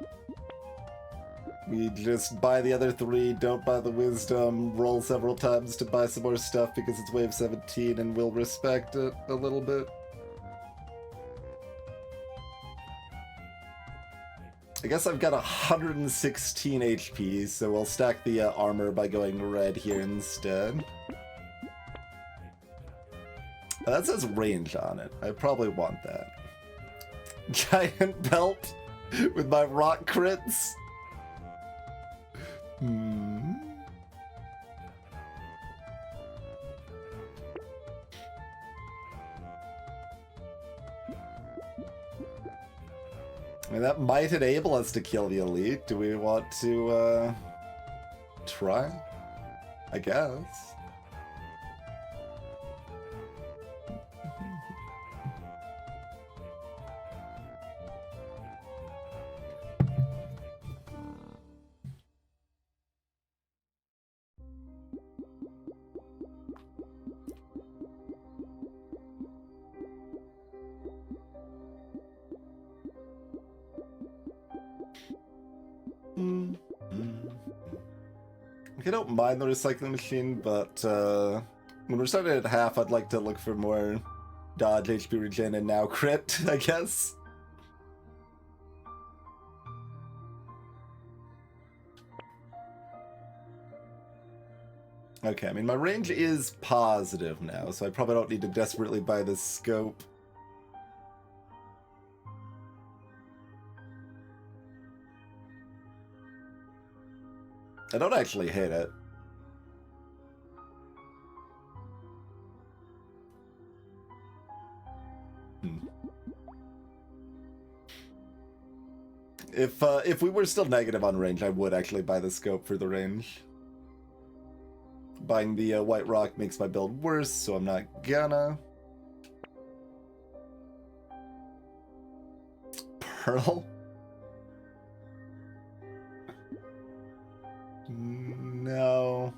we just buy the other 3, don't buy the wisdom, roll several times to buy some more stuff because it's wave 17 and we'll respect it a little bit. I guess I've got 116 HP, so we'll stack the armor by going red here instead. That says range on it. I probably want that. Giant belt with my rock crits. I mean, that might enable us to kill the elite. Do we want to try? I guess. I don't mind the recycling machine, but when we're starting at half, I'd like to look for more dodge, HP regen, and now crit, I guess. Okay, I mean, my range is positive now, so I probably don't need to desperately buy this scope. I don't actually hate it. If we were still negative on range, I would actually buy the scope for the range. Buying the white rock makes my build worse, so I'm not gonna. Pearl? No.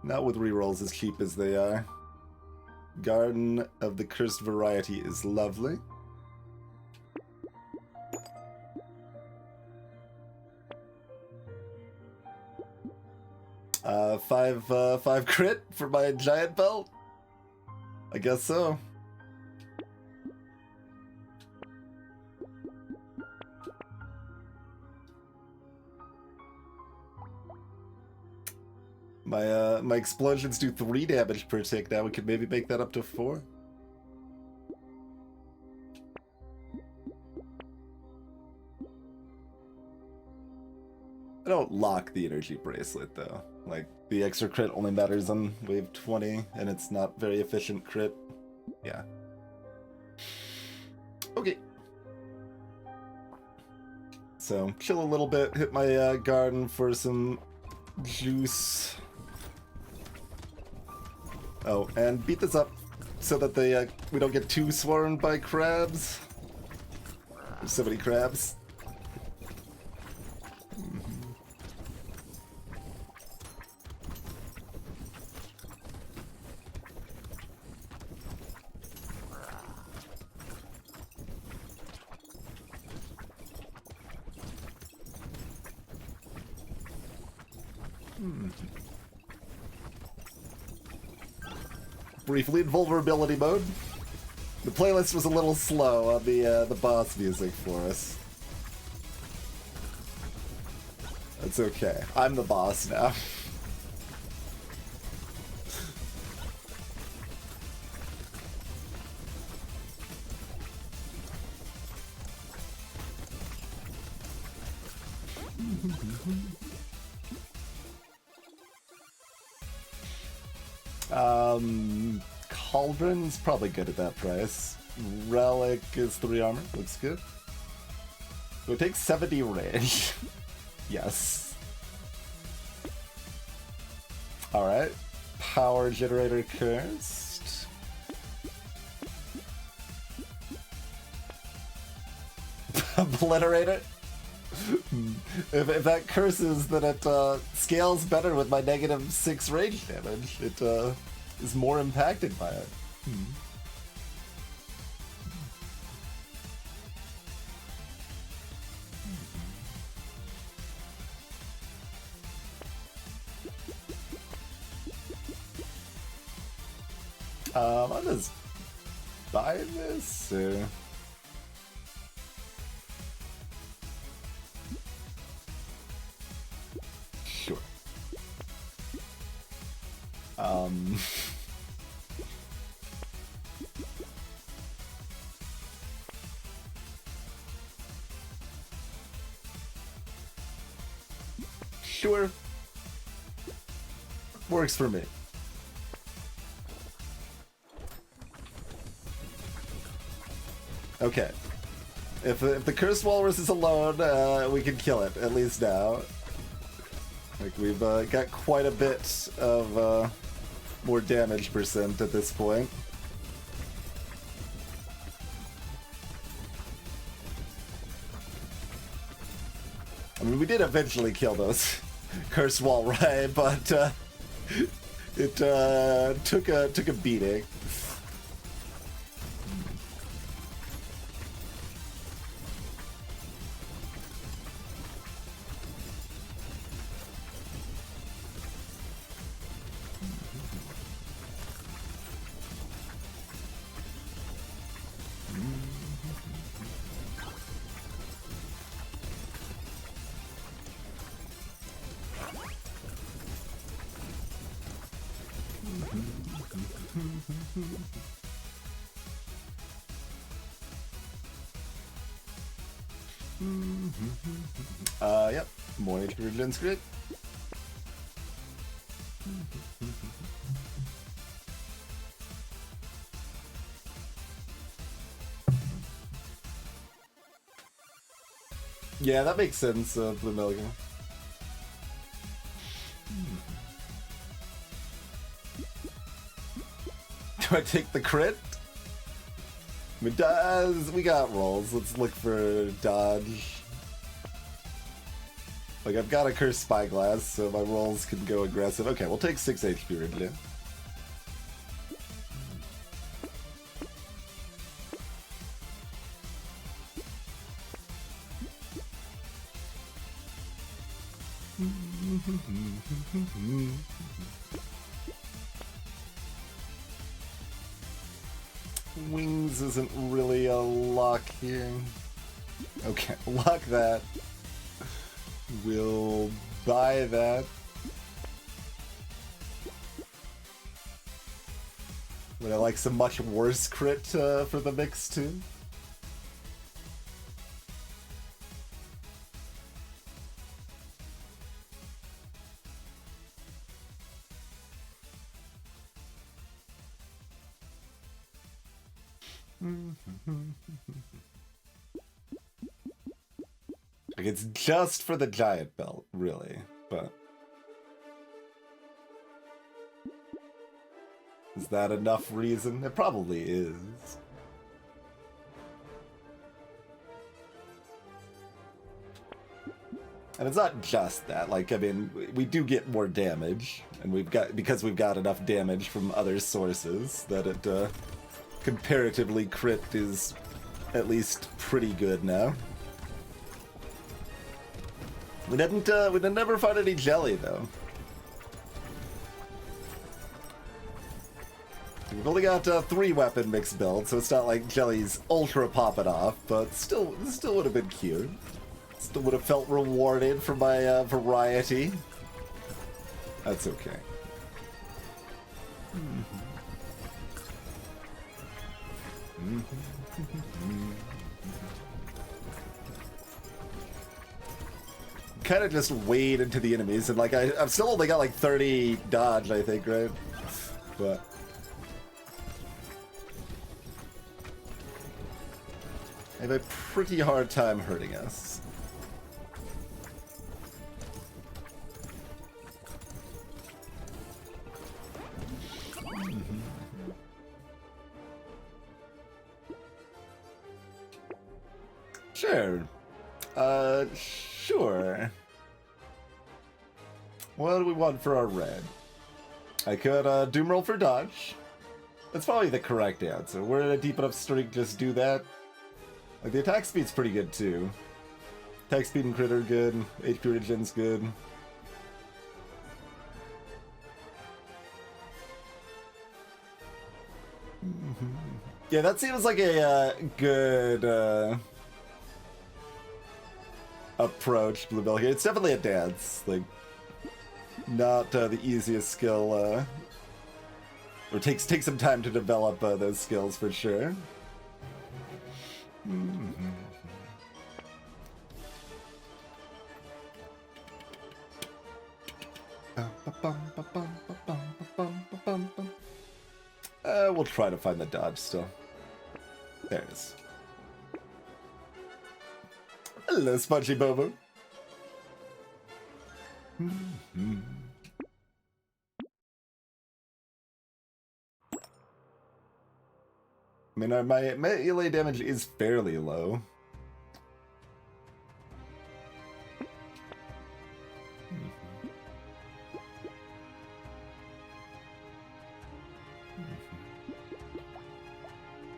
Not with rerolls as cheap as they are. Garden of the Cursed Variety is lovely. Five crit for my giant belt? I guess so. My explosions do 3 damage per tick now. We could maybe make that up to 4. I don't lock the energy bracelet though. Like, the extra crit only matters on wave 20, and it's not very efficient crit. Yeah. Okay. So chill a little bit, hit my garden for some juice. Oh, and beat this up so that they we don't get too swarmed by crabs. There's so many crabs. Briefly in vulnerability mode. The playlist was a little slow on the boss music for us. That's okay. I'm the boss now. Cauldron's probably good at that price. Relic is 3 armor, looks good. So it takes 70 range. Yes. Alright. Power generator cursed. Obliterate it? If that curses, then it scales better with my -6 range damage. It is more impacted by it. I'll just buy this, or... Sure. Sure. Works for me. Okay. If the Cursed Walrus is alone, we can kill it, at least now. Like, we've got quite a bit of more damage percent at this point. I mean, we did eventually kill those Cursed Walrus, but it took a beating. Yep. More HP Regen's great. Yeah, that makes sense, Blue Milligan. Do I take the crit? I mean, we got rolls. Let's look for dodge. Like, I've got a Cursed Spyglass, so my rolls can go aggressive. Okay, we'll take 6 HP Ridley. Wings isn't really a lock here. Okay, lock that. We'll buy that. Would I like some much worse crit for the mix too? I Like, it's just for the giant belt, really, but... Is that enough reason? It probably is. And it's not just that, like, I mean, we do get more damage, and because we've got enough damage from other sources, that it, comparatively crit is at least pretty good now. We didn't never find any jelly, though. We've only got 3 weapon mix builds, so it's not like jelly's ultra popping off, but still would have been cute. Still would have felt rewarded for my variety. That's okay. Kind of just wade into the enemies, and like I've still only got like 30 dodge, I think, right? But I have a pretty hard time hurting us. Sure. Sure. What do we want for our red? I could, doom roll for dodge. That's probably the correct answer. We're in a deep enough streak, just do that. Like, the attack speed's pretty good, too. Attack speed and crit are good. HP regen's good. Yeah, that seems like a good approach, Bluebell here. It's definitely a dance. Like, not the easiest skill. Or takes some time to develop those skills for sure. We'll try to find the dodge still. There it is. Hello, Spongy Bobo. I mean, my melee damage is fairly low.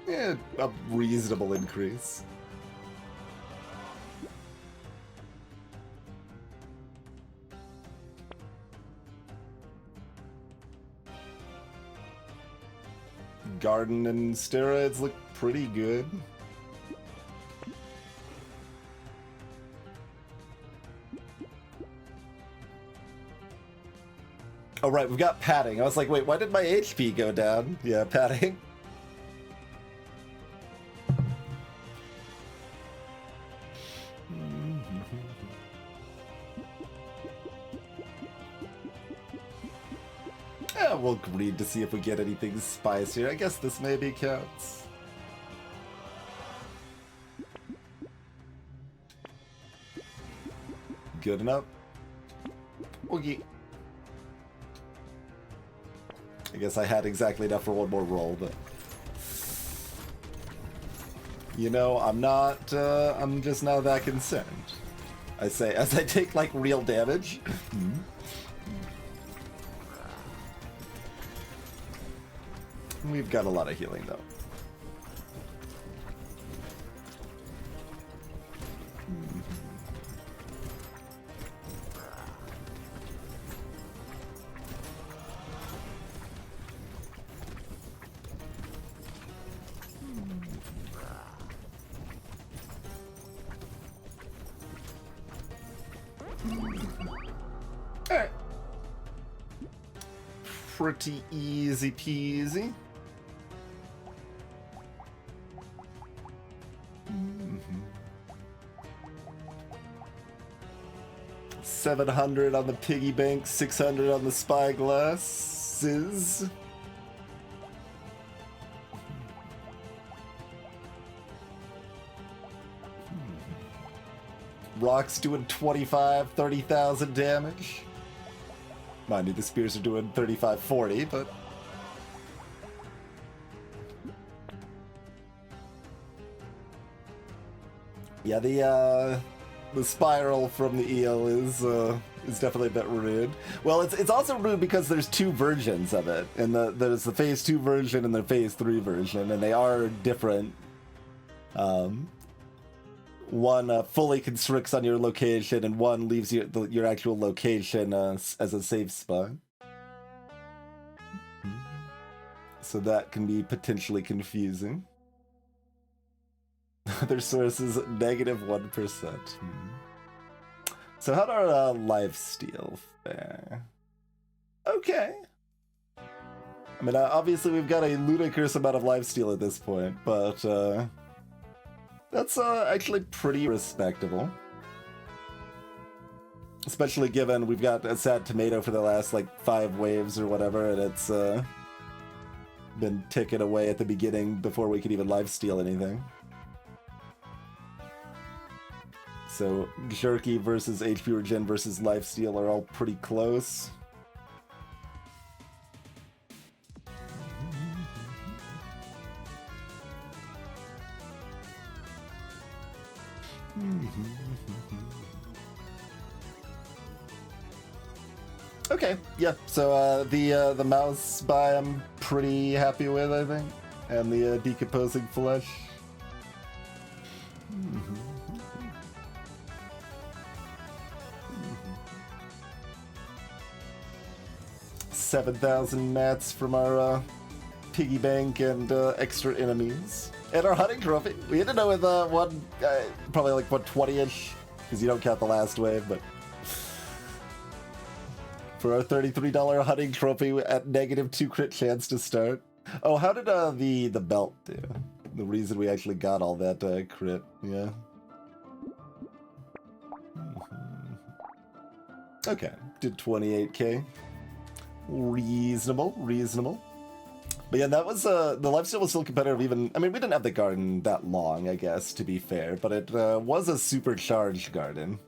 Yeah, a reasonable increase. Garden and steroids look pretty good. Oh right, we've got padding. I was like, wait, why did my HP go down? Yeah, padding. Yeah, we'll greed to see if we get anything spicier. I guess this maybe counts. Good enough. Okay. I guess I had exactly enough for one more roll, but you know, I'm not. I'm just not that concerned. I say as I take like real damage. We've got a lot of healing, though. Alright. Pretty easy peasy. 700 on the piggy bank, 600 on the spyglasses. Rocks doing 25, 30,000 damage. Mind you, the spears are doing 35, 40, but... Yeah, the spiral from the eel is definitely a bit rude. Well, it's also rude because there's two versions of it, and there's the Phase 2 version and the Phase 3 version, and they are different. One fully constricts on your location, and one leaves your actual location as a safe spot. So that can be potentially confusing. Their source is -1%. So how'd our lifesteal fare? Okay. I mean, obviously we've got a ludicrous amount of lifesteal at this point, but that's actually pretty respectable. Especially given we've got a sad tomato for the last, like, 5 waves or whatever, and it's been ticking away at the beginning before we could even lifesteal anything. So, Jerky versus HP Regen versus Lifesteal are all pretty close. Okay, yeah, so the mouse buy I'm pretty happy with, I think. And the decomposing flesh. 7,000 mats from our piggy bank and extra enemies. And our hunting trophy. We ended up with one, probably like 120-ish, because you don't count the last wave, but for our $33 hunting trophy at -2 crit chance to start. Oh, how did the belt do? The reason we actually got all that crit, yeah. Okay, did 28k. Reasonable. But yeah, that was, the lifesteal was still competitive even, I mean, we didn't have the garden that long, I guess, to be fair, but it was a supercharged garden.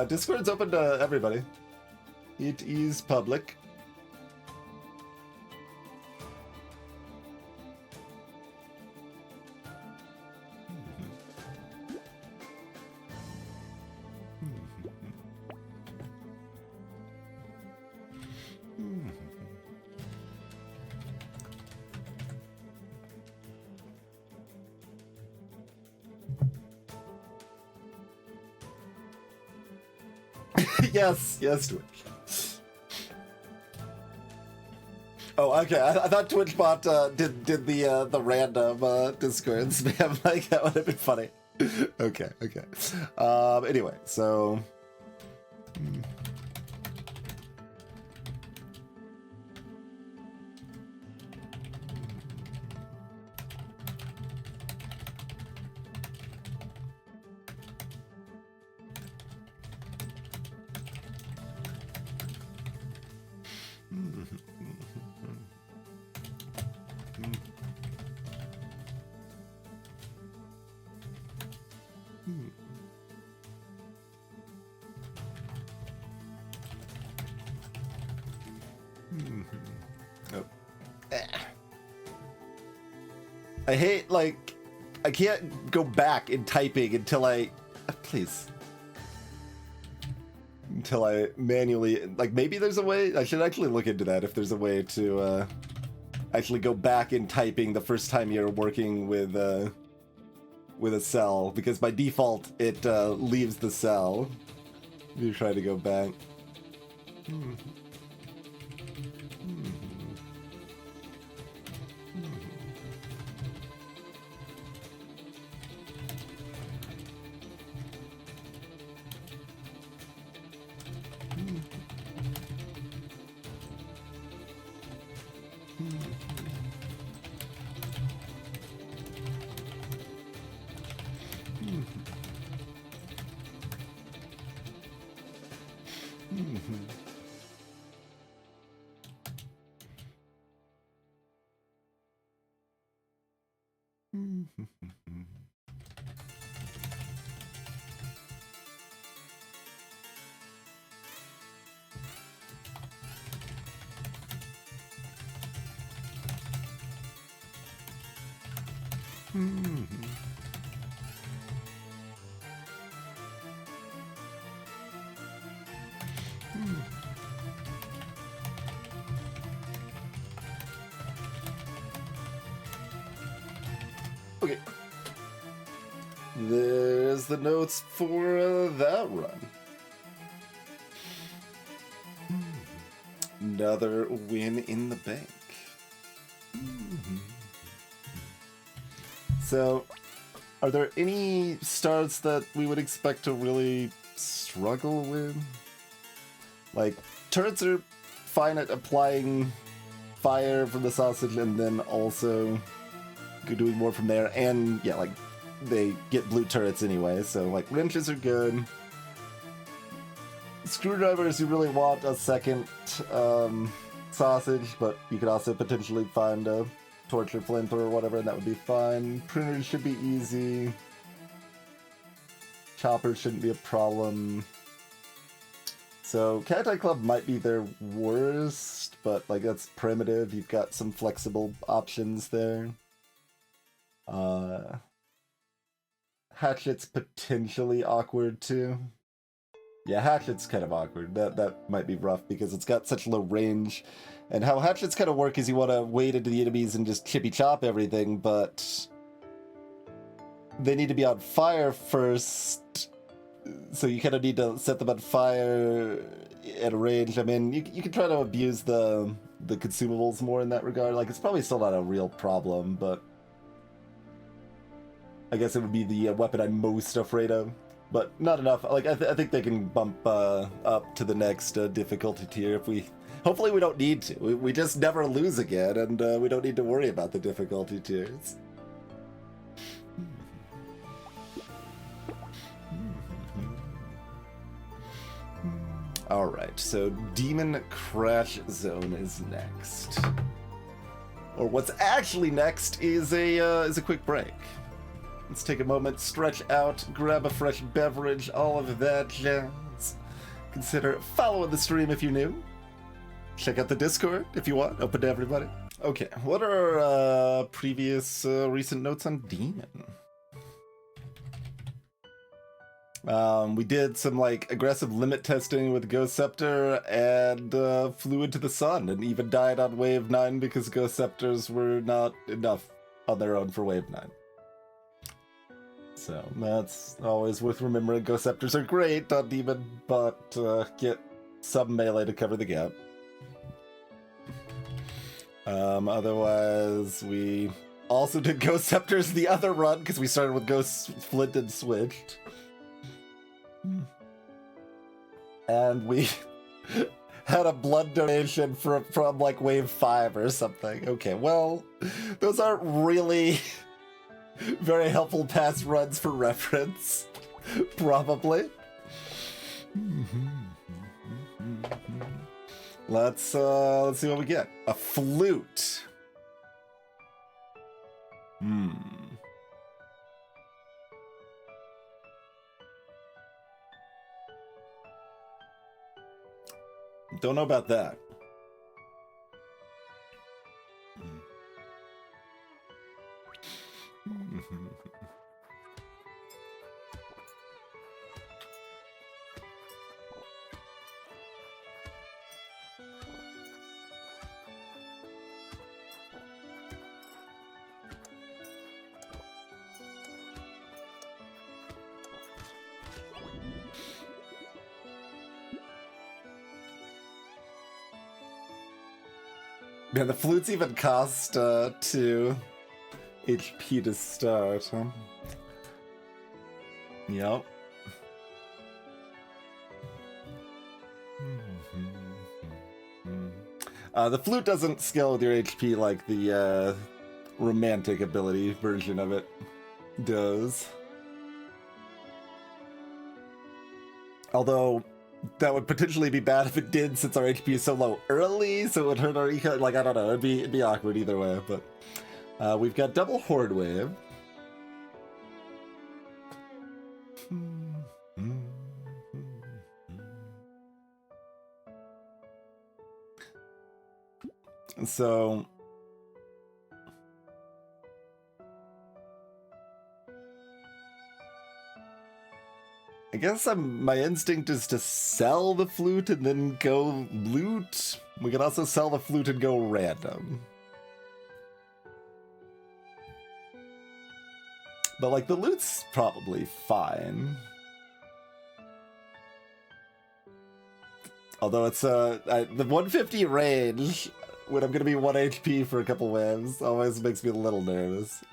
Discord's open to everybody. It is public. Yes, Twitch. Oh, okay. I thought TwitchBot did the random Discord spam. Like, that would have been funny. Okay. Anyway, so. I hate, like, I can't go back in typing until I, please, until I manually, like, maybe there's a way, I should actually look into that, if there's a way to actually go back in typing the first time you're working with a cell, because by default it leaves the cell if you try to go back. Okay. There's the notes for that run. Another win in the bank. So, are there any stars that we would expect to really struggle with? Like, turrets are fine at applying fire from the sausage and then also doing more from there. And, yeah, like, they get blue turrets anyway, so, like, wrenches are good. Screwdrivers, you really want a second sausage, but you could also potentially find a torch or flamethrower or whatever, and that would be fine. Printers should be easy. Choppers shouldn't be a problem. So Cacti Club might be their worst, but like that's primitive. You've got some flexible options there. Hatchet's potentially awkward too. Yeah, Hatchet's kind of awkward. That might be rough because it's got such low range. And how Hatchets kind of work is you want to wade into the enemies and just chippy chop everything, but they need to be on fire first. So you kind of need to set them on fire at a range. I mean, you can try to abuse the consumables more in that regard. Like, it's probably still not a real problem, but I guess it would be the weapon I'm most afraid of. But not enough. Like, I think they can bump up to the next difficulty tier if we... Hopefully we don't need to. We just never lose again, and we don't need to worry about the difficulty tiers. Alright, so Demon Crash Zone is next. Or what's actually next is a quick break. Let's take a moment, stretch out, grab a fresh beverage, all of that jazz. Consider following the stream if you're new. Check out the Discord if you want, open to everybody. Okay, what are our previous recent notes on Demon? We did some like aggressive limit testing with Ghost Scepter and flew into the sun and even died on Wave 9 because Ghost Scepters were not enough on their own for Wave 9. So that's always worth remembering. Ghost Scepters are great on Demon, but get some melee to cover the gap. Otherwise, we also did Ghost Scepters the other run because we started with Ghost Flint and switched. And we had a blood donation from like Wave 5 or something. Okay, well, those aren't really very helpful past runs for reference. Probably. Let's see what we get. A flute. Don't know about that. Yeah, the flutes even cost 2 HP to start, huh? Yep. The flute doesn't scale with your HP like the romantic ability version of it does. Although that would potentially be bad if it did, since our HP is so low early, so it would hurt our eco. Like, I don't know, it'd be awkward either way. But we've got double Horde Wave. So I guess my instinct is to sell the flute and then go loot. We could also sell the flute and go random. But like the loot's probably fine. Although it's the 150 range when I'm gonna be 1 HP for a couple waves always makes me a little nervous.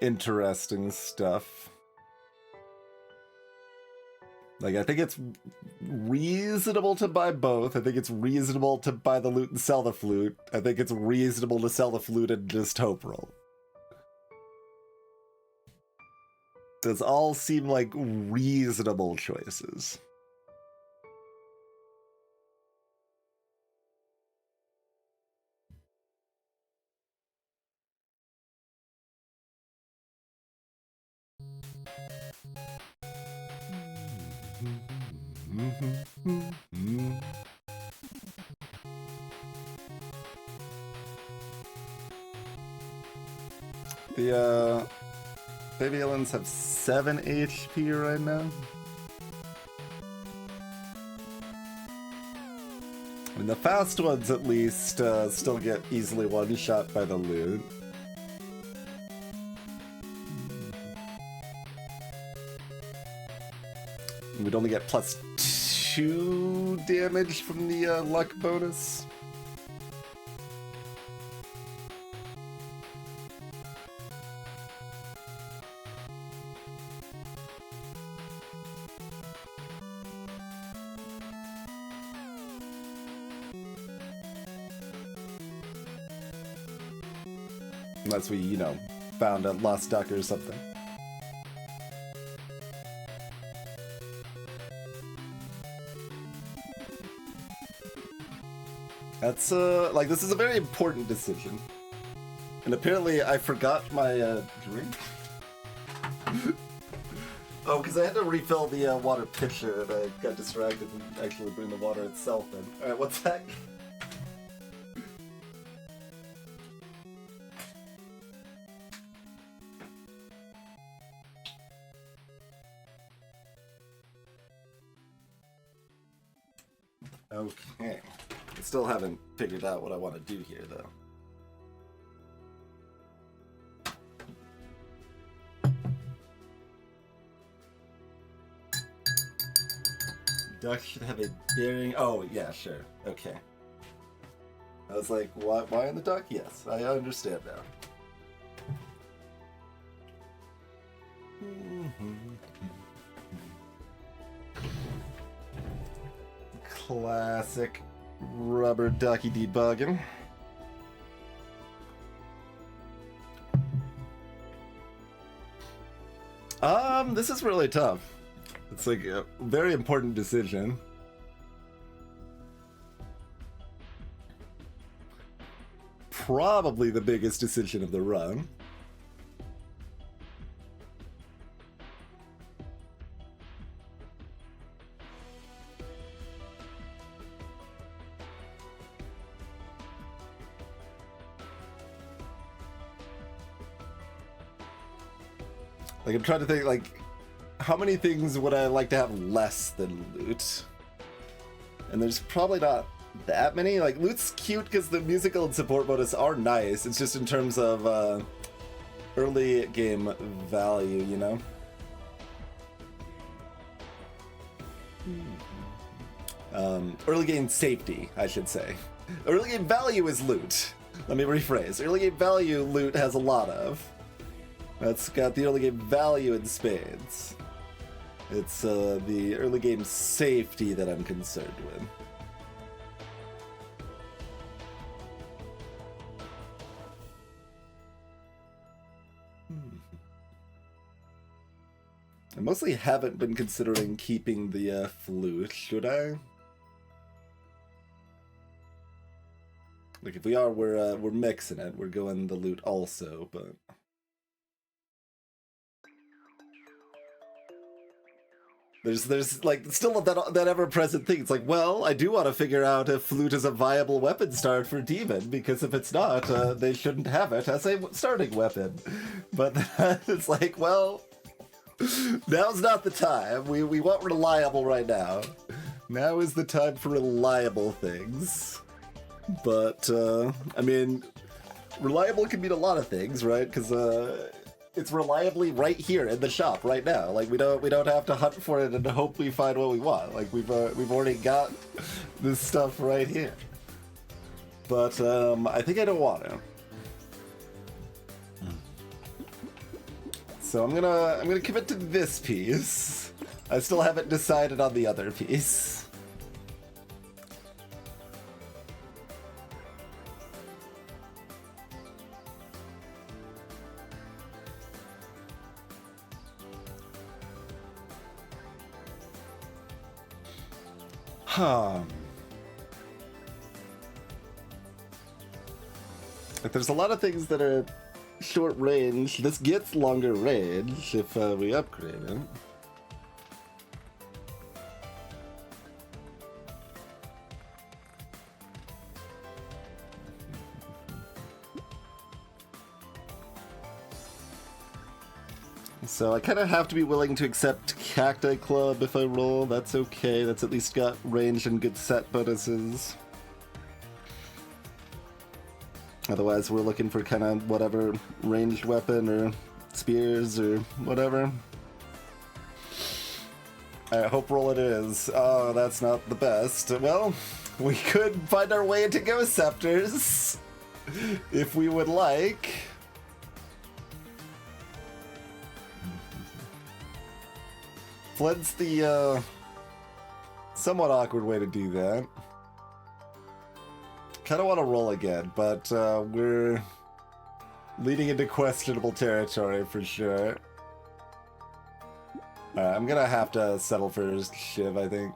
Interesting stuff. Like, I think it's reasonable to buy both. I think it's reasonable to buy the loot and sell the flute. I think it's reasonable to sell the flute and just hope roll. Those all seem like reasonable choices. The baby aliens have 7 HP right now. I mean, the fast ones at least still get easily one-shot by the loot. We'd only get +2 damage from the luck bonus. Unless we, you know, found a lost duck or something. That's, like, this is a very important decision. And apparently I forgot my, drink. Oh, because I had to refill the, water pitcher and I got distracted and actually bring the water itself in. Alright, what's that? Okay. I still haven't figured out what I want to do here, though. Duck should have a bearing. Oh, yeah, sure. Okay. I was like, why in the duck? Yes, I understand now. Classic rubber ducky debugging. This is really tough. It's like a very important decision. Probably the biggest decision of the run. Like, I'm trying to think, like, how many things would I like to have less than loot? And there's probably not that many. Like, loot's cute because the musical and support bonus are nice. It's just in terms of early game value, you know? Early game safety, I should say. Early game value is loot. Let me rephrase. Early game value loot has a lot of. That's got the early game value in spades. It's the early game safety that I'm concerned with. I mostly haven't been considering keeping the flute, should I? Like, if we are, we're mixing it. We're going the loot also, but There's like still that ever-present thing. It's like, well, I do want to figure out if flute is a viable weapon start for demon, because if it's not, they shouldn't have it as a starting weapon. But it's like, well, now's not the time. We want reliable right now. Now is the time for reliable things. But I mean, reliable can mean a lot of things, right? Because it's reliably right here in the shop right now. Like we don't have to hunt for it and hope we find what we want. Like we've already got this stuff right here. But I think I don't want to. So I'm gonna commit to this piece. I still haven't decided on the other piece. Like, there's a lot of things that are short range. This gets longer range if we upgrade it. So I kind of have to be willing to accept Cacti Club if I roll. That's okay. That's at least got range and good set bonuses. Otherwise, we're looking for kind of whatever ranged weapon or spears or whatever. I hope roll it is. Oh, that's not the best. Well, we could find our way into Ghost Scepters if we would like. Flint's the somewhat awkward way to do that. Kind of want to roll again, but we're leading into questionable territory for sure. Alright, I'm gonna have to settle for Shiv, I think.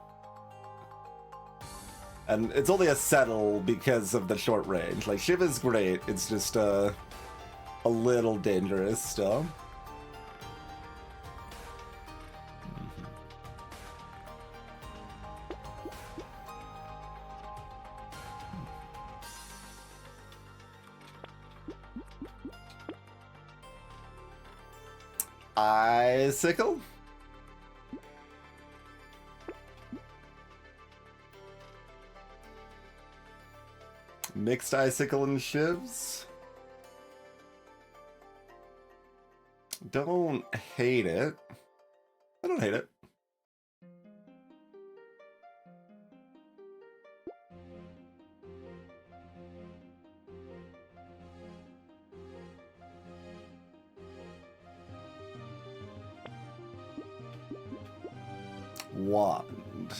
And it's only a settle because of the short range. Like, Shiv is great, it's just a little dangerous still. Icicle? Mixed Icicle and Shivs? Don't hate it. I don't hate it. Wand.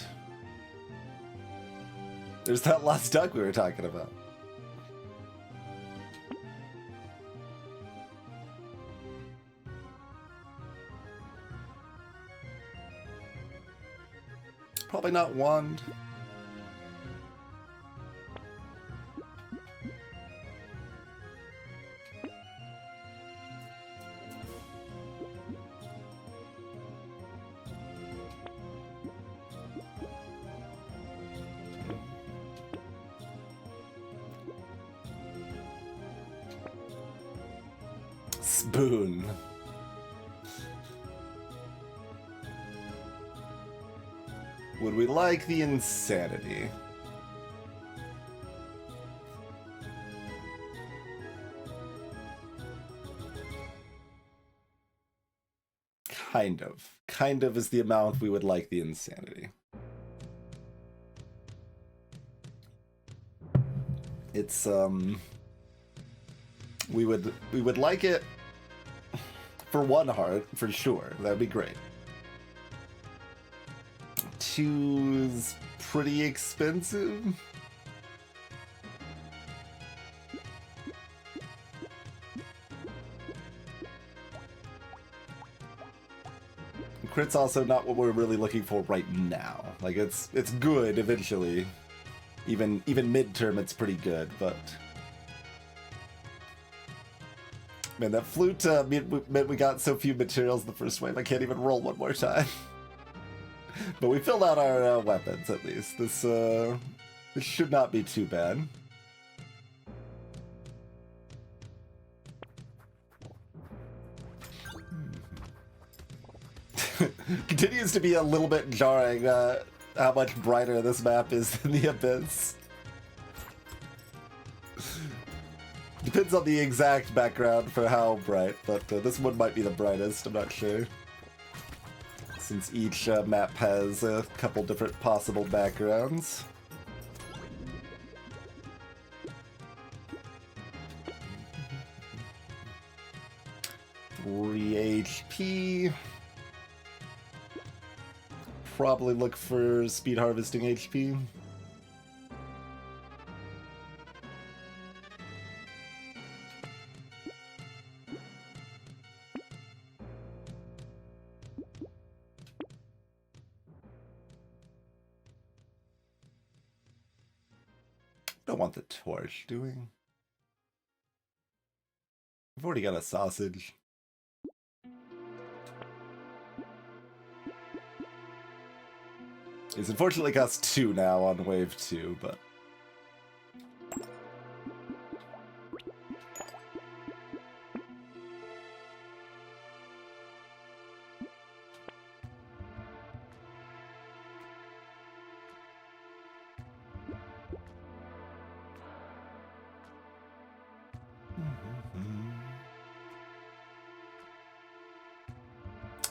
There's that last duck we were talking about. Probably not wand. Spoon. Would we like the insanity? Kind of. Kind of is the amount we would like the insanity. It's, we would like it for 1 heart, for sure. That'd be great. 2 is pretty expensive. Crit's also not what we're really looking for right now. Like, it's good eventually. Even midterm, it's pretty good, but... Man, that flute meant we got so few materials the first wave, I can't even roll one more time. But we filled out our weapons at least. This should not be too bad. Continues to be a little bit jarring how much brighter this map is than the Abyss. Depends on the exact background for how bright, but this one might be the brightest, I'm not sure. Since each map has a couple different possible backgrounds. HP. Probably look for speed harvesting HP. Don't want the torch, do we? We've already got a sausage. It's unfortunately costs 2 now on wave 2, but...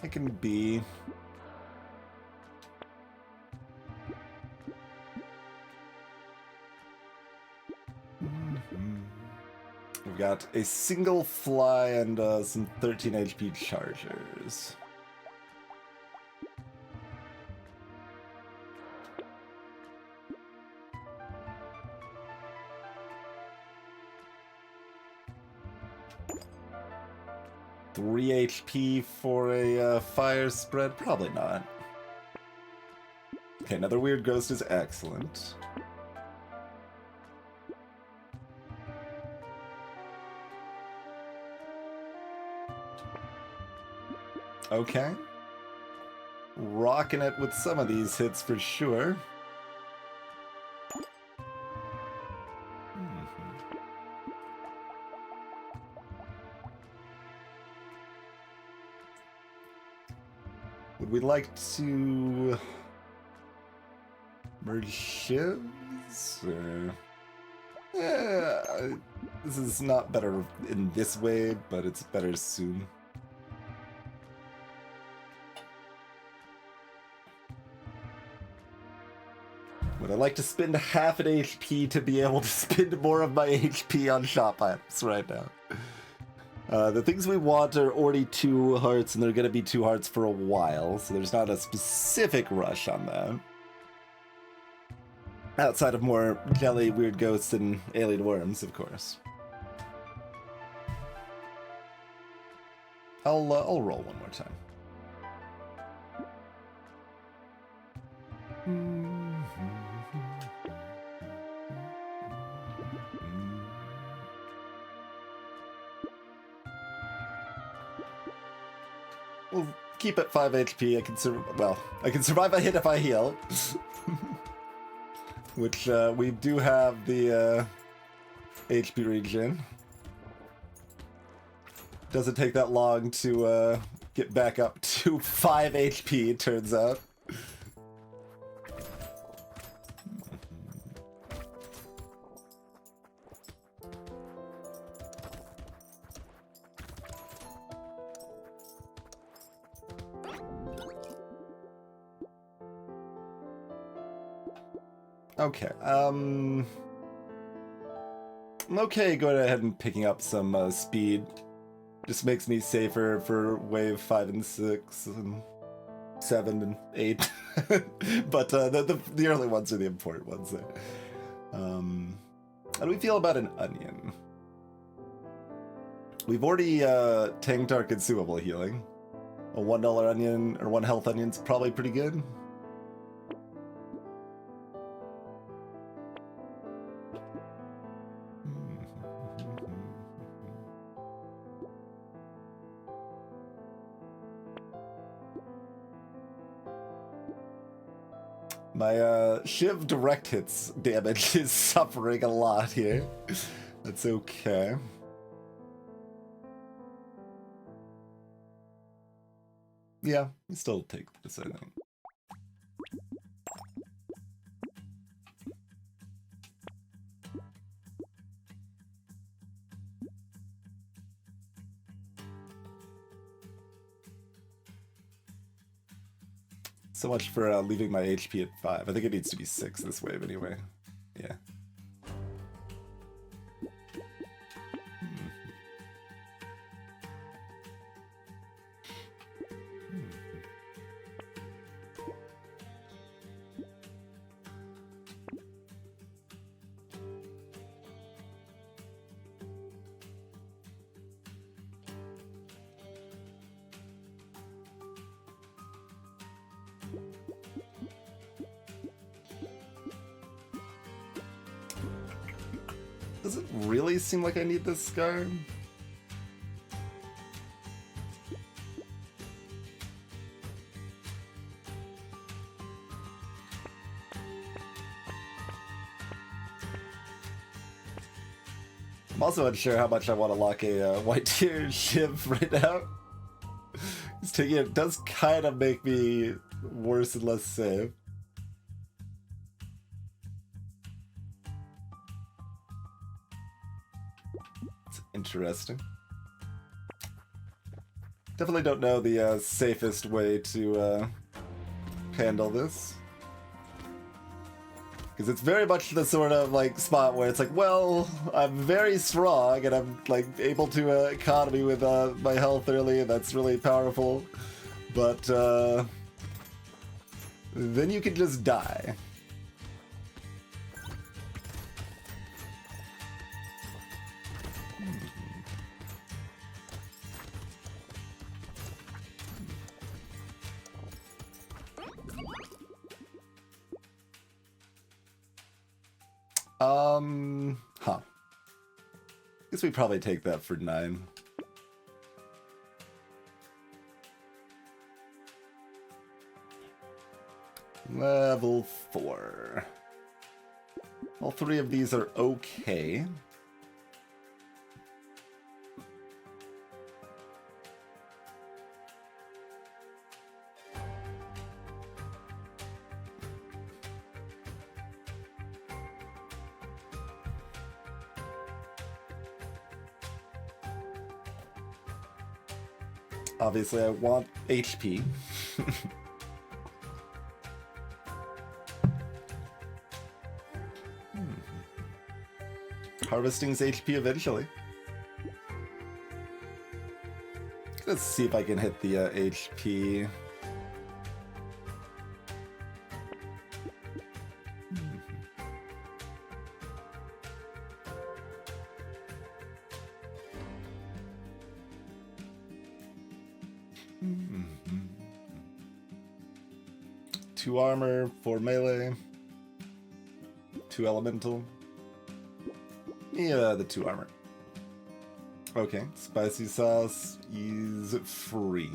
I can be... We've got a single fly and some 13 HP chargers. Three HP for a fire spread? Probably not. Okay, another weird ghost is excellent. Okay. Rocking it with some of these hits for sure. Would we like to merge shivs? Or... yeah, this is not better in this way, but it's better soon. Would I like to spend half an HP to be able to spend more of my HP on shop items right now? The things we want are already 2 hearts, and they're going to be 2 hearts for a while, so there's not a specific rush on that. Outside of more jelly, weird ghosts, and alien worms, of course. I'll roll one more time. We'll keep at 5 HP. I can survive a hit if I heal. Which, we do have the, HP regen. Doesn't take that long to, get back up to 5 HP, it turns out. Okay, I'm okay going ahead and picking up some speed. Just makes me safer for wave 5 and 6 and 7 and 8. But the early ones are the important ones there. How do we feel about an onion? We've already tanked our consumable healing. A $1 onion or 1 health onion's probably pretty good. My Shiv direct hits damage is suffering a lot here. That's okay. Yeah, we still take this, I think. So much for leaving my HP at 5. I think it needs to be 6 this wave anyway. Yeah. Does it really seem like I need this scar? I'm also unsure how much I want to lock a white tier Shiv right now. It's taking it does kind of make me worse and less safe. Interesting. Definitely don't know the safest way to handle this. Because it's very much the sort of like spot where it's like, well, I'm very strong and I'm like able to economy with my health early, and that's really powerful. But then you can just die. Huh. Guess we probably take that for 9. Level 4. All 3 of these are okay. Obviously, I want HP. Harvesting's HP eventually. Let's see if I can hit the HP. Two armor, 4 melee, 2 elemental. Yeah, the 2 armor. Okay, spicy sauce is free.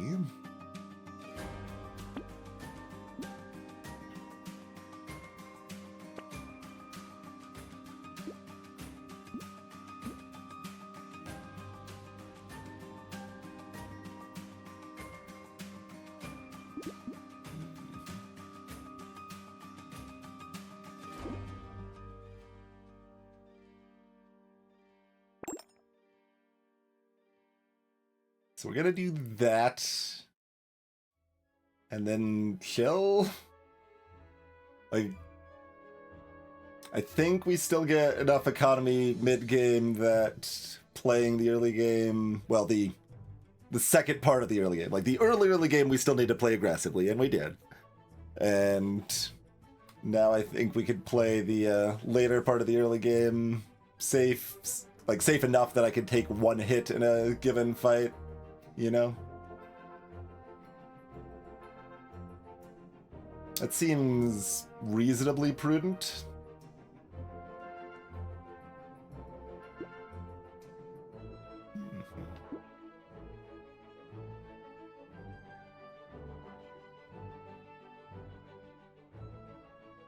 So we're gonna do that, and then chill. Like, I think we still get enough economy mid-game that playing the early game, well, the second part of the early game, like the early game, we still need to play aggressively, and we did. And now I think we could play the later part of the early game safe, like safe enough that I could take 1 hit in a given fight. You know? That seems reasonably prudent.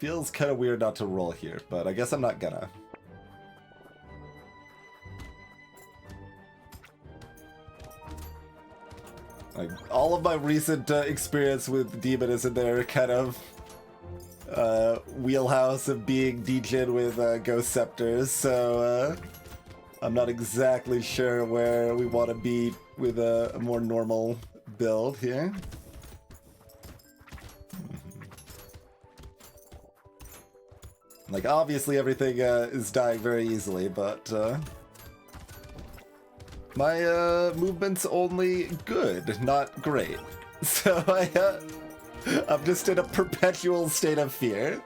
Feels kind of weird not to roll here, but I guess I'm not gonna. Like, all of my recent experience with Demon is in their kind of wheelhouse of being DJ'd with Ghost Scepters, so I'm not exactly sure where we want to be with a more normal build here. Like, obviously everything is dying very easily, but my movement's only good, not great. So I'm just in a perpetual state of fear.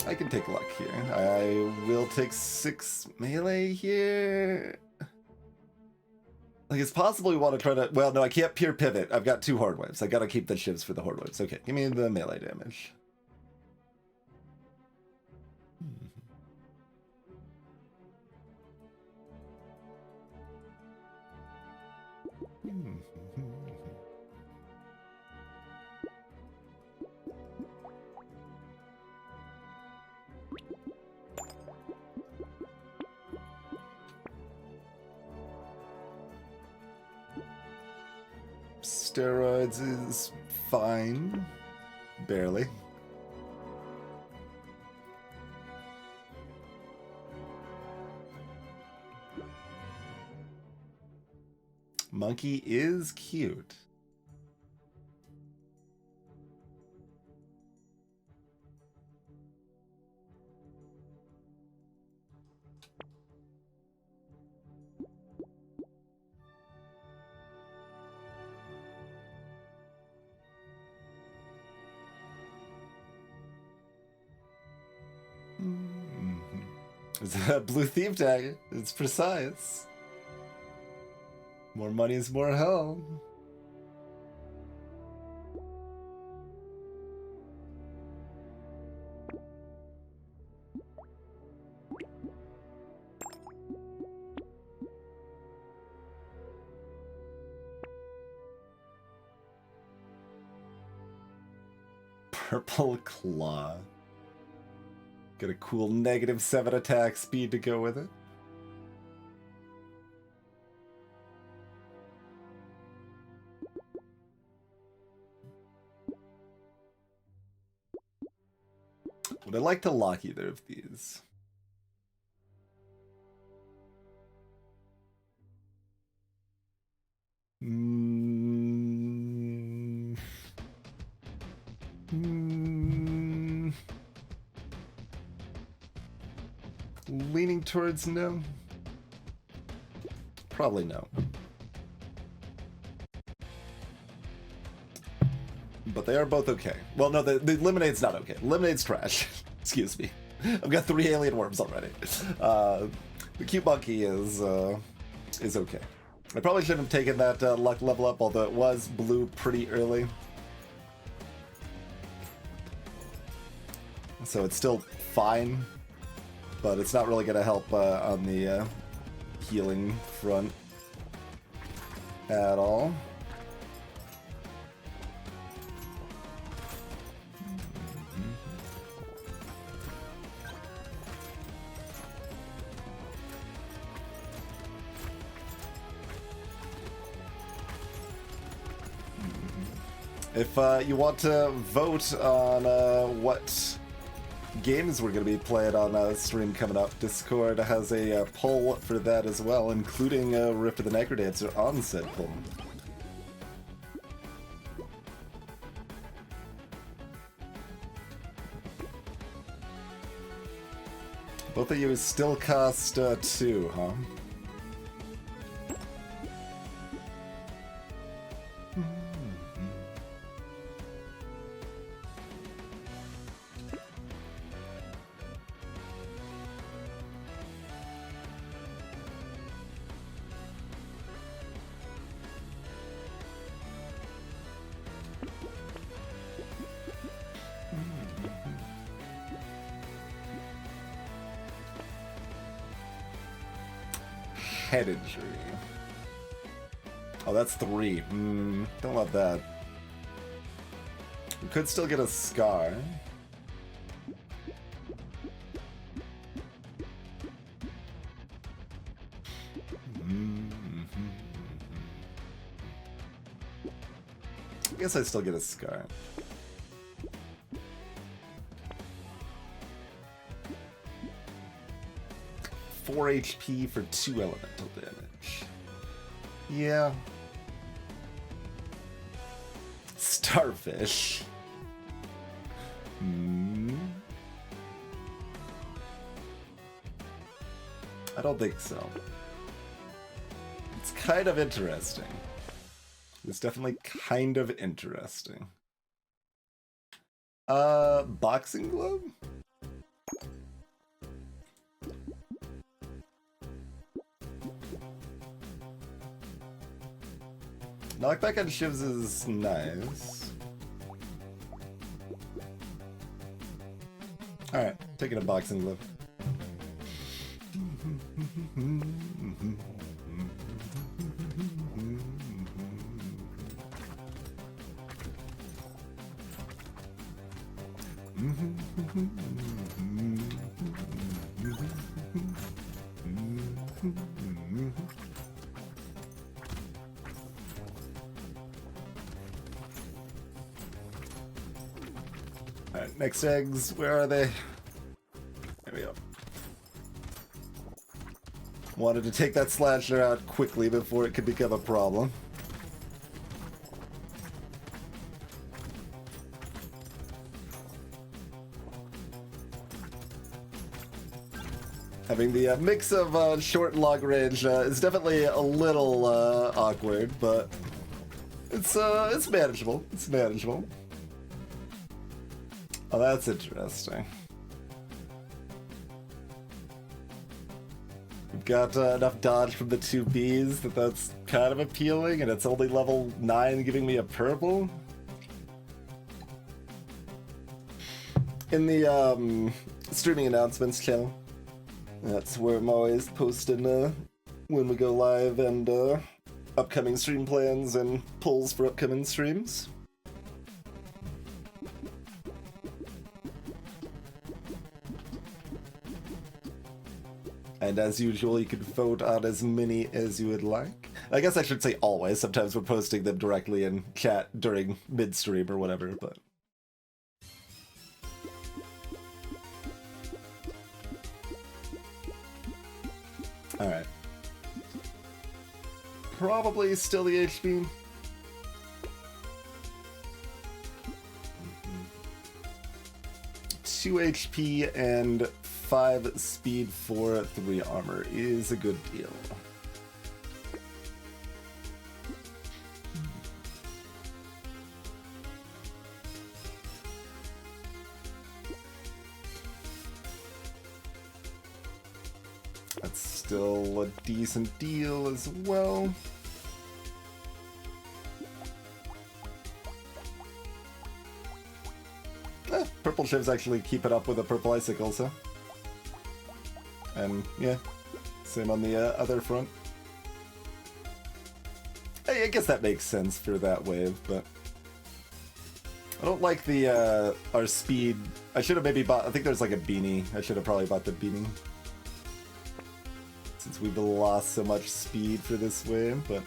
I can take luck here. I will take 6 melee here. Like, it's possible we want to try to... Well, no, I can't pure pivot. I've got 2 horde waves. I gotta keep the shivs for the horde waves. Okay, give me the melee damage. Steroids is fine. Barely. Monkey is cute. It's a blue thief dagger. It's precise. More money is more hell. Purple Claw. Got a cool -7 attack speed to go with it. Would I like to lock either of these? Leaning towards no. Probably no. But they are both okay. Well, no, the Lemonade's not okay. Lemonade's trash. Excuse me. I've got 3 alien worms already. The cute monkey is okay. I probably shouldn't have taken that luck level up, although it was blue pretty early. So it's still fine, but it's not really going to help on the healing front at all. If you want to vote on what games we're going to be playing on stream coming up, Discord has a poll for that as well, including Rift of the Necrodancer on said poll. Both of you still cost 2, huh? Head injury. Oh, that's 3. Don't love that. We could still get a Scar. I guess I still get a Scar. Four HP for 2 elemental damage. Yeah. Starfish. I don't think so. It's kind of interesting. It's definitely kind of interesting. Boxing glove? Knockback on shivs is nice. Alright, taking a boxing glove. Alright, next eggs, where are they? There we go. Wanted to take that slasher out quickly before it could become a problem. Having the mix of short and long range is definitely a little awkward, but it's manageable. It's manageable. Oh, that's interesting. We've got enough dodge from the 2 Bs that's kind of appealing, and it's only level 9 giving me a purple. In the streaming announcements channel, that's where I'm always posting when we go live and upcoming stream plans and polls for upcoming streams. And as usual, you can vote on as many as you would like. I guess I should say always. Sometimes we're posting them directly in chat during mid-stream or whatever, but... Alright. Probably still the HP. 2 HP and 5 speed for 3 armor is a good deal. That's still a decent deal as well. Purple shivs actually keep it up with a purple icicle, so. And yeah, same on the other front. I guess that makes sense for that wave, but I don't like the our speed. I should have maybe bought. I think there's like a beanie. I should have probably bought the beanie since we've lost so much speed for this wave, but.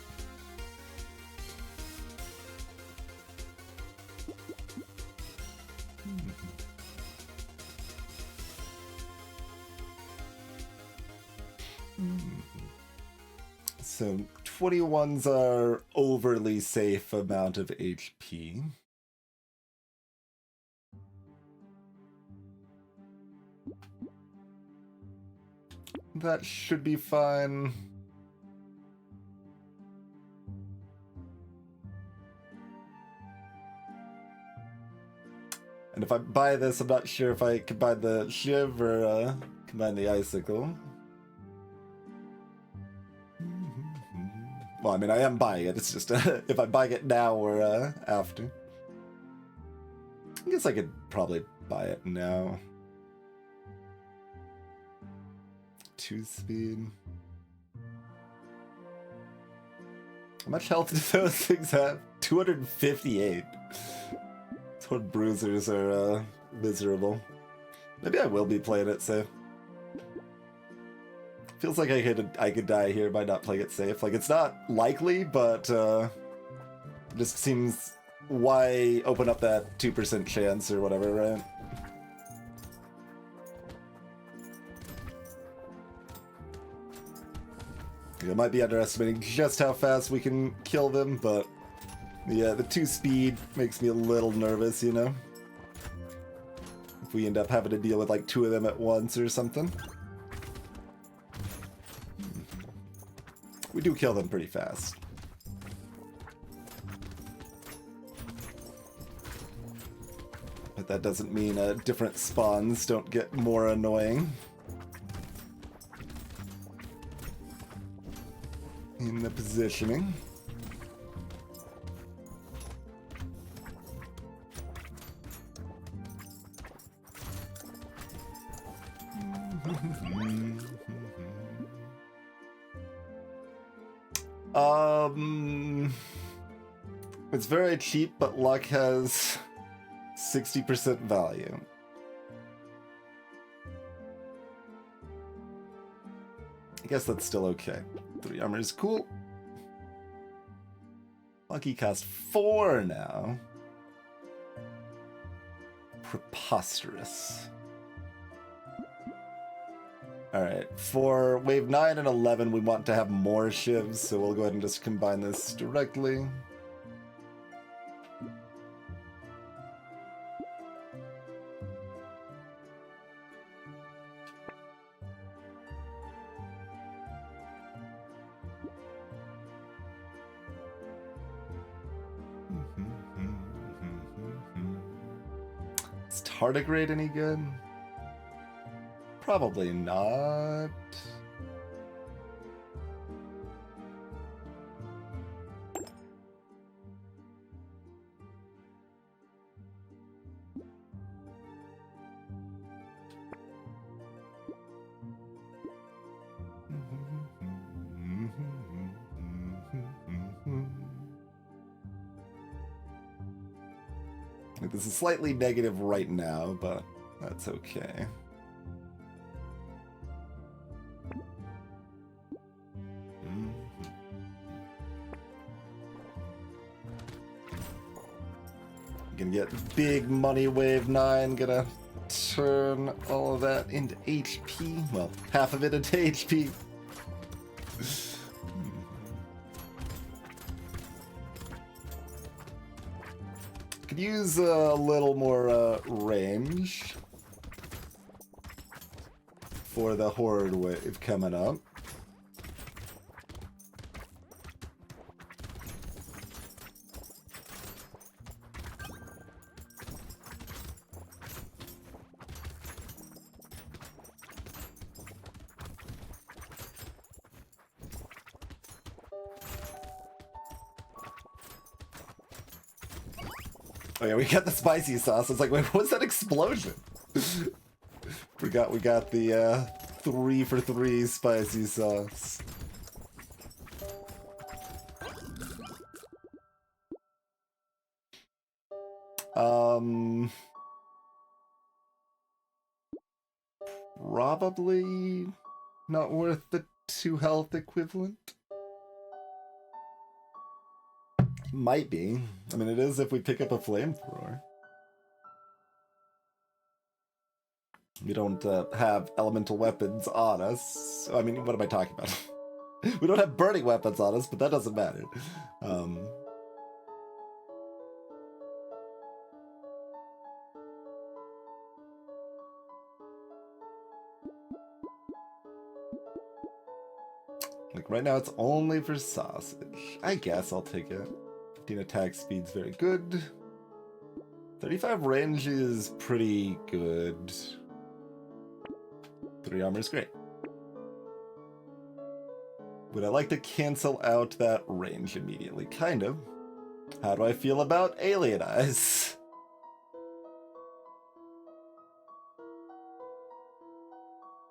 So 21's our overly safe amount of HP. That should be fine. And if I buy this, I'm not sure if I combine the shiv or combine the icicle. Well, I mean, I am buying it. It's just if I'm buying it now or after. I guess I could probably buy it now. 2 speed. much health do those things have? 258. Sword bruisers are miserable. Maybe I will be playing it safe. Feels like I could die here by not playing it safe. Like, it's not likely, but it just seems, why open up that 2% chance or whatever, right? I might be underestimating just how fast we can kill them, but yeah, the 2 speed makes me a little nervous, you know? If we end up having to deal with like 2 of them at once or something. We do kill them pretty fast. But that doesn't mean different spawns don't get more annoying. In the positioning. It's very cheap, but luck has 60% value. I guess that's still okay. 3 armor is cool. Lucky cost 4 now. Preposterous. Alright, for wave 9 and 11 we want to have more shivs, so we'll go ahead and just combine this directly. Is tardigrade any good? Probably not. This is slightly negative right now, but that's okay. Gonna get big money wave 9, gonna turn all of that into HP. Well, half of it into HP. Could use a little more range for the horde wave coming up. Oh yeah, we got the spicy sauce. It's like, wait, what was that explosion? Forgot we got the 3 for 3 spicy sauce. Probably not worth the 2 health equivalent. Might be. I mean, it is if we pick up a flamethrower. We don't have elemental weapons on us. I mean, what am I talking about? We don't have burning weapons on us, but that doesn't matter. Like, right now it's only for sausage. I guess I'll take it. 15 attack speed's very good. 35 range is pretty good. 3 armor is great. Would I like to cancel out that range immediately? Kind of. How do I feel about alien eyes?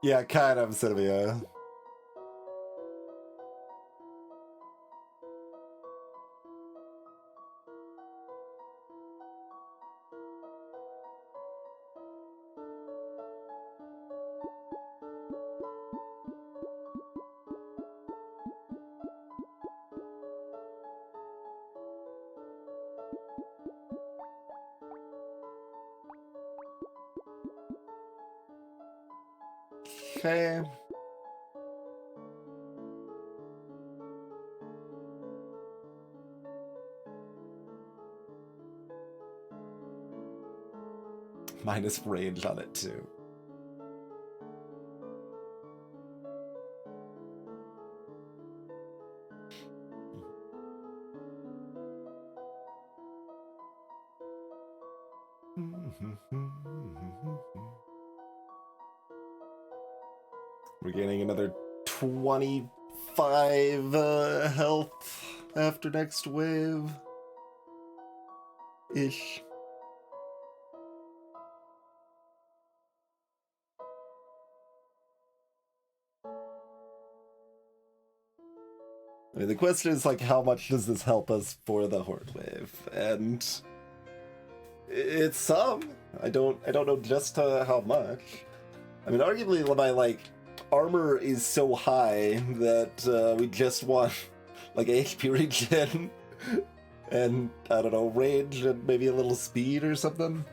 Yeah, kind of, Sylvia. Okay. Minus range on it too. We're getting another 25 health after next wave. Ish. I mean, the question is, like, how much does this help us for the Horde wave? And it's some. I don't know just how much. I mean, arguably, my, like, armor is so high that we just want, like, HP regen and, I don't know, range and maybe a little speed or something.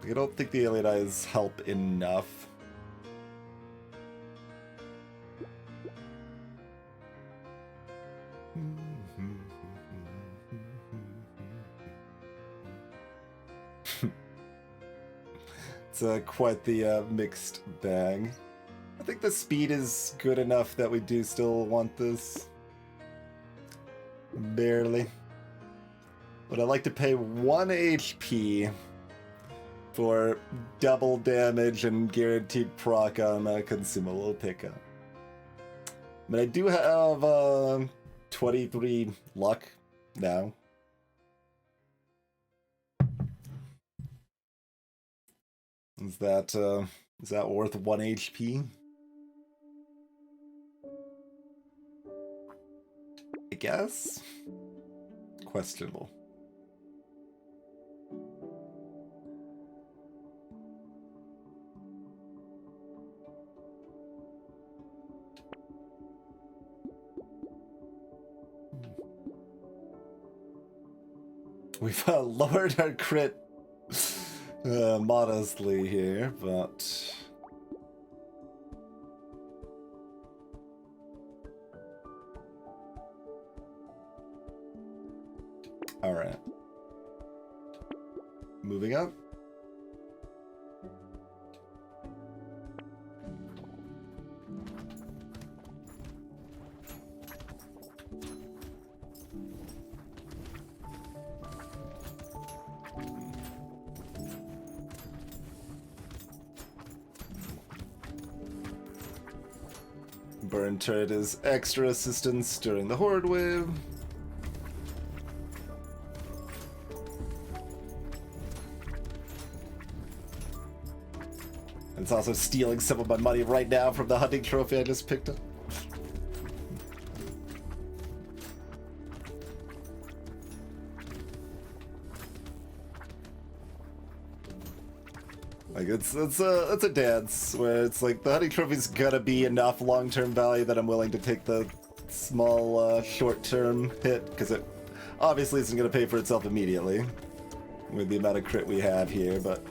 I don't think the Alien Eyes help enough. It's quite the mixed bag. I think the speed is good enough that we do still want this. Barely. But I like to pay 1 HP for double damage and guaranteed proc on a consumable pickup. But I do have 23 luck now. Is that worth 1 HP? I guess? Questionable. We've lowered our crit modestly here, but all right. Moving up. Burn turret is extra assistance during the Horde wave. It's also stealing some of my money right now from the hunting trophy I just picked up. Like it's a dance where it's like the hunting trophy's gonna be enough long-term value that I'm willing to take the small short-term hit, because it obviously isn't gonna pay for itself immediately with the amount of crit we have here, but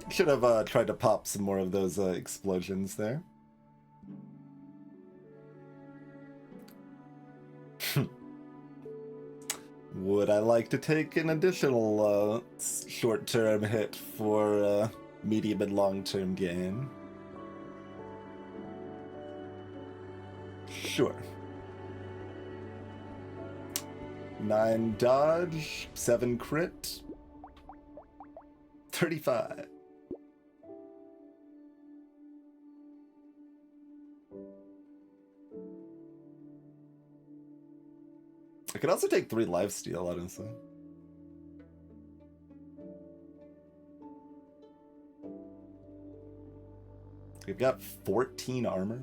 should have tried to pop some more of those explosions there. Would I like to take an additional short-term hit for medium and long-term gain? Sure. 9 dodge, 7 crit, 35. I could also take 3 lifesteal, honestly. We've got 14 armor.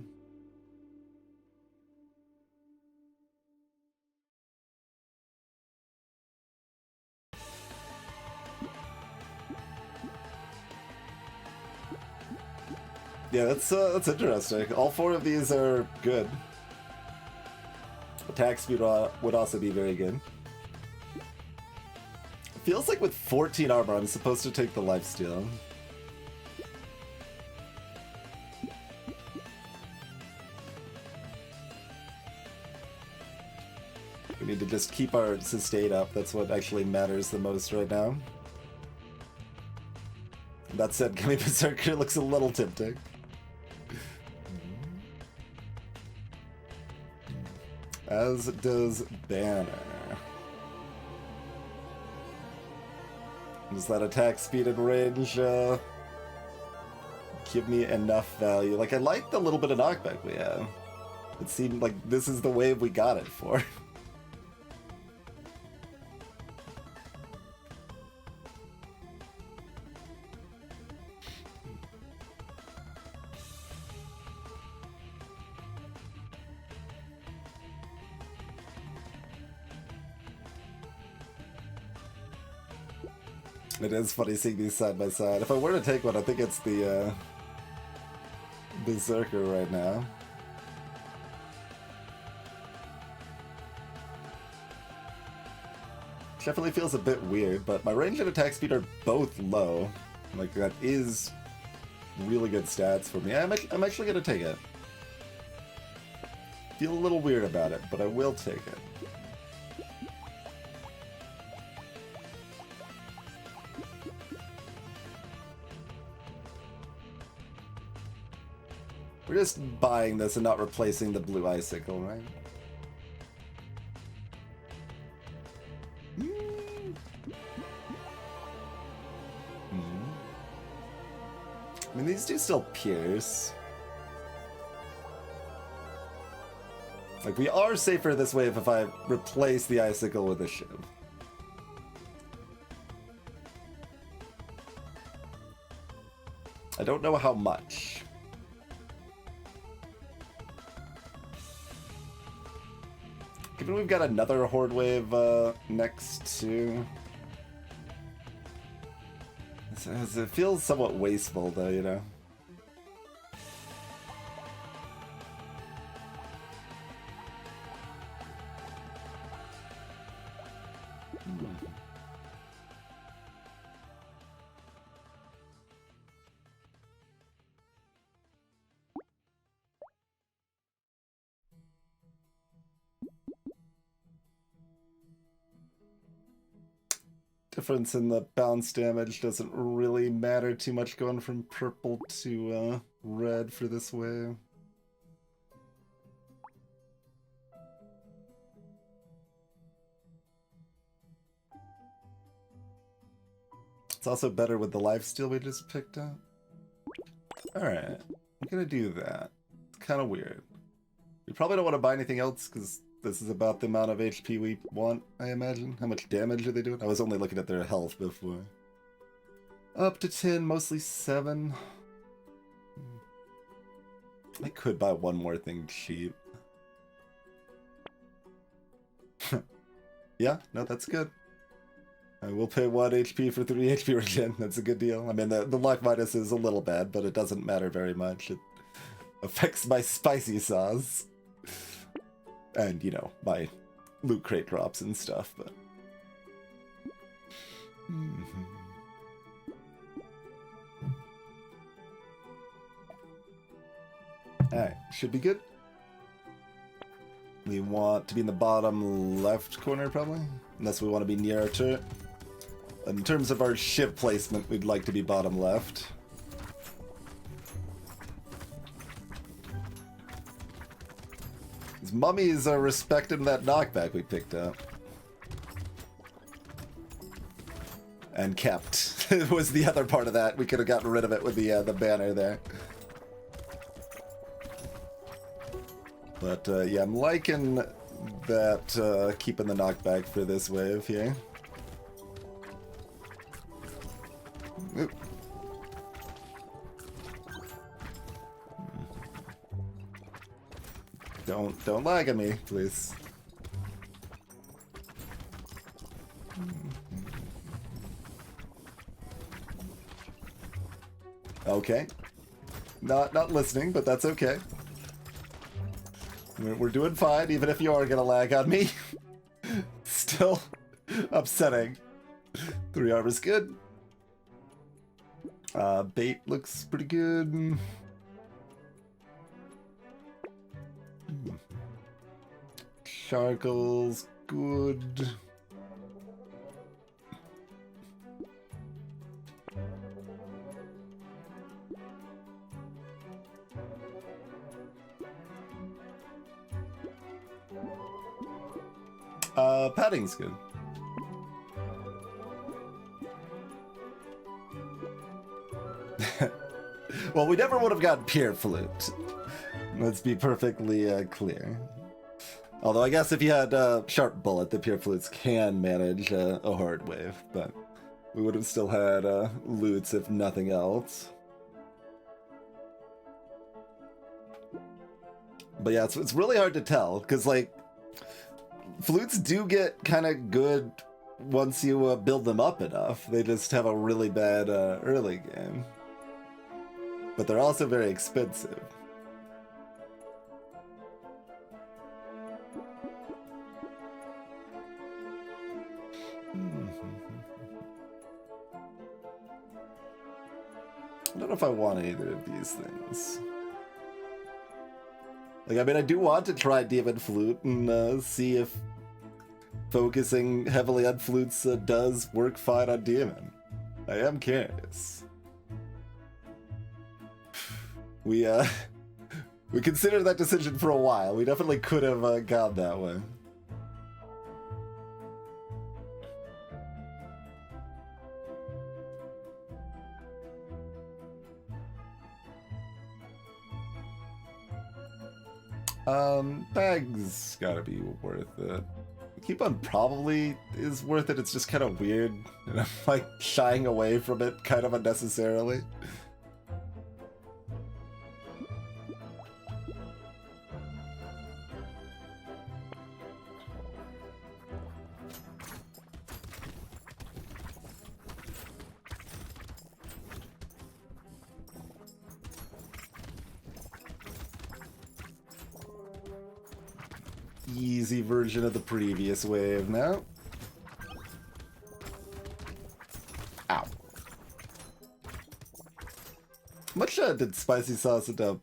Yeah, that's interesting. All 4 of these are good. Attack speed would also be very good. It feels like with 14 armor, I'm supposed to take the lifesteal. We need to just keep our sustain up. That's what actually matters the most right now. That said, Gummy Berserker looks a little tempting. As does Banner. Does that attack speed and range give me enough value? Like, I like the little bit of knockback we have. It seemed like this is the wave we got it for. It is funny seeing these side by side. If I were to take one, I think it's the Berserker right now. Definitely feels a bit weird, but my range and attack speed are both low. Like, that is really good stats for me. I'm actually gonna take it. Feel a little weird about it, but I will take it. We're just buying this and not replacing the blue icicle, right? I mean, these do still pierce. Like, we are safer this way if I replace the icicle with a shiv. I don't know how much. Given we've got another Horde Wave next to... It feels somewhat wasteful, though, you know? Difference in the bounce damage doesn't really matter too much going from purple to red for this wave. It's also better with the lifesteal we just picked up. Alright, I'm gonna do that. It's kind of weird. We probably don't want to buy anything else because this is about the amount of HP we want, I imagine. How much damage are they doing? I was only looking at their health before. Up to 10, mostly 7. I could buy one more thing cheap. Yeah, no, that's good. I will pay 1 HP for 3 HP regen. That's a good deal. I mean, the luck minus is a little bad, but it doesn't matter very much. It affects my spicy sauce. And, you know, my loot crate drops and stuff, but... Alright, should be good. We want to be in the bottom left corner, probably? Unless we want to be near our turret. In terms of our ship placement, we'd like to be bottom left. These mummies are respecting that knockback we picked up. And kept. It was the other part of that. We could have gotten rid of it with the banner there. But yeah, I'm liking that keeping the knockback for this wave here. Oop. Don't lag at me, please. Okay. Not listening, but that's okay. We're doing fine, even if you are gonna lag on me. Still upsetting. 3 armor's good. Bait looks pretty good. Charcoal's good. Padding's good. Well, we never would have gotten Pure Flute. Let's be perfectly clear. Although I guess if you had Sharp Bullet, the Pure Flutes can manage a hard wave, but we would have still had loots if nothing else. But yeah, it's really hard to tell, because like, flutes do get kind of good once you build them up enough. They just have a really bad early game. But they're also very expensive. I don't know if I want either of these things. Like, I mean, I do want to try Demon Flute and see if focusing heavily on flutes does work fine on Demon. I am curious. We considered that decision for a while. We definitely could have gone that way. Bag's gotta be worth it. Keep on probably is worth it. It's just kind of weird, and I'm like shying away from it kind of unnecessarily. Easy version of the previous wave now. Ow. How much did Spicy Sauce end up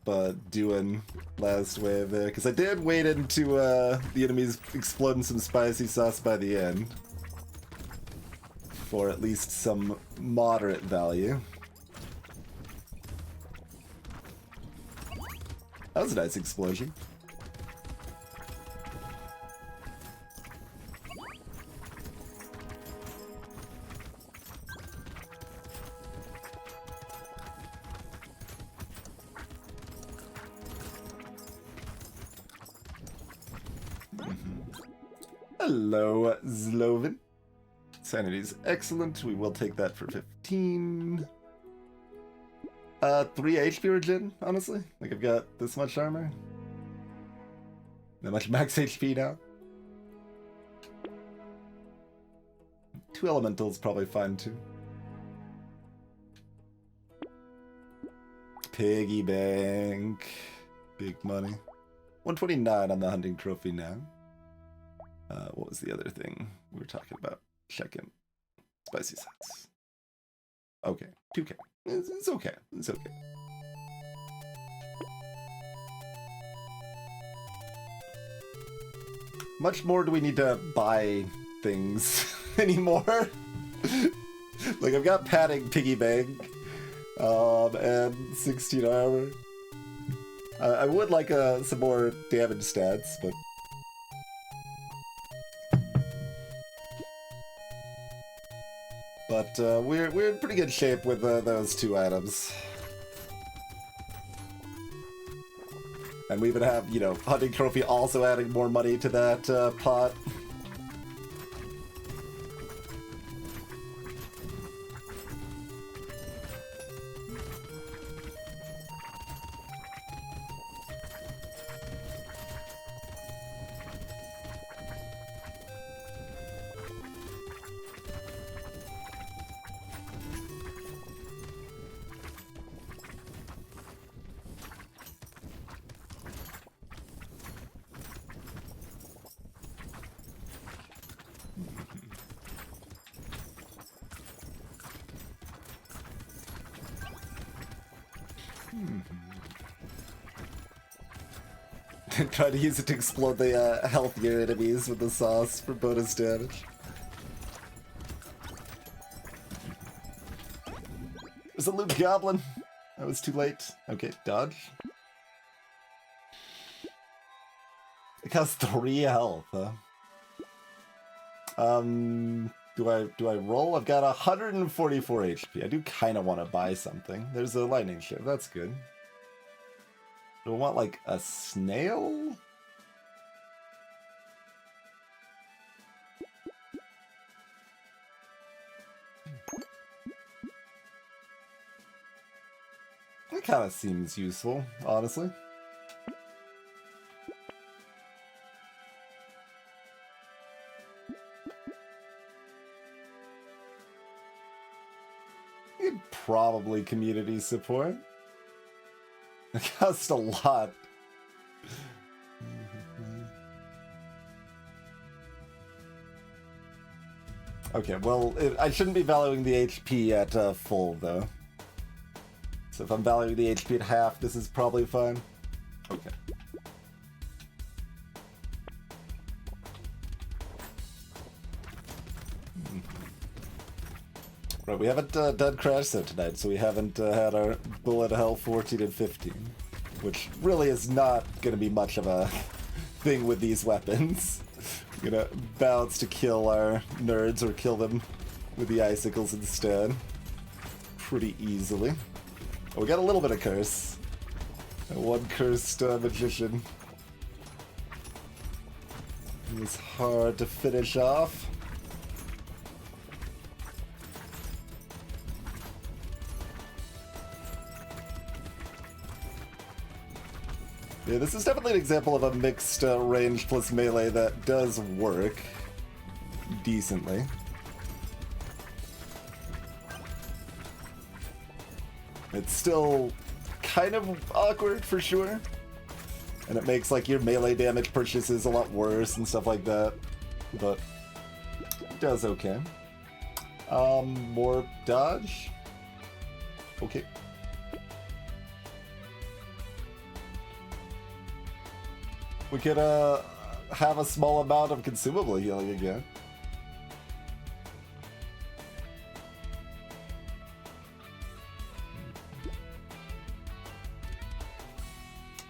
doing last wave there? Because I did wait into the enemies exploding some Spicy Sauce by the end. For at least some moderate value. That was a nice explosion. Hello, Zloven. Sanity's excellent. We will take that for 15. 3 HP regen, honestly. Like, I've got this much armor. That much max HP now. 2 elementals probably fine too. Piggy bank. Big money. 129 on the hunting trophy now. What was the other thing we were talking about? Check-in. Spicy sets. Okay. 2K. It's okay. It's okay. Much more do we need to buy things anymore? Like, I've got padding piggy bank, and 16 armor. I would like some more damage stats, but we're in pretty good shape with those 2 items. And we even have, you know, hunting trophy also adding more money to that pot. Try to use it to explode the healthier enemies with the sauce for bonus damage. There's a loot goblin. That was too late. Okay, dodge. It costs 3 health, huh? Do I roll? I've got 144 HP. I do kind of want to buy something. There's a lightning ship. That's good. Do I want, like, a snail? That kind of seems useful, honestly. You'd probably community support. It costs a lot. Okay, well, I shouldn't be valuing the HP at full, though. So if I'm valuing the HP at half, this is probably fine. Okay. Right, we haven't done Crash Set tonight, so we haven't had our bullet hell 14 and 15. Which really is not going to be much of a thing with these weapons. We're going to bounce to kill our nerds or kill them with the icicles instead. Pretty easily. Oh, we got a little bit of curse. One cursed magician. It was hard to finish off. Yeah, this is definitely an example of a mixed range plus melee that does work decently. It's still kind of awkward for sure, and it makes like your melee damage purchases a lot worse and stuff like that, but it does okay. More dodge. Okay. We could have a small amount of consumable healing again.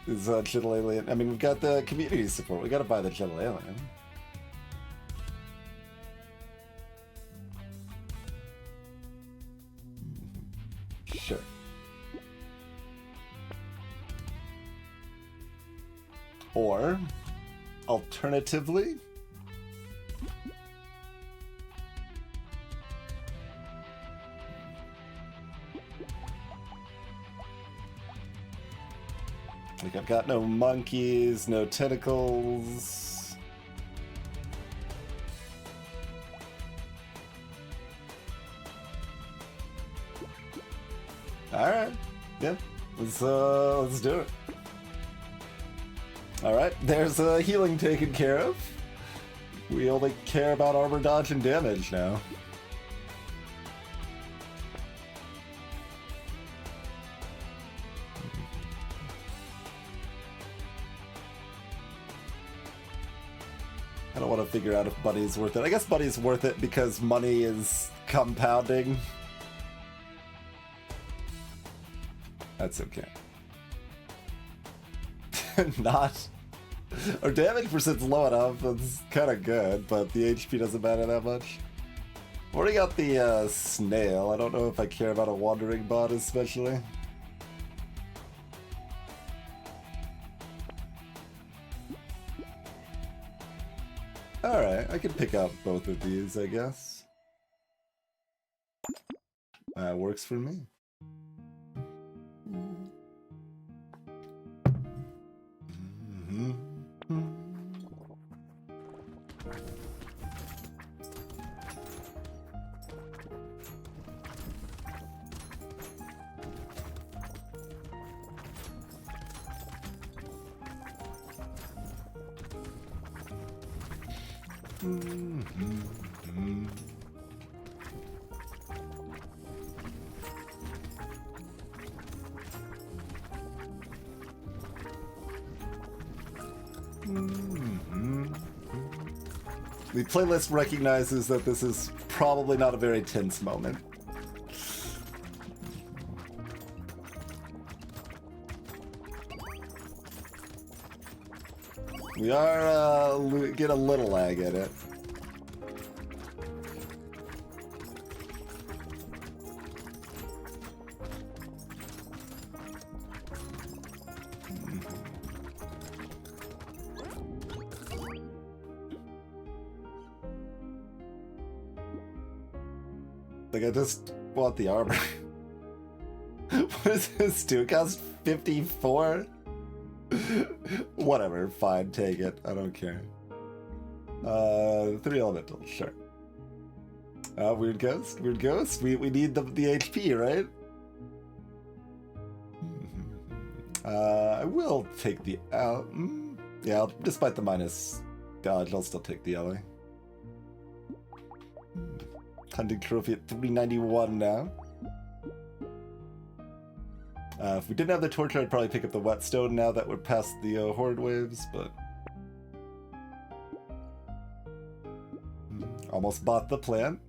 Is Chittle Alien? I mean, we've got the community support. We gotta buy the Chittle Alien. Sure. Or, alternatively, like I've got no monkeys, no tentacles. All right, yeah, let's do it. All right, there's healing taken care of. We only care about armor dodge and damage now. I don't want to figure out if money's worth it. I guess money's worth it because money is compounding. That's okay. Not. Our damage percent's low enough, that's kind of good, but the HP doesn't matter that much. I've already got the snail. I don't know if I care about a wandering bot especially. Alright, I can pick out both of these, I guess. That works for me. The playlist recognizes that this is probably not a very tense moment. We are get a little lag at it. Like, I just want the armor. What does this do? It costs 54? Whatever, fine, take it. I don't care. 3 elemental, sure. Weird ghost, weird ghost. We need the HP, right? I will take the yeah, despite the minus dodge, I'll still take the LA. Hunting trophy at 391 now. If we didn't have the torture, I'd probably pick up the whetstone now that we're past the horde waves, but almost bought the plant.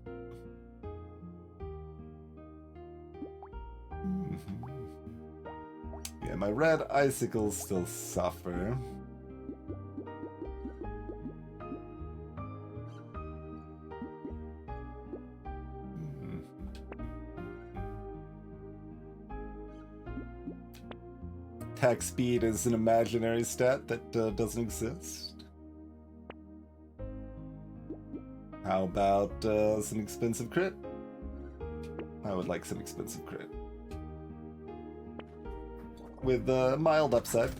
Yeah, my red icicles still suffer. Attack speed is an imaginary stat that doesn't exist. How about some expensive crit? I would like some expensive crit. With mild upside.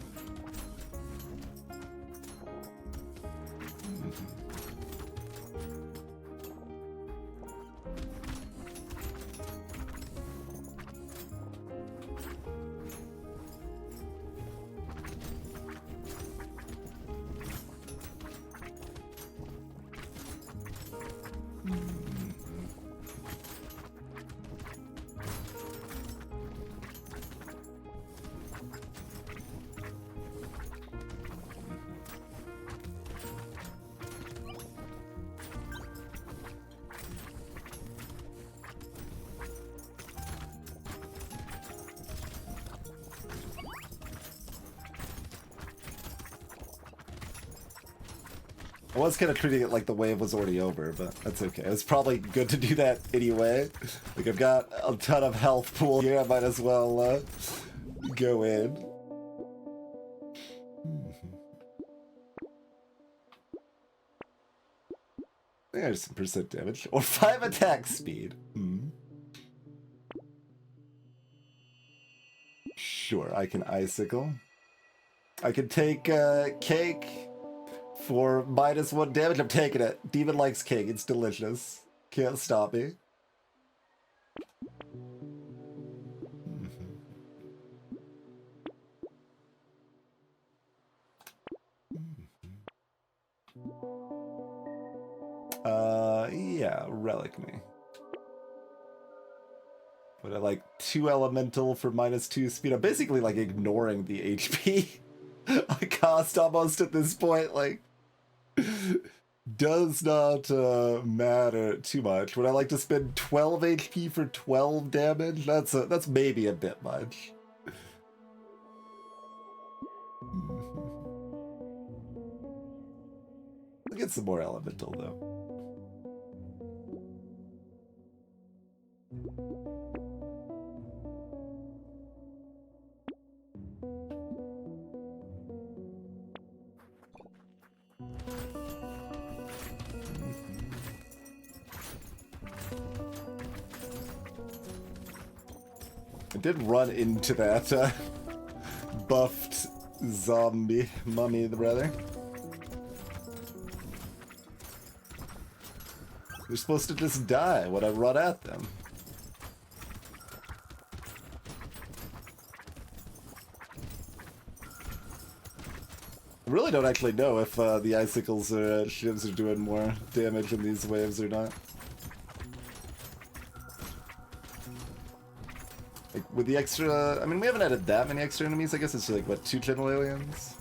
I was kind of treating it like the wave was already over, but that's okay. It's probably good to do that anyway. Like, I've got a ton of health pool here, I might as well go in. There's some percent damage. Or 5 attack speed. Sure, I can icicle. I can take cake. For -1 damage, I'm taking it. Demon likes cake, it's delicious. Can't stop me. Yeah, relic me. But I like 2 elemental for -2 speed. I'm basically like ignoring the HP I cost almost at this point, like does not matter too much. Would I like to spend 12 HP for 12 damage? That's maybe a bit much. I'll get some more elemental though. I did run into that buffed zombie mummy, rather. They're supposed to just die when I run at them. I really don't actually know if the icicles or shivs are doing more damage in these waves or not. Like, with the extra... I mean, we haven't added that many extra enemies. I guess it's like, what, 2 channel aliens?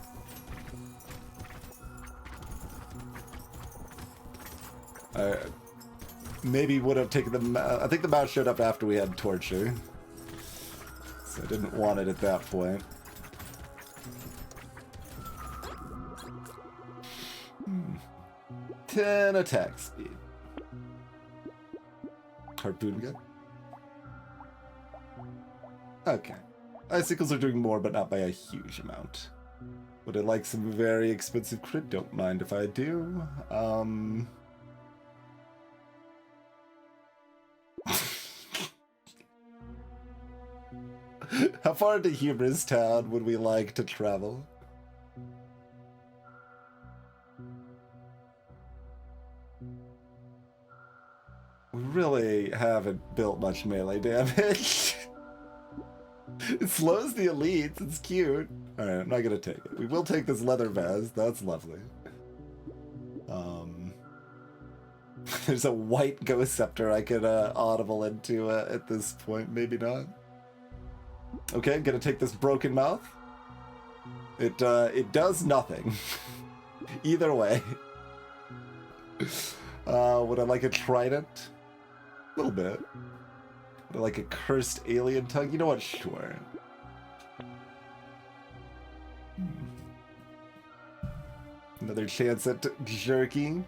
Maybe would have taken the... I think the mouse showed up after we had Torture. So I didn't want it at that point. 10 attack speed. Harpoon gun? Okay. Icicles are doing more, but not by a huge amount. Would I like some very expensive crit? Don't mind if I do. How far into Hubris Town would we like to travel? We really haven't built much melee damage. It slows the elites, it's cute. Alright, I'm not gonna take it. We will take this leather vest, that's lovely. There's a white ghost scepter I could audible into at this point, maybe not. Okay, I'm gonna take this broken mouth. It does nothing. Either way. Would I like a trident? A little bit. Would I like a cursed alien tongue? You know what? Sure. Another chance at jerky.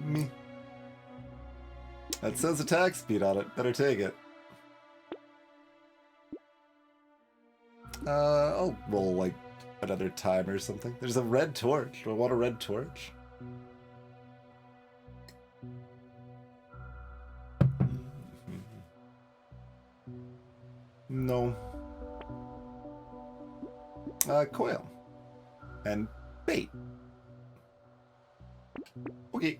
Me. That says attack speed on it. Better take it. I'll roll like another time or something. There's a red torch. Do I want a red torch? No. Coil. And bait. Okay.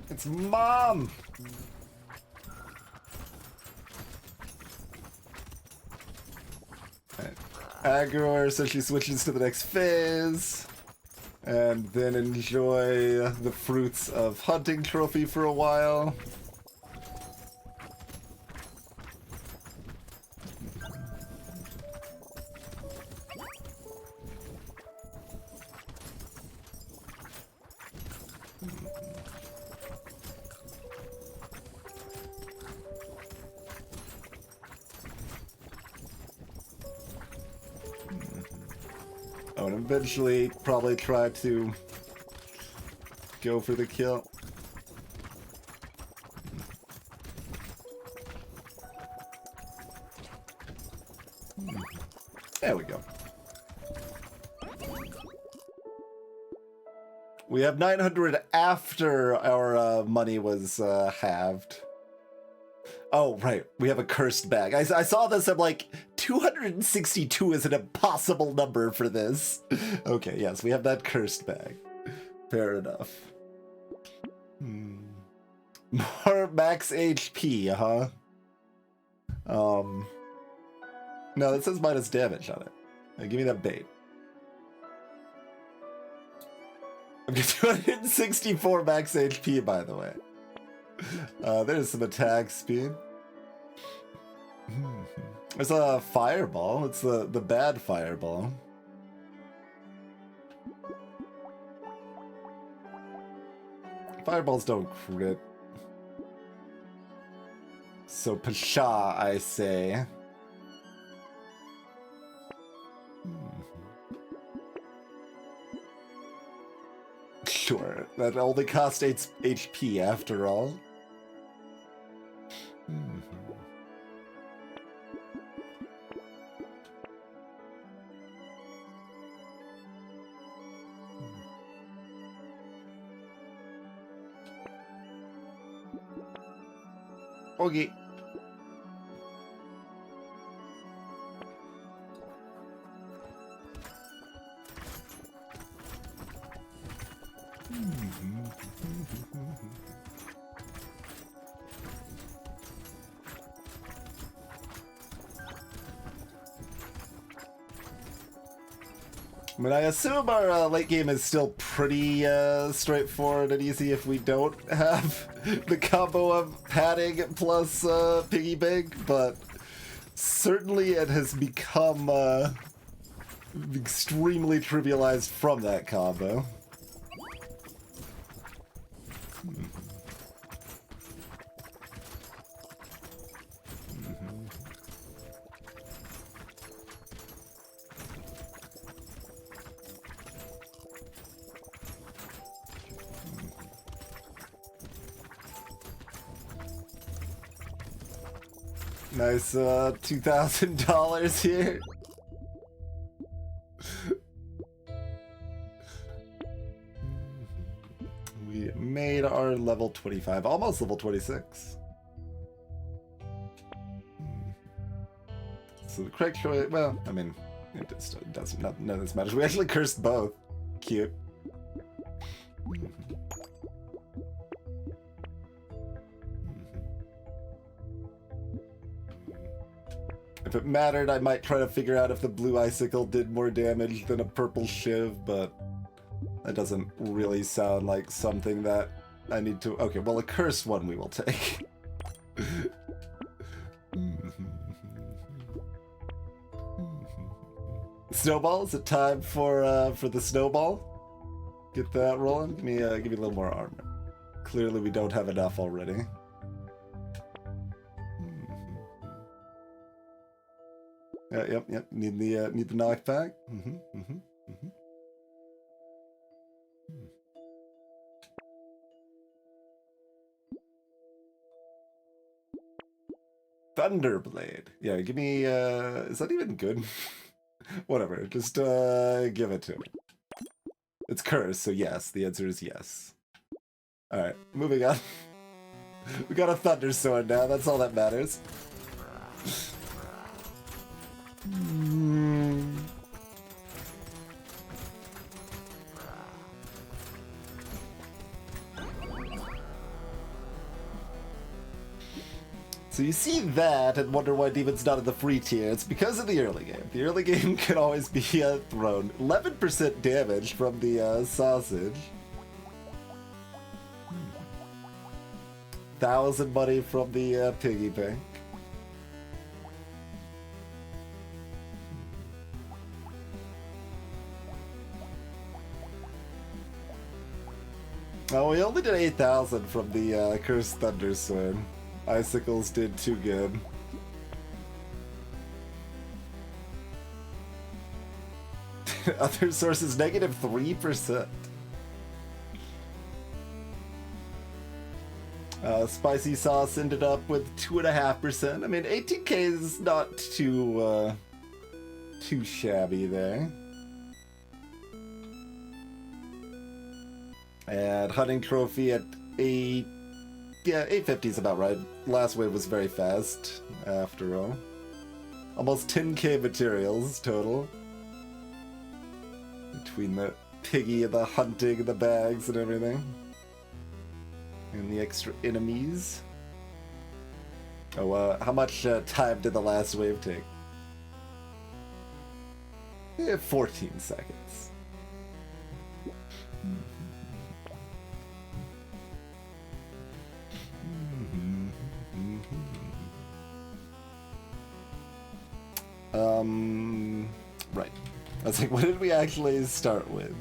It's Mom! Right. Aggro her so she switches to the next phase. And then enjoy the fruits of hunting trophy for a while. Oh, and eventually probably try to go for the kill. There we go. We have 900 after our money was halved. Oh, right. We have a cursed bag. I saw this. I'm like, 262 is an impossible number for this. Okay, yes, we have that cursed bag. Fair enough. More max HP, huh? No, that says minus damage on it. Give me that bait. I'm getting 264 max HP, by the way. There's some attack speed. There's a fireball. It's the bad fireball. Fireballs don't crit. So Pasha, I say. Sure, that only costs 8 HP after all. Okay. I mean, I assume our late game is still pretty straightforward and easy if we don't have the combo of padding plus piggy bank, but certainly it has become extremely trivialized from that combo. Nice $2,000 here. We made our level 25, almost level 26. So the correct choice, well, I mean, it doesn't, none of this matters. We actually cursed both. Cute. If it mattered, I might try to figure out if the blue icicle did more damage than a purple shiv, but that doesn't really sound like something that I need to... Okay, well, a cursed one we will take. Snowball, is it time for the snowball? Get that rolling? Give me a little more armor. Clearly we don't have enough already. Yep. Need the knockback. Thunderblade. Yeah, give me. Is that even good? Whatever. Just give it to me. It's cursed, so yes. The answer is yes. All right, moving on. We got a thunder sword now. That's all that matters. So you see that and wonder why Demon's not in the free tier. It's because of the early game. The early game can always be thrown. 11% damage from the sausage. 1,000 money from the piggy bank. Oh, we only did 8,000 from the Cursed Thunder Sword. Icicles did too good. Other sources, negative 3%. Spicy sauce ended up with 2.5%. I mean, 18k is not too shabby there. And hunting trophy at 8. Yeah, 850 is about right. Last wave was very fast, after all. Almost 10k materials total. Between the piggy and the hunting and the bags and everything. And the extra enemies. Oh, how much time did the last wave take? 14 seconds. Right. I was like, what did we actually start with?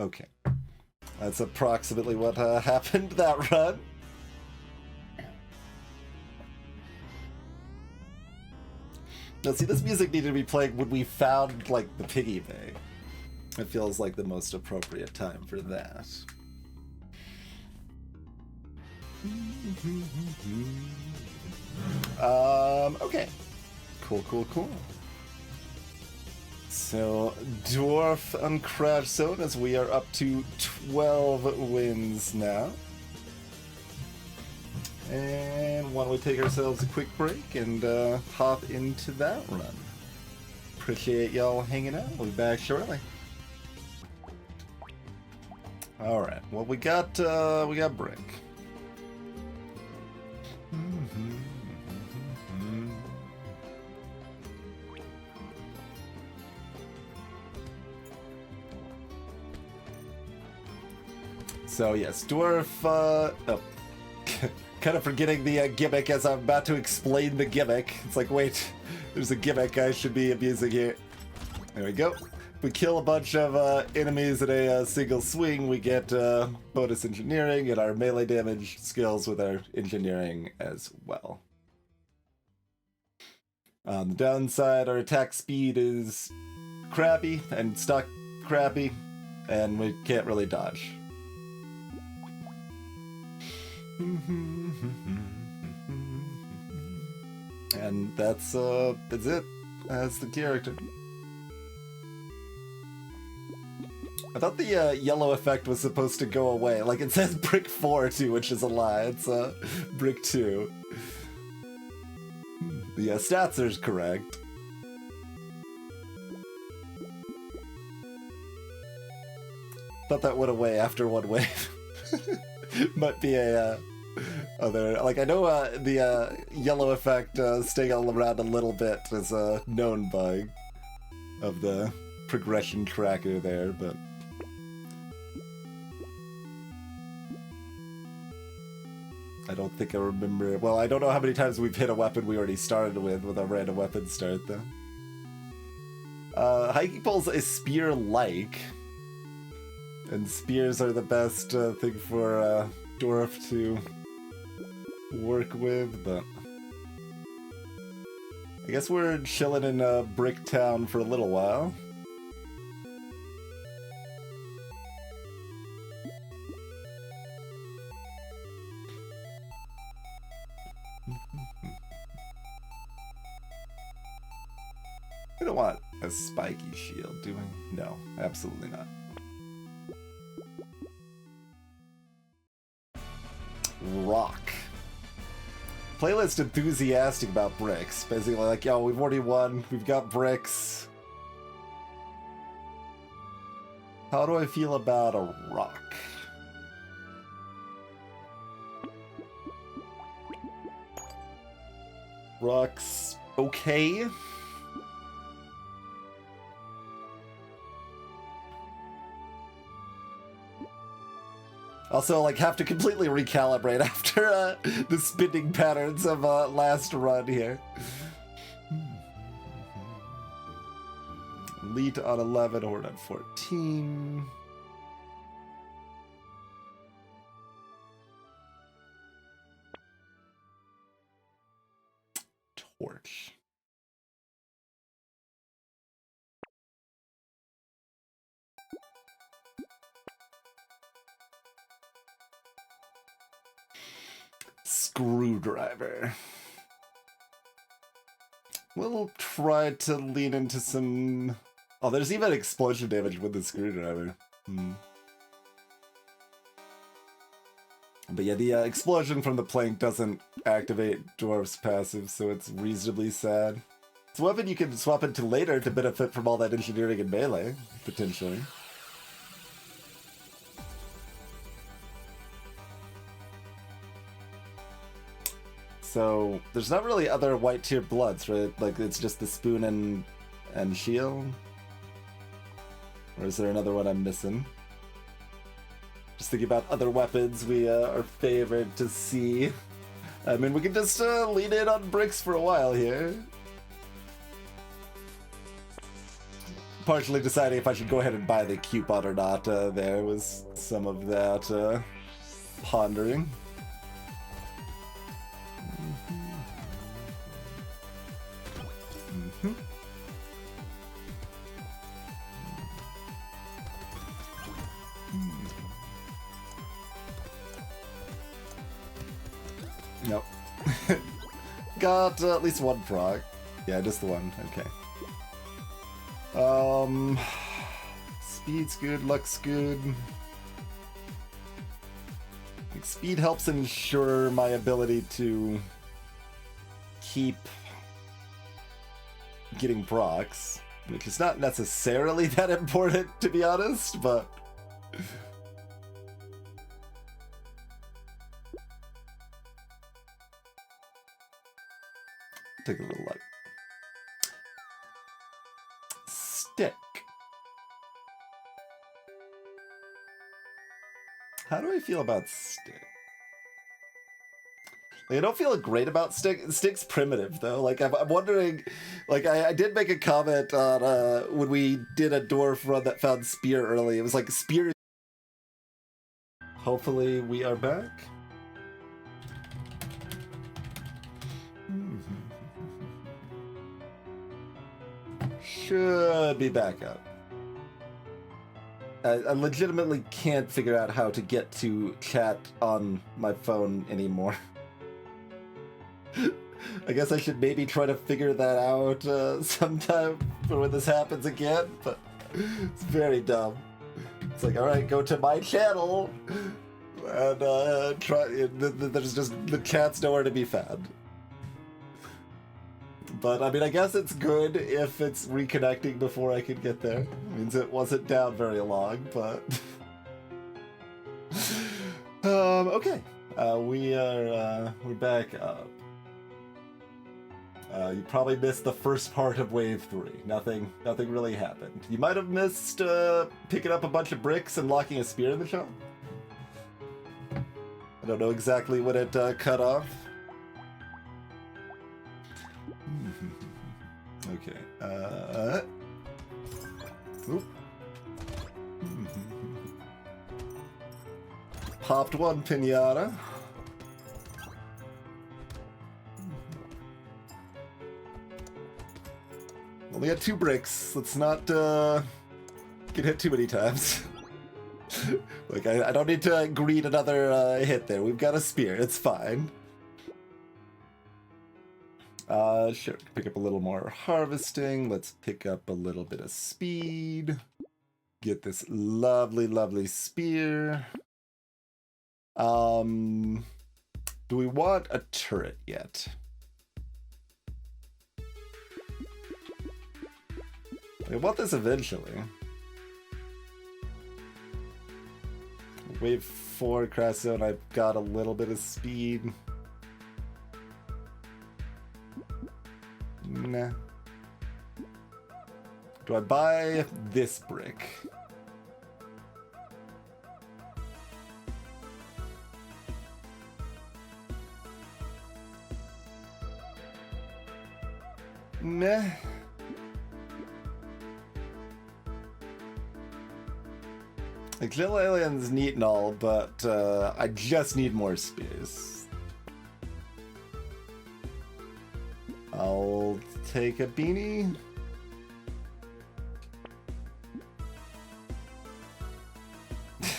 Okay. That's approximately what happened that run. Now see, this music needed to be playing when we found, like, the piggy bank. It feels like the most appropriate time for that. Okay. Cool. So, Dwarf Uncrash Zone, as we are up to 12 wins now. And why don't we take ourselves a quick break and hop into that run. Appreciate y'all hanging out. We'll be back shortly. Alright, well we got Brick. So yes, Dwarf, kind of forgetting the gimmick as I'm about to explain the gimmick. It's like, wait, there's a gimmick I should be abusing here. There we go. If we kill a bunch of enemies in a single swing, we get bonus engineering and our melee damage skills with our engineering as well. On the downside, our attack speed is crappy and stuck crappy, and we can't really dodge. And that's it as the character. I thought the yellow effect was supposed to go away. Like, it says Brick 4 too, which is a lie. It's Brick 2. The stats are correct. Thought that went away after one wave. Might be a other, like, I know the yellow effect staying all around a little bit is a known bug of the progression tracker there, but I don't think I remember. Well, I don't know how many times we've hit a weapon we already started with a random weapon start, though. Hiking pole's a spear-like, and spears are the best thing for Dwarf to work with, but I guess we're chilling in Brick Town for a little while. We don't want a spiky shield, do we? No, absolutely not. Rock. Playlist enthusiastic about bricks. Basically like, yo, we've already won. We've got bricks. How do I feel about a rock? Rock's okay. Also, like, have to completely recalibrate after the spinning patterns of last run here. Elite on 11, Horde on 14. Torch. Screwdriver. We'll try to lean into some... Oh, there's even explosion damage with the screwdriver. But yeah, the explosion from the plank doesn't activate Dwarf's passive, so it's reasonably sad. It's a weapon you can swap into later to benefit from all that engineering and melee, potentially. So, there's not really other white tier bloods, right? Like, it's just the spoon and shield? Or is there another one I'm missing? Just thinking about other weapons we are favored to see. I mean, we can just lean in on bricks for a while here. partially deciding if I should go ahead and buy the coupon or not. There was some of that pondering. Nope. Got at least one frog. Yeah, just the one. Okay. Speed's good, luck's good. Like, speed helps ensure my ability to keep getting procs, which is not necessarily that important, to be honest, but... Take a little luck. Stick. How do I feel about stick? Like, I don't feel great about stick. Stick's primitive though. Like I'm wondering. Like I did make a comment on when we did a dwarf run that found spear early. It was like spear. Hopefully we are back. Should be back up. I legitimately can't figure out how to get to chat on my phone anymore. I guess I should maybe try to figure that out sometime for when this happens again, but it's very dumb. It's like, alright, go to my channel, and try. There's just, the chat's nowhere to be found. But, I mean, I guess it's good if it's reconnecting before I can get there. It means it wasn't down very long, but... okay. We're back up. You probably missed the first part of Wave 3. Nothing really happened. You might have missed picking up a bunch of bricks and locking a spear in the shop. I don't know exactly when it cut off. Okay. Oop. Popped one pinata. Only got 2 bricks. Let's not get hit too many times. Like I don't need to greet another hit there. We've got a spear. It's fine. Sure, pick up a little more harvesting. Let's pick up a little bit of speed. Get this lovely, lovely spear. Do we want a turret yet? I want this eventually. Wave 4 crash zone, I've got a little bit of speed. Nah. Do I buy this brick? Meh. Like, Little Alien's neat and all, but I just need more space. I'll take a beanie. I'll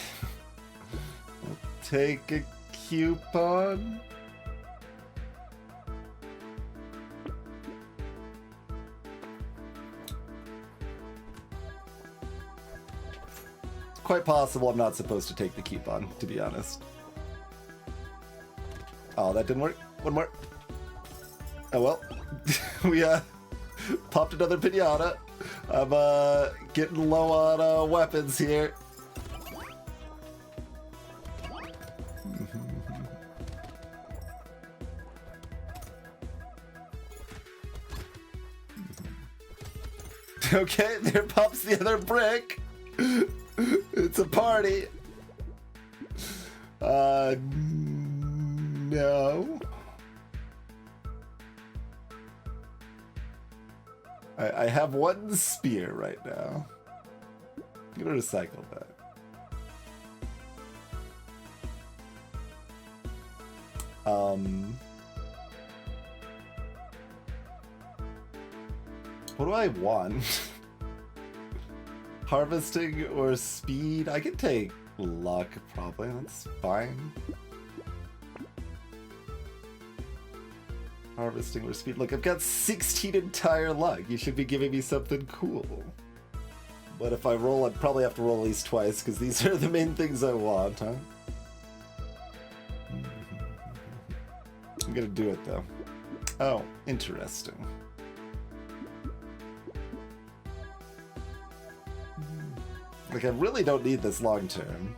take a coupon. It's quite possible I'm not supposed to take the coupon, to be honest. Oh, that didn't work. One more. Oh well. We popped another pinata. I'm getting low on weapons here. Okay, there pops the other brick. It's a party. No. I have one spear right now. I'm gonna recycle that. What do I want? Harvesting or speed? I could take luck, probably. That's fine. Harvesting or speed. Look, I've got 16 entire luck. You should be giving me something cool. But if I roll, I'd probably have to roll at least twice, because these are the main things I want, huh? I'm gonna do it, though. Oh, interesting. Like, I really don't need this long term.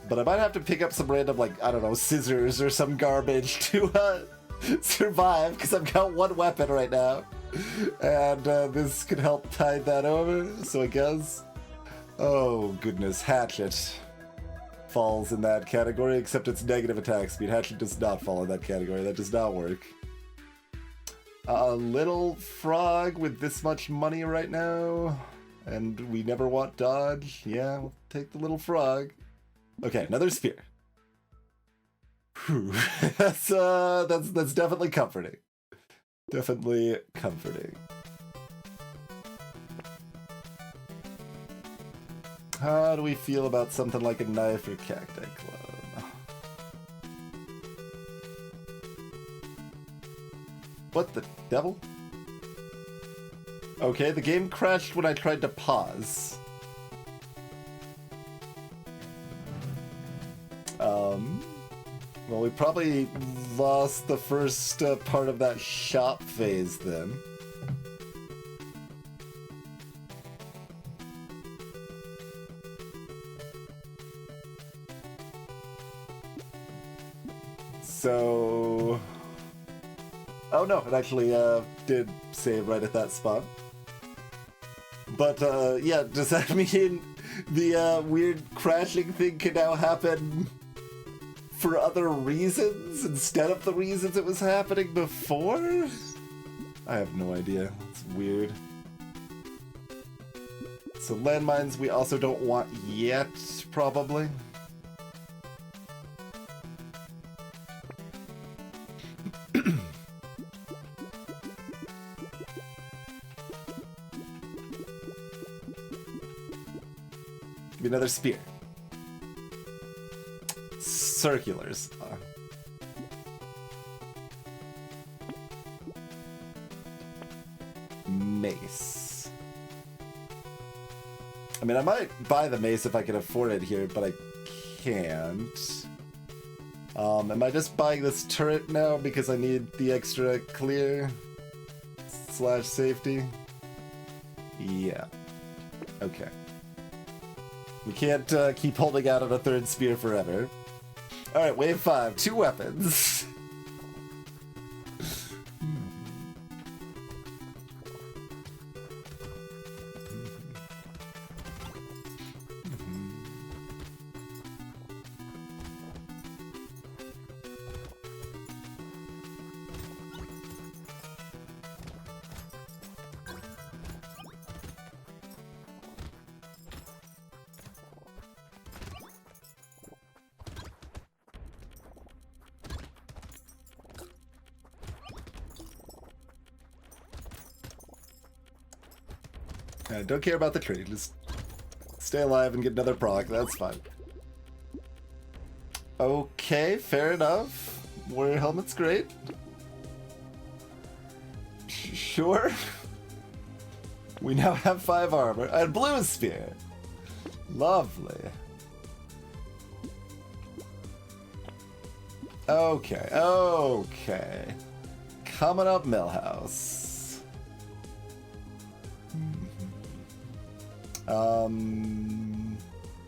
But I might have to pick up some random, like, I don't know, scissors or some garbage to survive, because I've got one weapon right now. And this could help tide that over, so I guess... Oh, goodness, Hatchet falls in that category, except it's negative attack speed. Hatchet does not fall in that category. That does not work. A little frog with this much money right now, and we never want dodge. Yeah, we'll take the little frog. Okay, another spear. Whew. That's definitely comforting. Definitely comforting. How do we feel about something like a knife or cacti club? What the devil? Okay, the game crashed when I tried to pause. Well, we probably lost the first part of that shop phase then. So... Oh no, it actually did save right at that spot. But yeah, does that mean the weird crashing thing can now happen for other reasons instead of the reasons it was happening before? I have no idea. It's weird. So landmines we also don't want yet, probably. Give me another spear. Circulars. Mace. I mean, I might buy the mace if I can afford it here, but I can't. Am I just buying this turret now because I need the extra clear / safety? Yeah. Okay. We can't keep holding out on a third spear forever. Alright, wave 5. 2 weapons. I don't care about the tree, just stay alive and get another proc, that's fine. Okay, fair enough. Warrior helmet's great. Sure. We now have 5 armor. And blue spear. Lovely. Okay, okay. Coming up, Millhouse.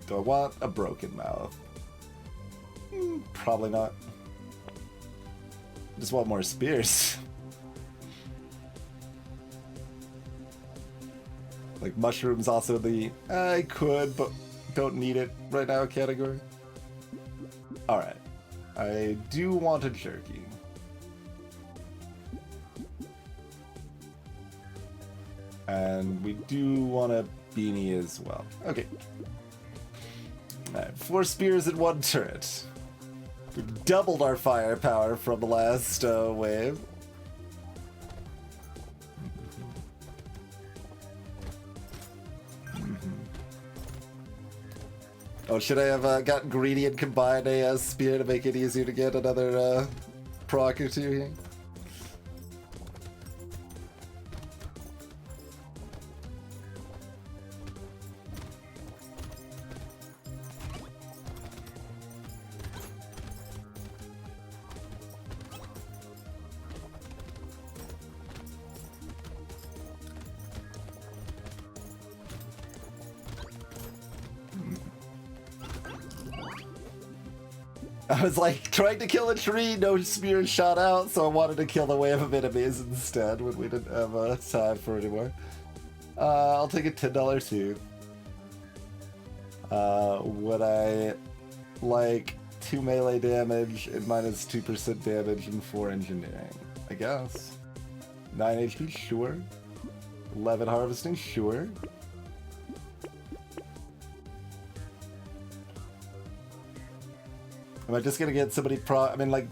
Do I want a broken mouth? Probably not. Just want more spears. Like mushrooms also the I could but don't need it right now category. Alright. I do want a jerky. And we do want a beanie as well. Okay. Alright, 4 spears in 1 turret. We doubled our firepower from the last wave. Oh, should I have gotten greedy and combined a spear to make it easier to get another proc or 2 here? I was like trying to kill a tree, no spear shot out, so I wanted to kill the wave of enemies instead when we didn't have time for it anymore. I'll take a $10 too. Would I like 2 melee damage and minus 2% damage and 4 engineering? I guess. 9 HP, sure. 11 harvesting, sure. Am I just gonna get somebody I mean, like,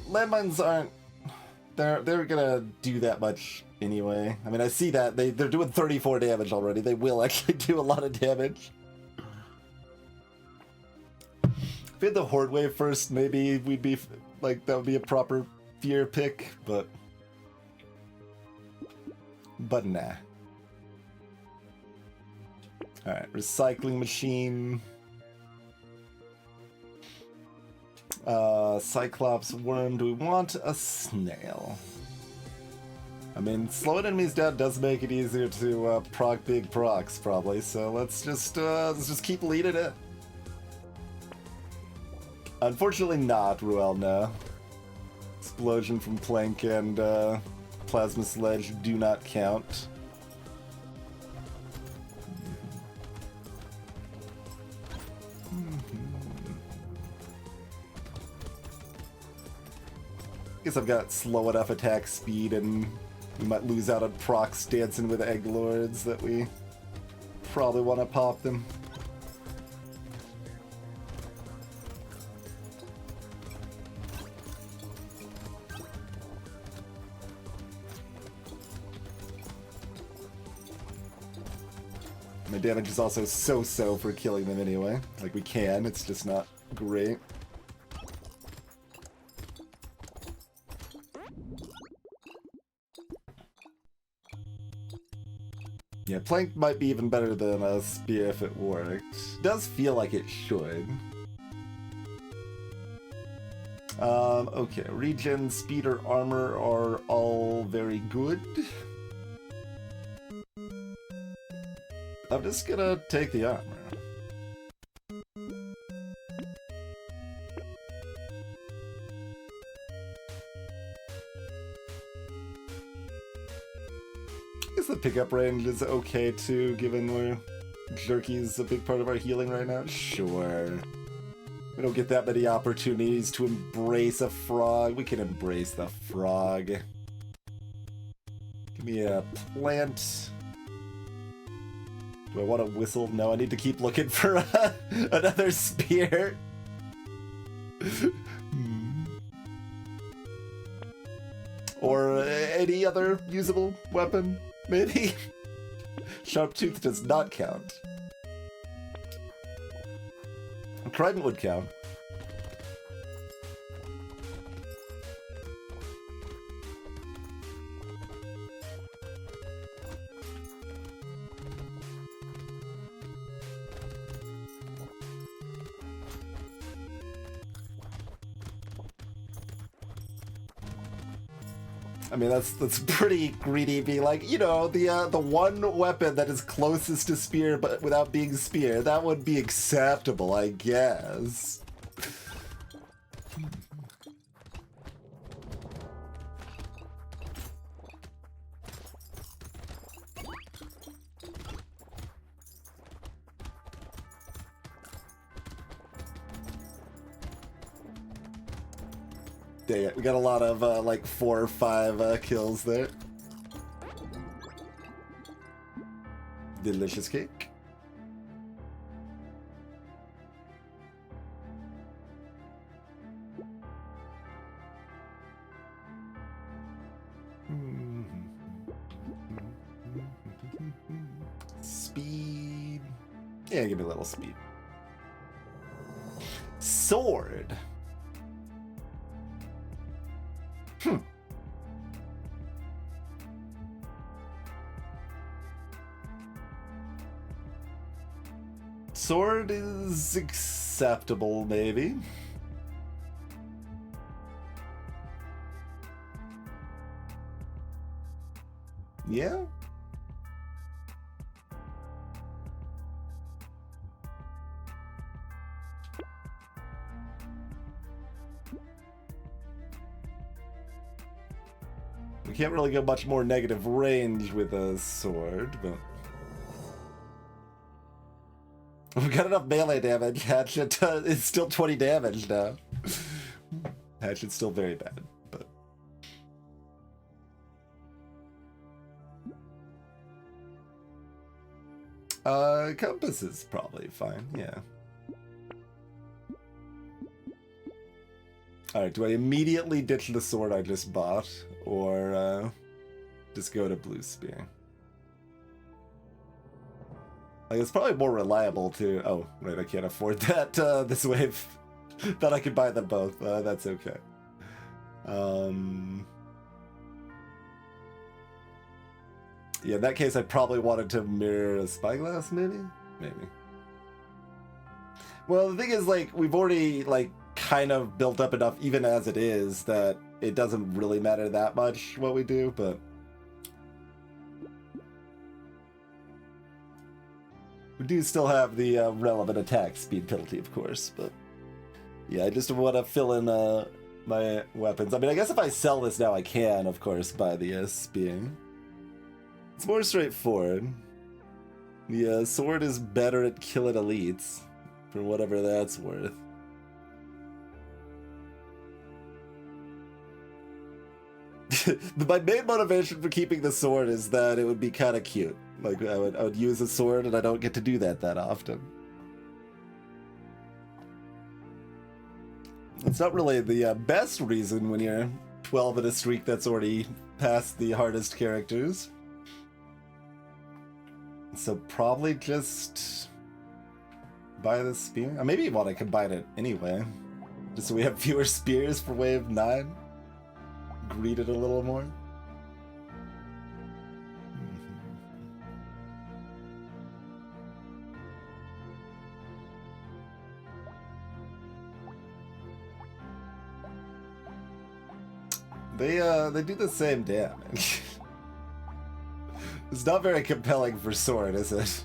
landmines aren't... They're gonna do that much anyway. I mean, I see that. They're doing 34 damage already. They will actually do a lot of damage. If we had the Horde Wave first, maybe we'd be... Like, that would be a proper fear pick, but... But nah. Alright, recycling machine... Cyclops worm, do we want a snail? I mean, slowing enemies down does make it easier to proc big procs, probably, so let's just keep leading it. Unfortunately not, Ruel, no. Explosion from Plank and Plasma Sledge do not count. Guess I've got slow enough attack speed, and we might lose out on procs dancing with Egg Lords that we probably want to pop them. My damage is also so-so for killing them anyway. Like, we can, it's just not great. Yeah, Plank might be even better than a spear if it worked. Does feel like it should. Okay, regen, speed, or armor are all very good. I'm just gonna take the armor. The pickup range is okay too, given we're Jerky's a big part of our healing right now. Sure. We don't get that many opportunities to embrace a frog. We can embrace the frog. Give me a plant. Do I want to whistle? No, I need to keep looking for another spear. Or any other usable weapon. Maybe? Sharp Tooth does not count. Trident would count. I mean, that's pretty greedy. Be like, you know, the one weapon that is closest to spear, but without being spear, that would be acceptable, I guess. Dang it, we got a lot of, like, 4 or 5 kills there. Delicious cake. Speed. Yeah, give me a little speed. Sword. Sword is acceptable, maybe. Yeah. We can't really go much more negative range with a sword, but we've got enough melee damage. Hatchet is still 20 damage now. Hatchet's still very bad, but compass is probably fine, yeah. Alright, do I immediately ditch the sword I just bought, or just go to blue spear? Like, it's probably more reliable to... Oh, right, I can't afford that this wave. Thought I could buy them both. That's okay. Yeah, in that case, I probably wanted to mirror a spyglass, maybe? Maybe. Well, the thing is, like, we've already, like, kind of built up enough, even as it is, that it doesn't really matter that much what we do, but... We do still have the relevant attack speed penalty, of course, but... Yeah, I just want to fill in my weapons. I mean, I guess if I sell this now, I can, of course, buy the spear. It's more straightforward. The sword is better at killing elites, for whatever that's worth. My main motivation for keeping the sword is that it would be kind of cute. Like, I would use a sword, and I don't get to do that often. It's not really the best reason when you're 12 in a streak that's already past the hardest characters. So probably just buy the spear. Or maybe you want to combine it anyway, just so we have fewer spears for wave 9. Greed it a little more. They do the same damage. It's not very compelling for sword, is it?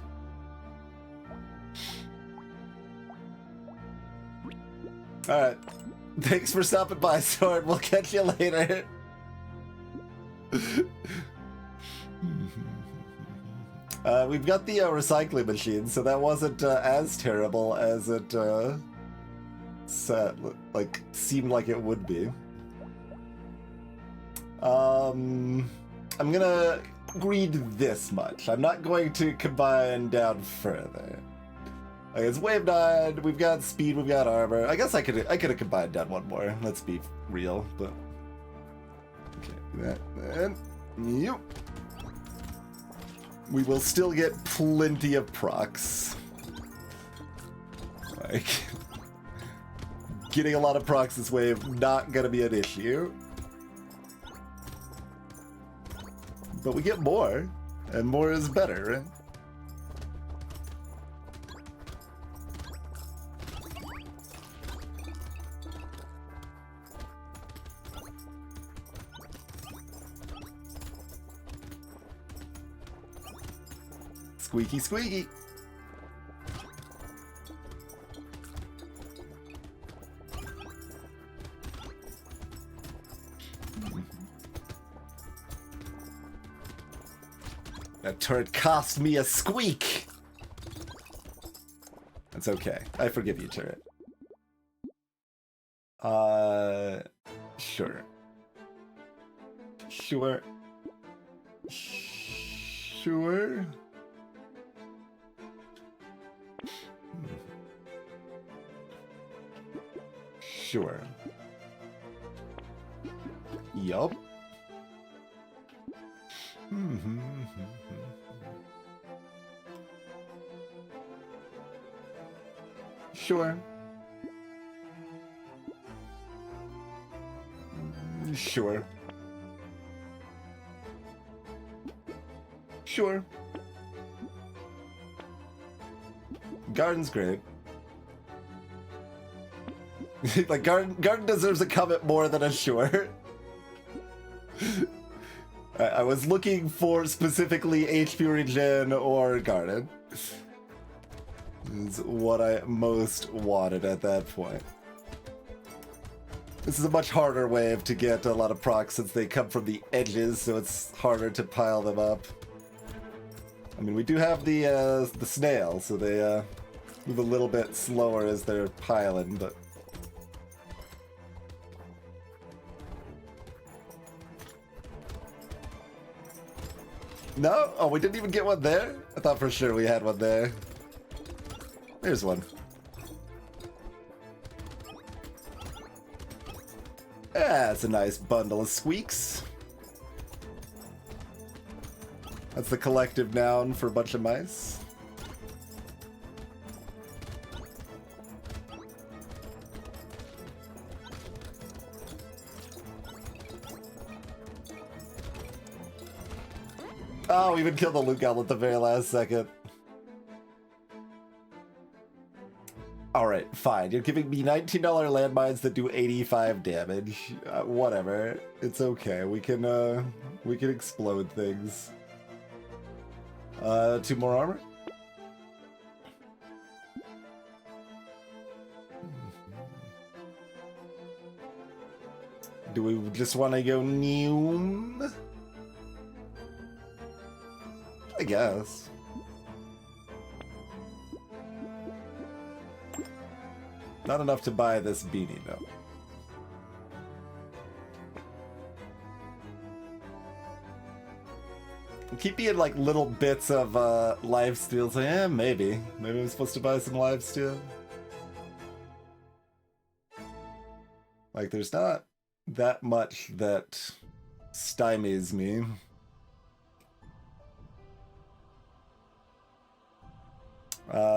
Alright. Thanks for stopping by, sword. We'll catch you later. We've got the recycling machine, so that wasn't as terrible as it seemed like it would be. I'm gonna greed this much. I'm not going to combine down further. Like, it's wave 9, we've got speed, we've got armor. I guess I could have combined down one more. Let's be real, but okay, that and yep. We will still get plenty of procs. Like, getting a lot of procs this wave, not gonna be an issue. But we get more, and more is better, right? Squeaky, squeaky. That turret cost me a squeak. That's okay. I forgive you, turret. Sure. Sure. Sure. Sure. Yup. Sure. Sure. Sure. Garden's great. Like, garden deserves a comment more than a sure. I was looking for specifically HP regen or garden. Is what I most wanted at that point. This is a much harder wave to get a lot of procs since they come from the edges, so it's harder to pile them up. I mean, we do have the snail, so they move a little bit slower as they're piling, but... No? Oh, we didn't even get one there? I thought for sure we had one there. There's one. Yeah, it's a nice bundle of squeaks. That's the collective noun for a bunch of mice. Oh, we even killed the loot goblin at the very last second. Alright, fine. You're giving me $19 landmines that do 85 damage. Whatever. It's okay. We can explode things. 2 more armor? Do we just want to go Neum? I guess. Not enough to buy this beanie, though. Keep being like little bits of lifesteal. So yeah, maybe. Maybe I'm supposed to buy some lifesteal. Like, there's not that much that stymies me.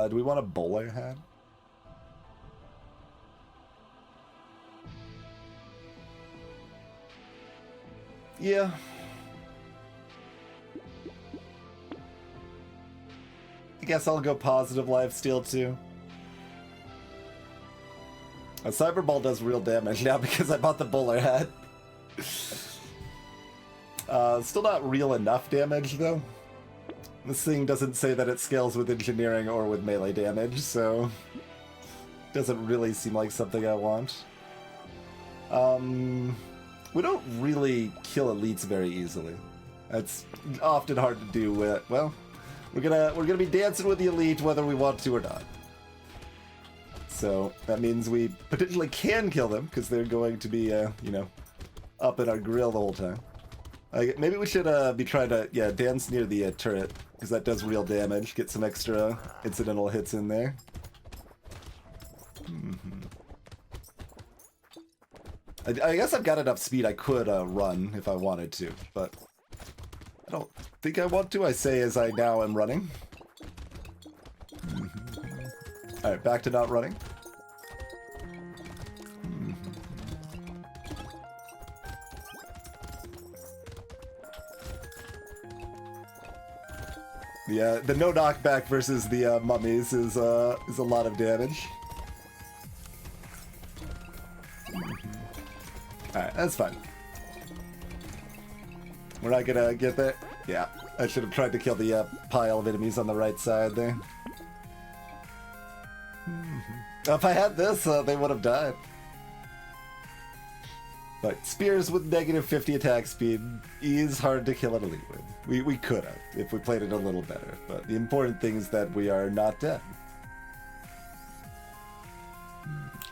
Do we want a bowler hat? Yeah. I guess I'll go positive lifesteal too. A cyber ball does real damage now because I bought the bowler hat. Still not real enough damage though. This thing doesn't say that it scales with engineering or with melee damage, so doesn't really seem like something I want. We don't really kill elites very easily. That's often hard to do with, well, we're gonna be dancing with the elite whether we want to or not. So that means we potentially can kill them because they're going to be, you know, up in our grill the whole time. Maybe we should be trying to, yeah, dance near the turret because that does real damage. Get some extra incidental hits in there. I guess I've got enough speed I could run if I wanted to, but I don't think I want to. I say as I now am running. Alright, back to not running. Yeah, the no knockback versus the mummies is a lot of damage. Alright, that's fine. We're not gonna get there. Yeah, I should have tried to kill the pile of enemies on the right side there. If I had this, they would have died. But spears with negative 50 attack speed is hard to kill an elite with. We could have, if we played it a little better. But the important thing is that we are not dead.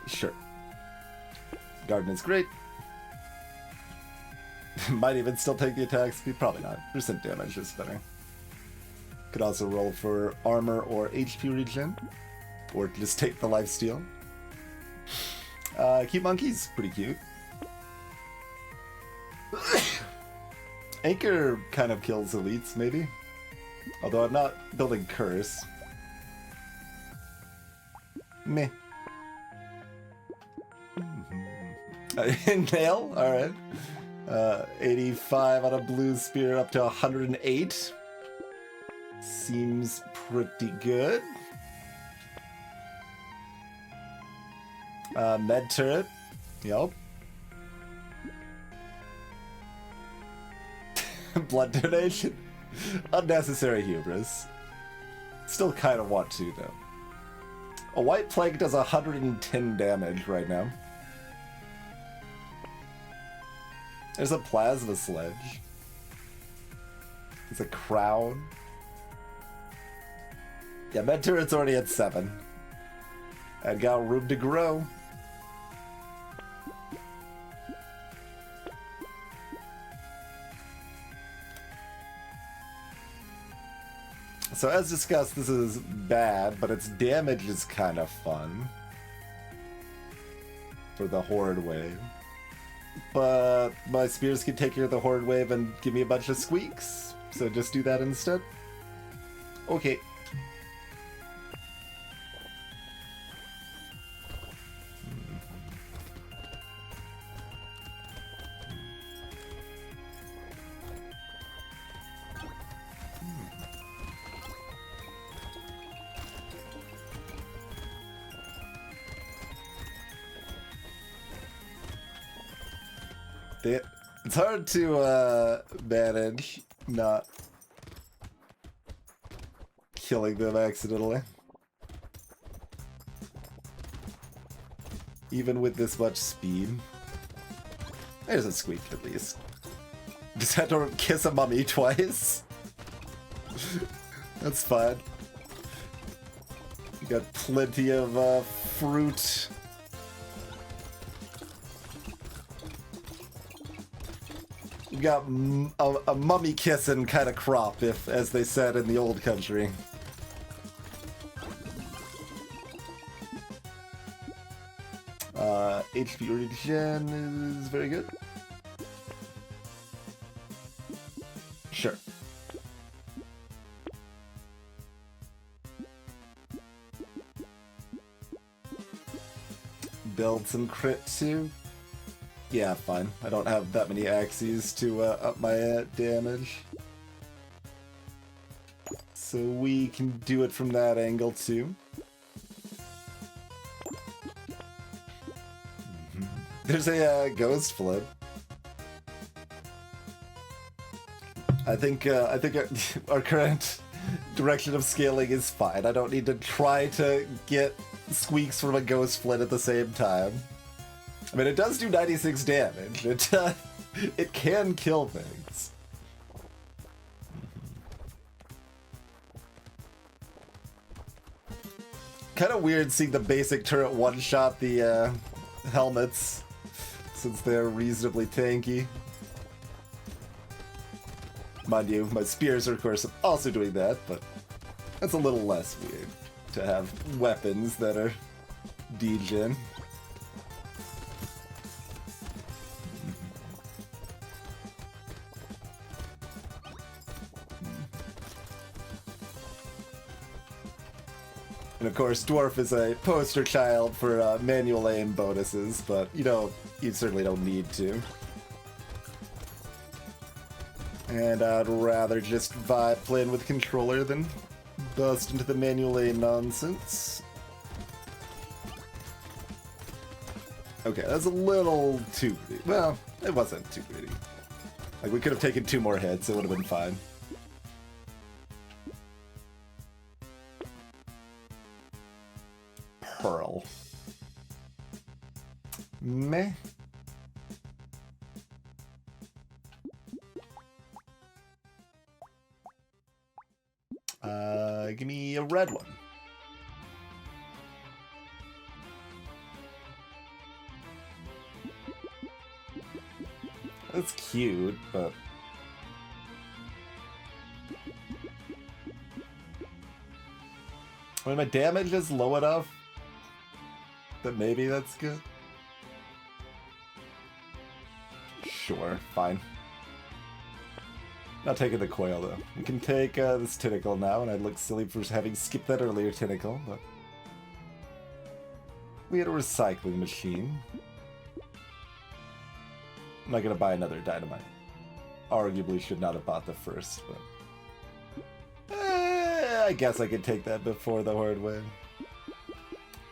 Sure. Garden is great. Might even still take the attack speed. Probably not. % damage is better. Could also roll for armor or HP regen. Or just take the lifesteal. Cute monkey's pretty cute. Anchor kind of kills elites, maybe. Although I'm not building curse. Meh. Nail? Alright. 85 on a blue spear up to 108. Seems pretty good. Med turret. Yup. Blood donation. Unnecessary hubris. Still kind of want to, though. A white plague does 110 damage right now. There's a plasma sledge. There's a crown. Yeah, med turret's already at 7. And got room to grow. So as discussed, this is bad, but its damage is kind of fun. For the Horde Wave. But my spears can take care of the Horde Wave and give me a bunch of squeaks. So just do that instead. Okay. It's hard to manage not killing them accidentally. Even with this much speed. There's a squeak at least. Just had to kiss a mummy twice. That's fine. You got plenty of fruit. You got a mummy kissing kind of crop, if, as they said in the old country. HP regen is very good. Sure. Build some crit too. Yeah, fine. I don't have that many axes to up my damage. So we can do it from that angle too. There's a ghost flip. I think our current direction of scaling is fine. I don't need to try to get squeaks from a ghost flint at the same time. I mean, it does do 96 damage. It can kill things. Kind of weird seeing the basic turret one-shot the helmets, since they're reasonably tanky. Mind you, my spears are of course also doing that, but that's a little less weird to have weapons that are degen. And of course, Dwarf is a poster child for manual aim bonuses, but you certainly don't need to. And I'd rather just vibe playing with controller than bust into the manual aim nonsense. Okay, that's a little too greedy. Well, it wasn't too greedy. Like, we could have taken 2 more hits, it would have been fine. Pearl. Meh. Give me a red one. That's cute, but... When my damage is low enough that maybe that's good. Sure, fine. Not taking the coil though. We can take this tentacle now, and I'd look silly for having skipped that earlier tentacle, but we had a recycling machine. I'm not gonna buy another dynamite. Arguably should not have bought the first, but I guess I could take that before the hard way.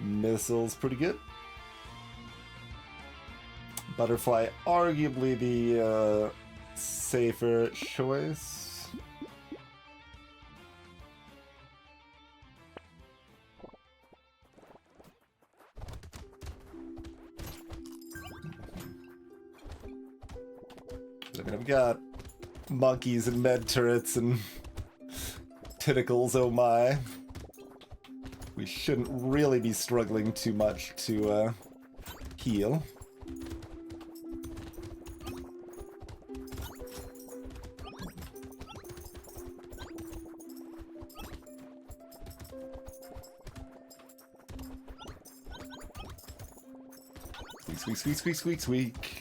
Missile's pretty good. Butterfly, arguably the safer choice. I mean, I've got monkeys and med turrets and tentacles, oh my. We shouldn't really be struggling too much to heal. Squeak, squeak, squeak, squeak, squeak.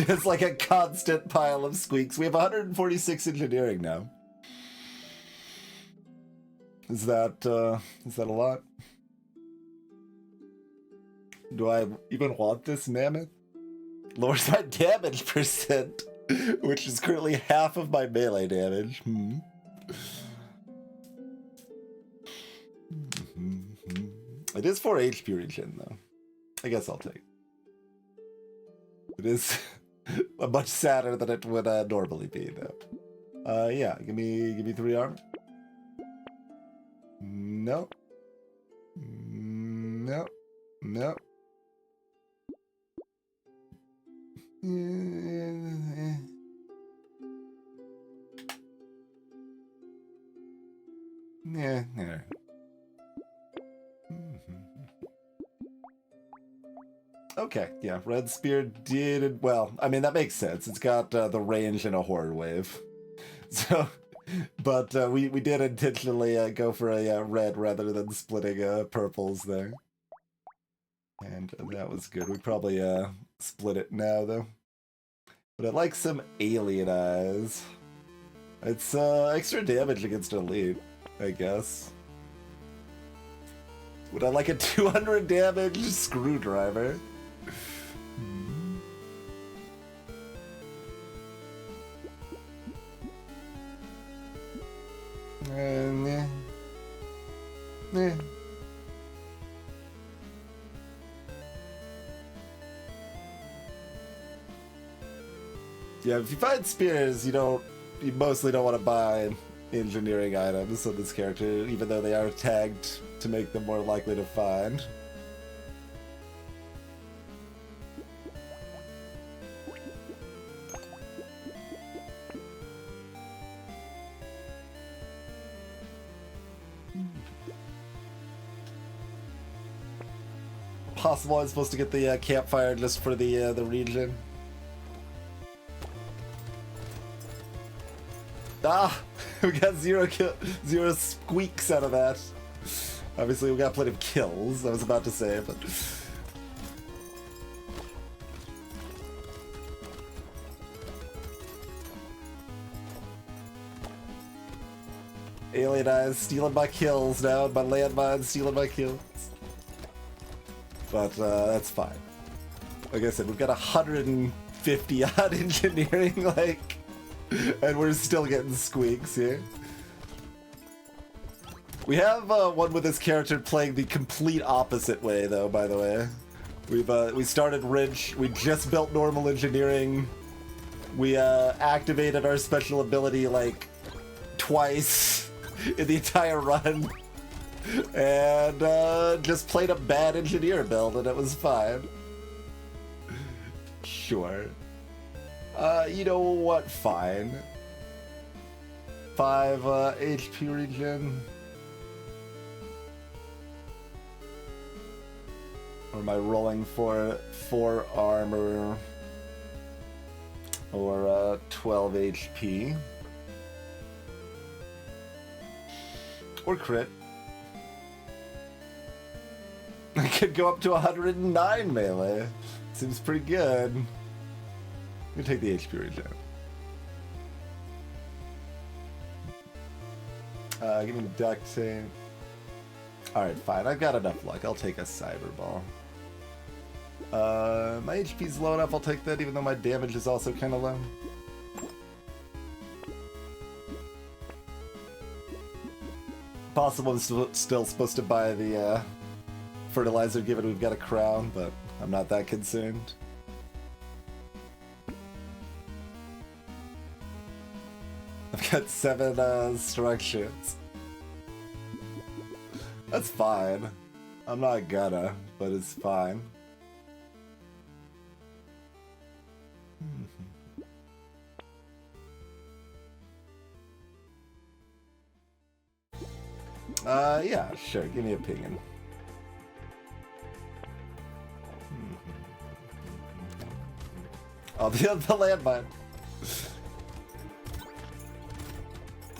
It's like a constant pile of squeaks. We have 146 engineering now. Is that a lot? Do I even want this mammoth? Lowers my damage percent, which is currently half of my melee damage. It is 4 HP regen though. I guess I'll take it. It is much sadder than it would normally be though. Yeah, give me 3 armor. No. No. No. Yeah. Okay, yeah, Red Spear did well. I mean, that makes sense. It's got the range and a horror wave. So, but we did intentionally go for a red rather than splitting purples there. And that was good. We probably split it now, though. But I like some alien eyes. It's extra damage against elite, I guess. Would I like a 200 damage screwdriver? Nah. Yeah, if you find spears, you mostly don't want to buy engineering items on this character, even though they are tagged to make them more likely to find. Possible I'm supposed to get the campfire just for the region. Ah! We got zero squeaks out of that. Obviously, we got plenty of kills, I was about to say, but... Alien eyes stealing my kills now, and my landmines stealing my kills. But that's fine. Like I said, we've got 150 odd engineering, like, and we're still getting squeaks here. We have one with this character playing the complete opposite way, though. By the way, we started rich. We just built normal engineering. We activated our special ability like twice in the entire run. And just played a bad engineer build, and it was fine. Sure. You know what? Fine. 5 HP regen. Or am I rolling for 4 armor? Or 12 HP? Or crit. I could go up to 109 melee. Seems pretty good. I'm gonna take the HP regen. Give me the duct tape. Alright, fine. I've got enough luck. I'll take a cyber ball. My HP's low enough, I'll take that, even though my damage is also kind of low. Possible I'm still supposed to buy the fertilizer given we've got a crown, but I'm not that concerned. I've got 7 structures. That's fine. I'm not gonna, but it's fine. Yeah, sure. Give me a pingin'. Oh, the landmine.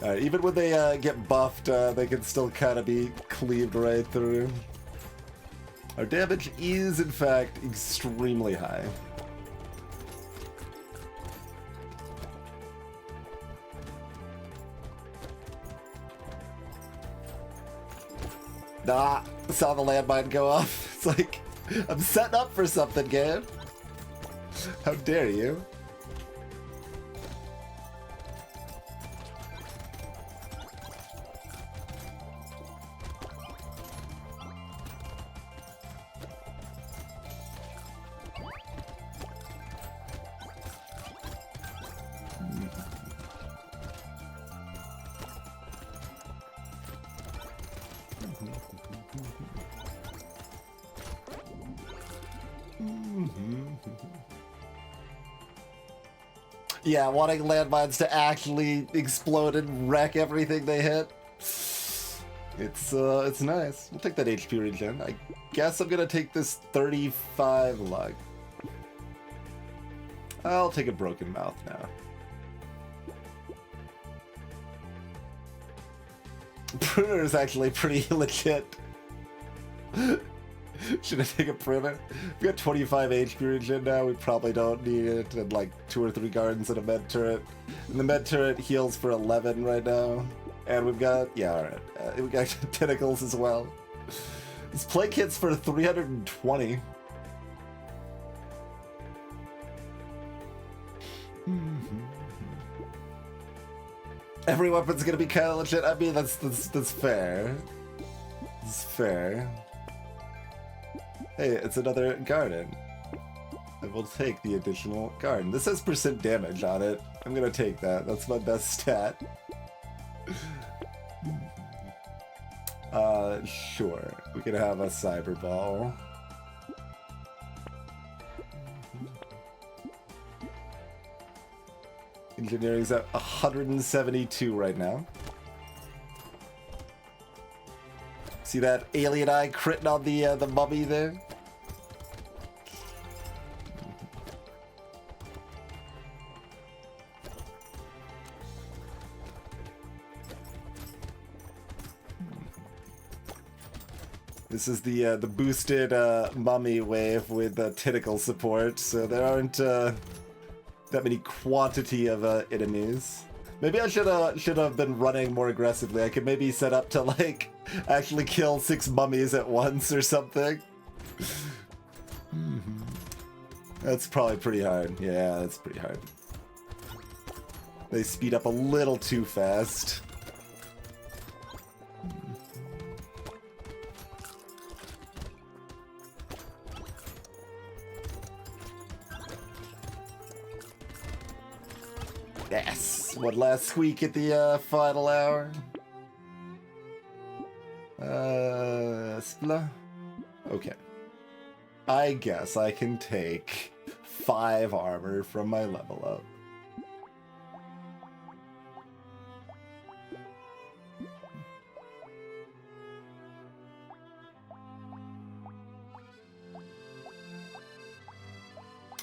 Alright, even when they get buffed, they can still kind of be cleaved right through. Our damage is, in fact, extremely high. Nah, saw the landmine go off. It's like, I'm setting up for something, game. How dare you? Yeah, wanting landmines to actually explode and wreck everything they hit. It's nice. We'll take that HP regen. I guess I'm gonna take this 35 luck. I'll take a broken mouth now. Pruner is actually pretty legit. Should I take a printer? We got 25 HP regen now. We probably don't need it. And like 2 or 3 gardens and a med turret. And the med turret heals for 11 right now. And we've got, yeah, alright. We got tentacles as well. This plague hits for 320. Every weapon's gonna be kind of legit. I mean, that's fair. It's fair. Hey, it's another garden. I will take the additional garden. This has % damage on it. I'm gonna take that. That's my best stat. Sure. We could have a cyber ball. Engineering's at 172 right now. See that alien eye critting on the mummy there? This is the boosted mummy wave with tentacle support, so there aren't that many quantity of enemies. Maybe I should have been running more aggressively. I could maybe set up to like actually kill 6 mummies at once or something. That's probably pretty hard. Yeah, that's pretty hard. They speed up a little too fast. Yes! One last squeak at the final hour. Spla? Okay. I guess I can take 5 armor from my level up.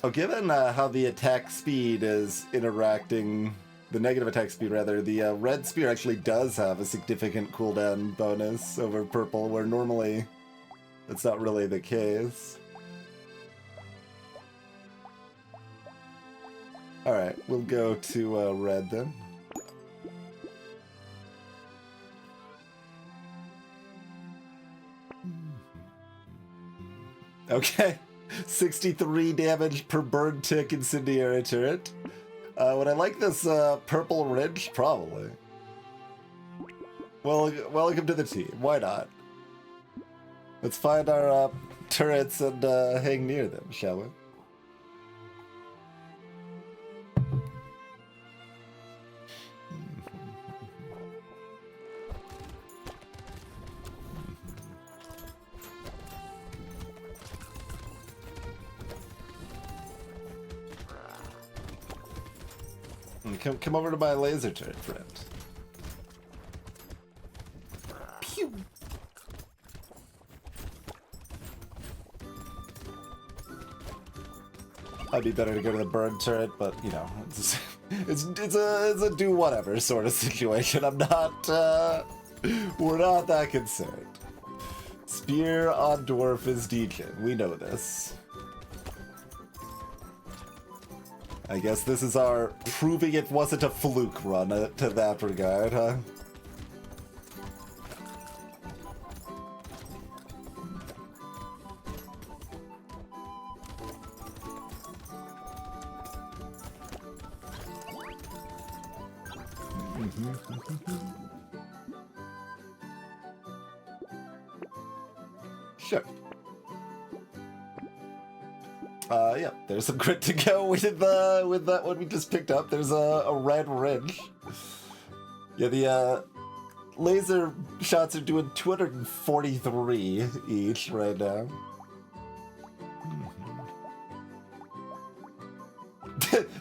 Oh, given how the attack speed is interacting, the negative attack speed rather, the red spear actually does have a significant cooldown bonus over purple, where normally that's not really the case. Alright, we'll go to red then. Okay. 63 damage per burn tick incendiary turret. Would I like this purple ridge? Probably. Well, welcome to the team. Why not? Let's find our turrets and hang near them, shall we? Come over to my laser turret, friend. Pew! I'd be better to go to the burn turret, but you know, it's a do whatever sort of situation. I'm not. We're not that concerned. Spear on dwarf is degen. We know this. I guess this is our proving it wasn't a fluke run to that regard, huh? Sure. Yeah, there's some grit to go with that one we just picked up. There's a red ridge. Yeah, the laser shots are doing 243 each right now.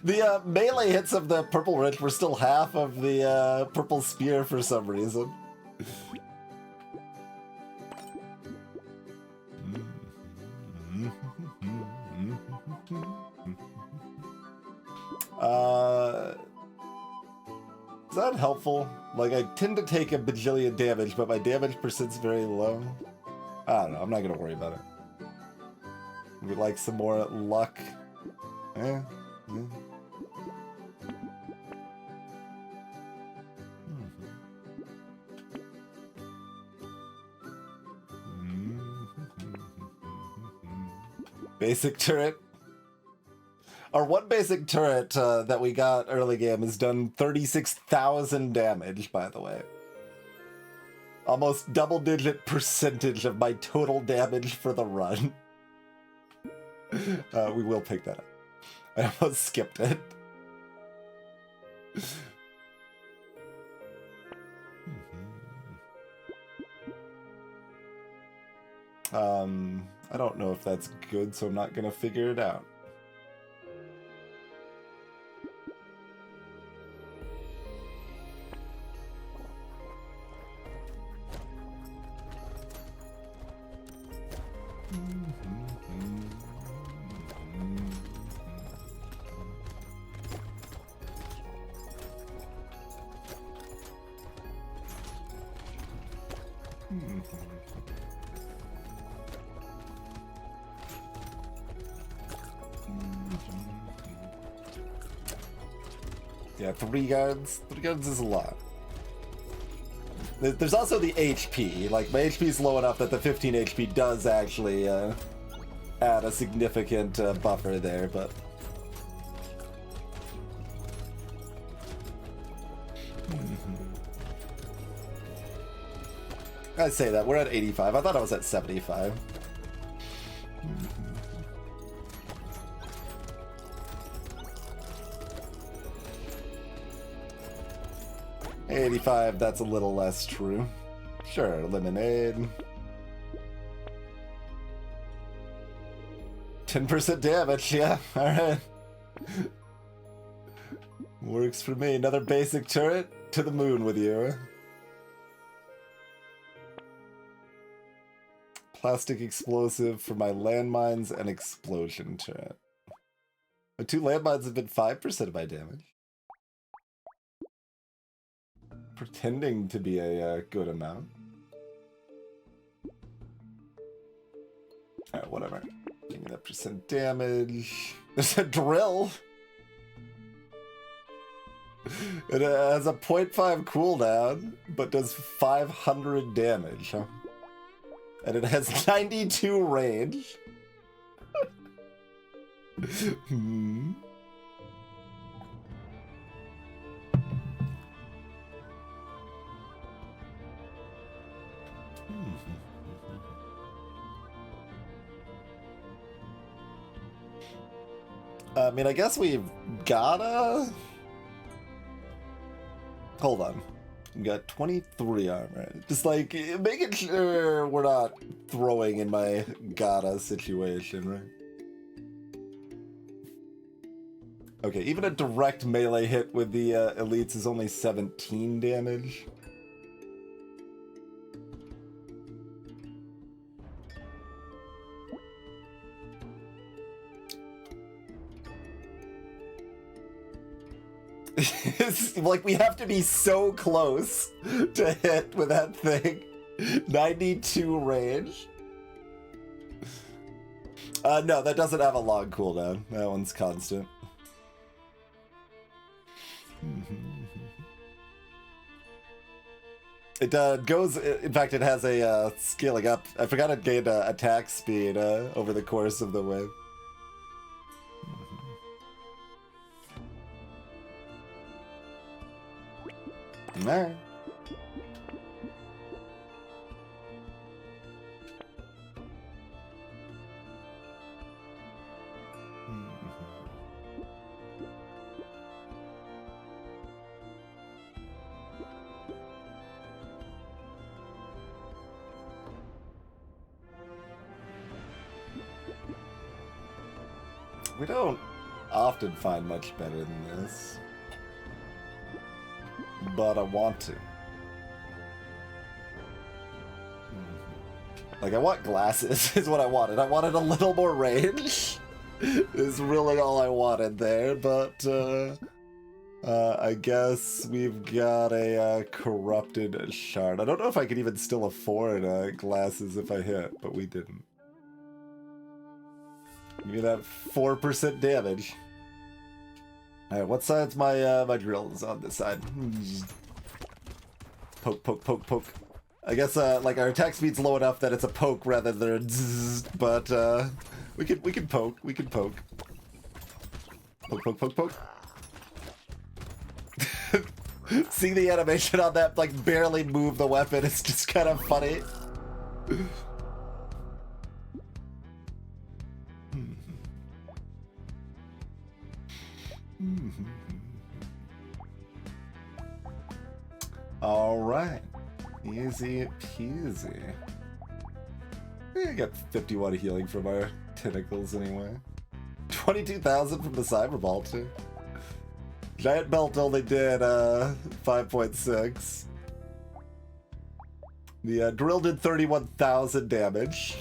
The melee hits of the purple ridge were still half of the purple spear for some reason. Is that helpful? Like, I tend to take a bajillion damage, but my damage percent's very low. I don't know, I'm not gonna worry about it. We'd like some more luck. Yeah. Basic turret. Our one basic turret that we got early game has done 36,000 damage, by the way. Almost double-digit percentage of my total damage for the run. We will pick that up. I almost skipped it. I don't know if that's good, so I'm not gonna figure it out. Yeah, 3 guards. 3 guards is a lot. There's also the HP. Like, my HP is low enough that the 15 HP does actually add a significant buffer there, but... I say that, we're at 85. I thought I was at 75. 85, that's a little less true. Sure, lemonade. 10% damage, yeah, alright. Works for me. Another basic turret to the moon with you. Plastic explosive for my landmines and explosion turret. My 2 landmines have been 5% of my damage. Pretending to be a good amount. Alright, whatever. Give me that percent damage. There's a drill! It has a 0.5 cooldown, but does 500 damage, huh? And it has 92 range. Hmm. I mean, I guess we've gotta... Hold on. We got 23 armor. Just like, making sure we're not throwing in my gotta situation, right? Okay, even a direct melee hit with the elites is only 17 damage. It's like we have to be so close to hit with that thing. 92 range. No, that doesn't have a long cooldown. That one's constant. It goes, in fact, it has a scaling up. I forgot it gained attack speed over the course of the wave. Alright. We don't often find much better than this. But I want to. Like, I want glasses is what I wanted. I wanted a little more range. Is really all I wanted there, but I guess we've got a corrupted shard. I don't know if I could even still afford glasses if I hit, but we didn't. Give me that 4% damage. Alright, what side's my my drill? Is on this side. Poke, poke, poke, poke. I guess like our attack speed's low enough that it's a poke rather than a zzz, but we can poke. We can poke. Poke, poke, poke, poke. See the animation on that, like, barely move the weapon. It's just kind of funny. All right, easy peasy. I got 51 healing from our tentacles anyway. 22,000 from the cyber ball too. Giant belt only did 5.6. The drill did 31,000 damage.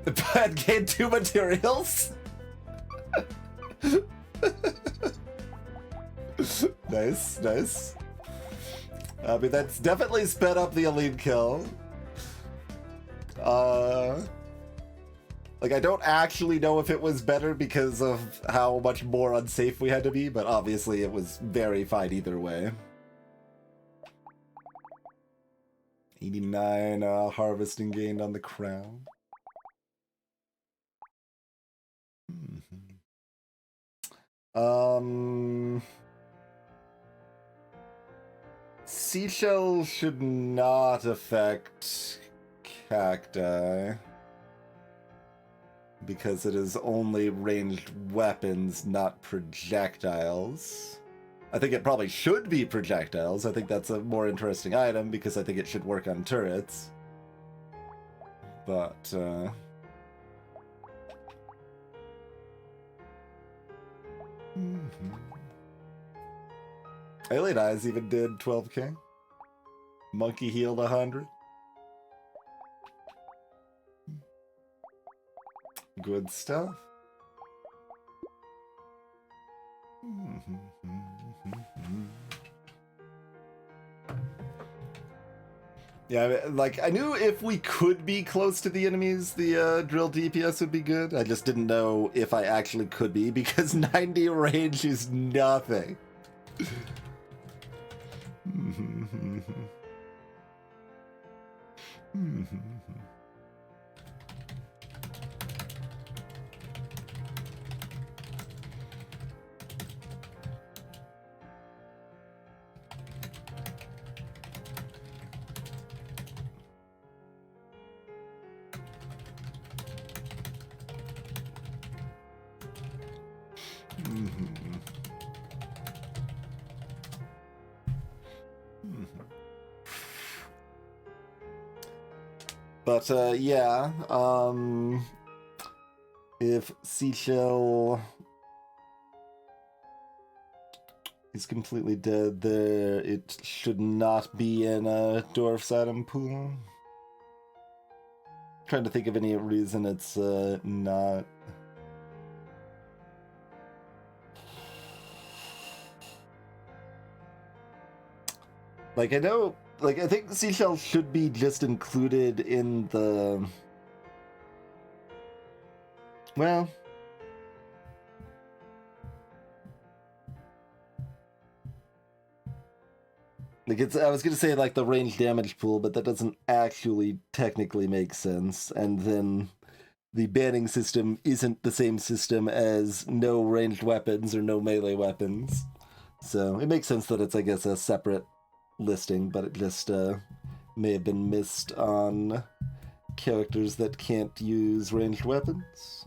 The pad gained 2 materials. Nice, nice. I mean, that's definitely sped up the elite kill. Like, I don't actually know if it was better because of how much more unsafe we had to be, but obviously it was very fine either way. 89 harvesting gained on the crown. Seashell should not affect cacti because it is only ranged weapons, not projectiles. I think it probably should be projectiles. I think that's a more interesting item because I think it should work on turrets. But Alien Eyes even did 12k. Monkey healed 100. Good stuff. Yeah, like, I knew if we could be close to the enemies, the drill DPS would be good. I just didn't know if I actually could be, because 90 range is nothing. But yeah, if Seashell is completely dead there, it should not be in a Dwarf's item pool. Trying to think of any reason it's not. Like, I know, like, I think Seashell should be just included in the... Well... Like, it's, I was gonna say, like, the range damage pool, but that doesn't actually technically make sense. And then the banning system isn't the same system as no ranged weapons or no melee weapons. So it makes sense that it's, I guess, a separate listing, but it just may have been missed on characters that can't use ranged weapons.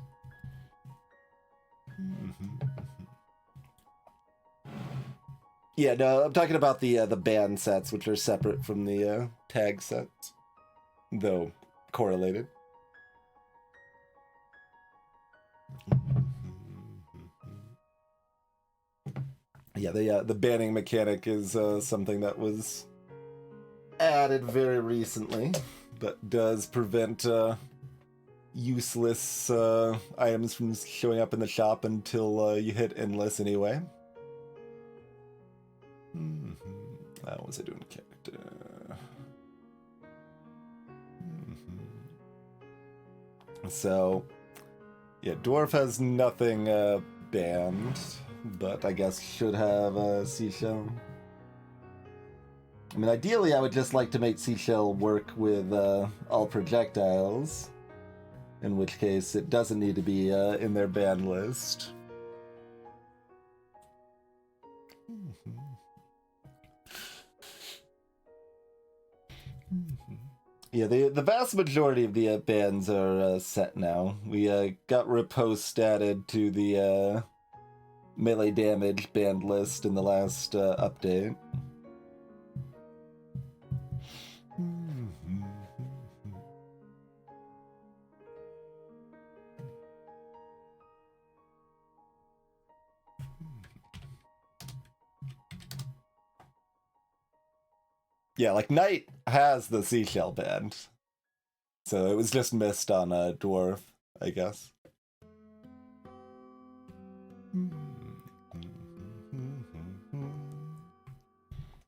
Yeah, no, I'm talking about the ban sets, which are separate from the tag sets, though correlated. Yeah, the banning mechanic is something that was added very recently, but does prevent useless items from showing up in the shop until you hit endless anyway. How was I doing character? So, yeah, Dwarf has nothing banned, but I guess should have a Seashell. I mean, ideally I would just like to make Seashell work with all projectiles, in which case it doesn't need to be in their ban list. Yeah, the vast majority of the bans are set now. We got riposte added to the melee damage banned list in the last update. Yeah, like Knight has the Seashell band, so it was just missed on a Dwarf, I guess.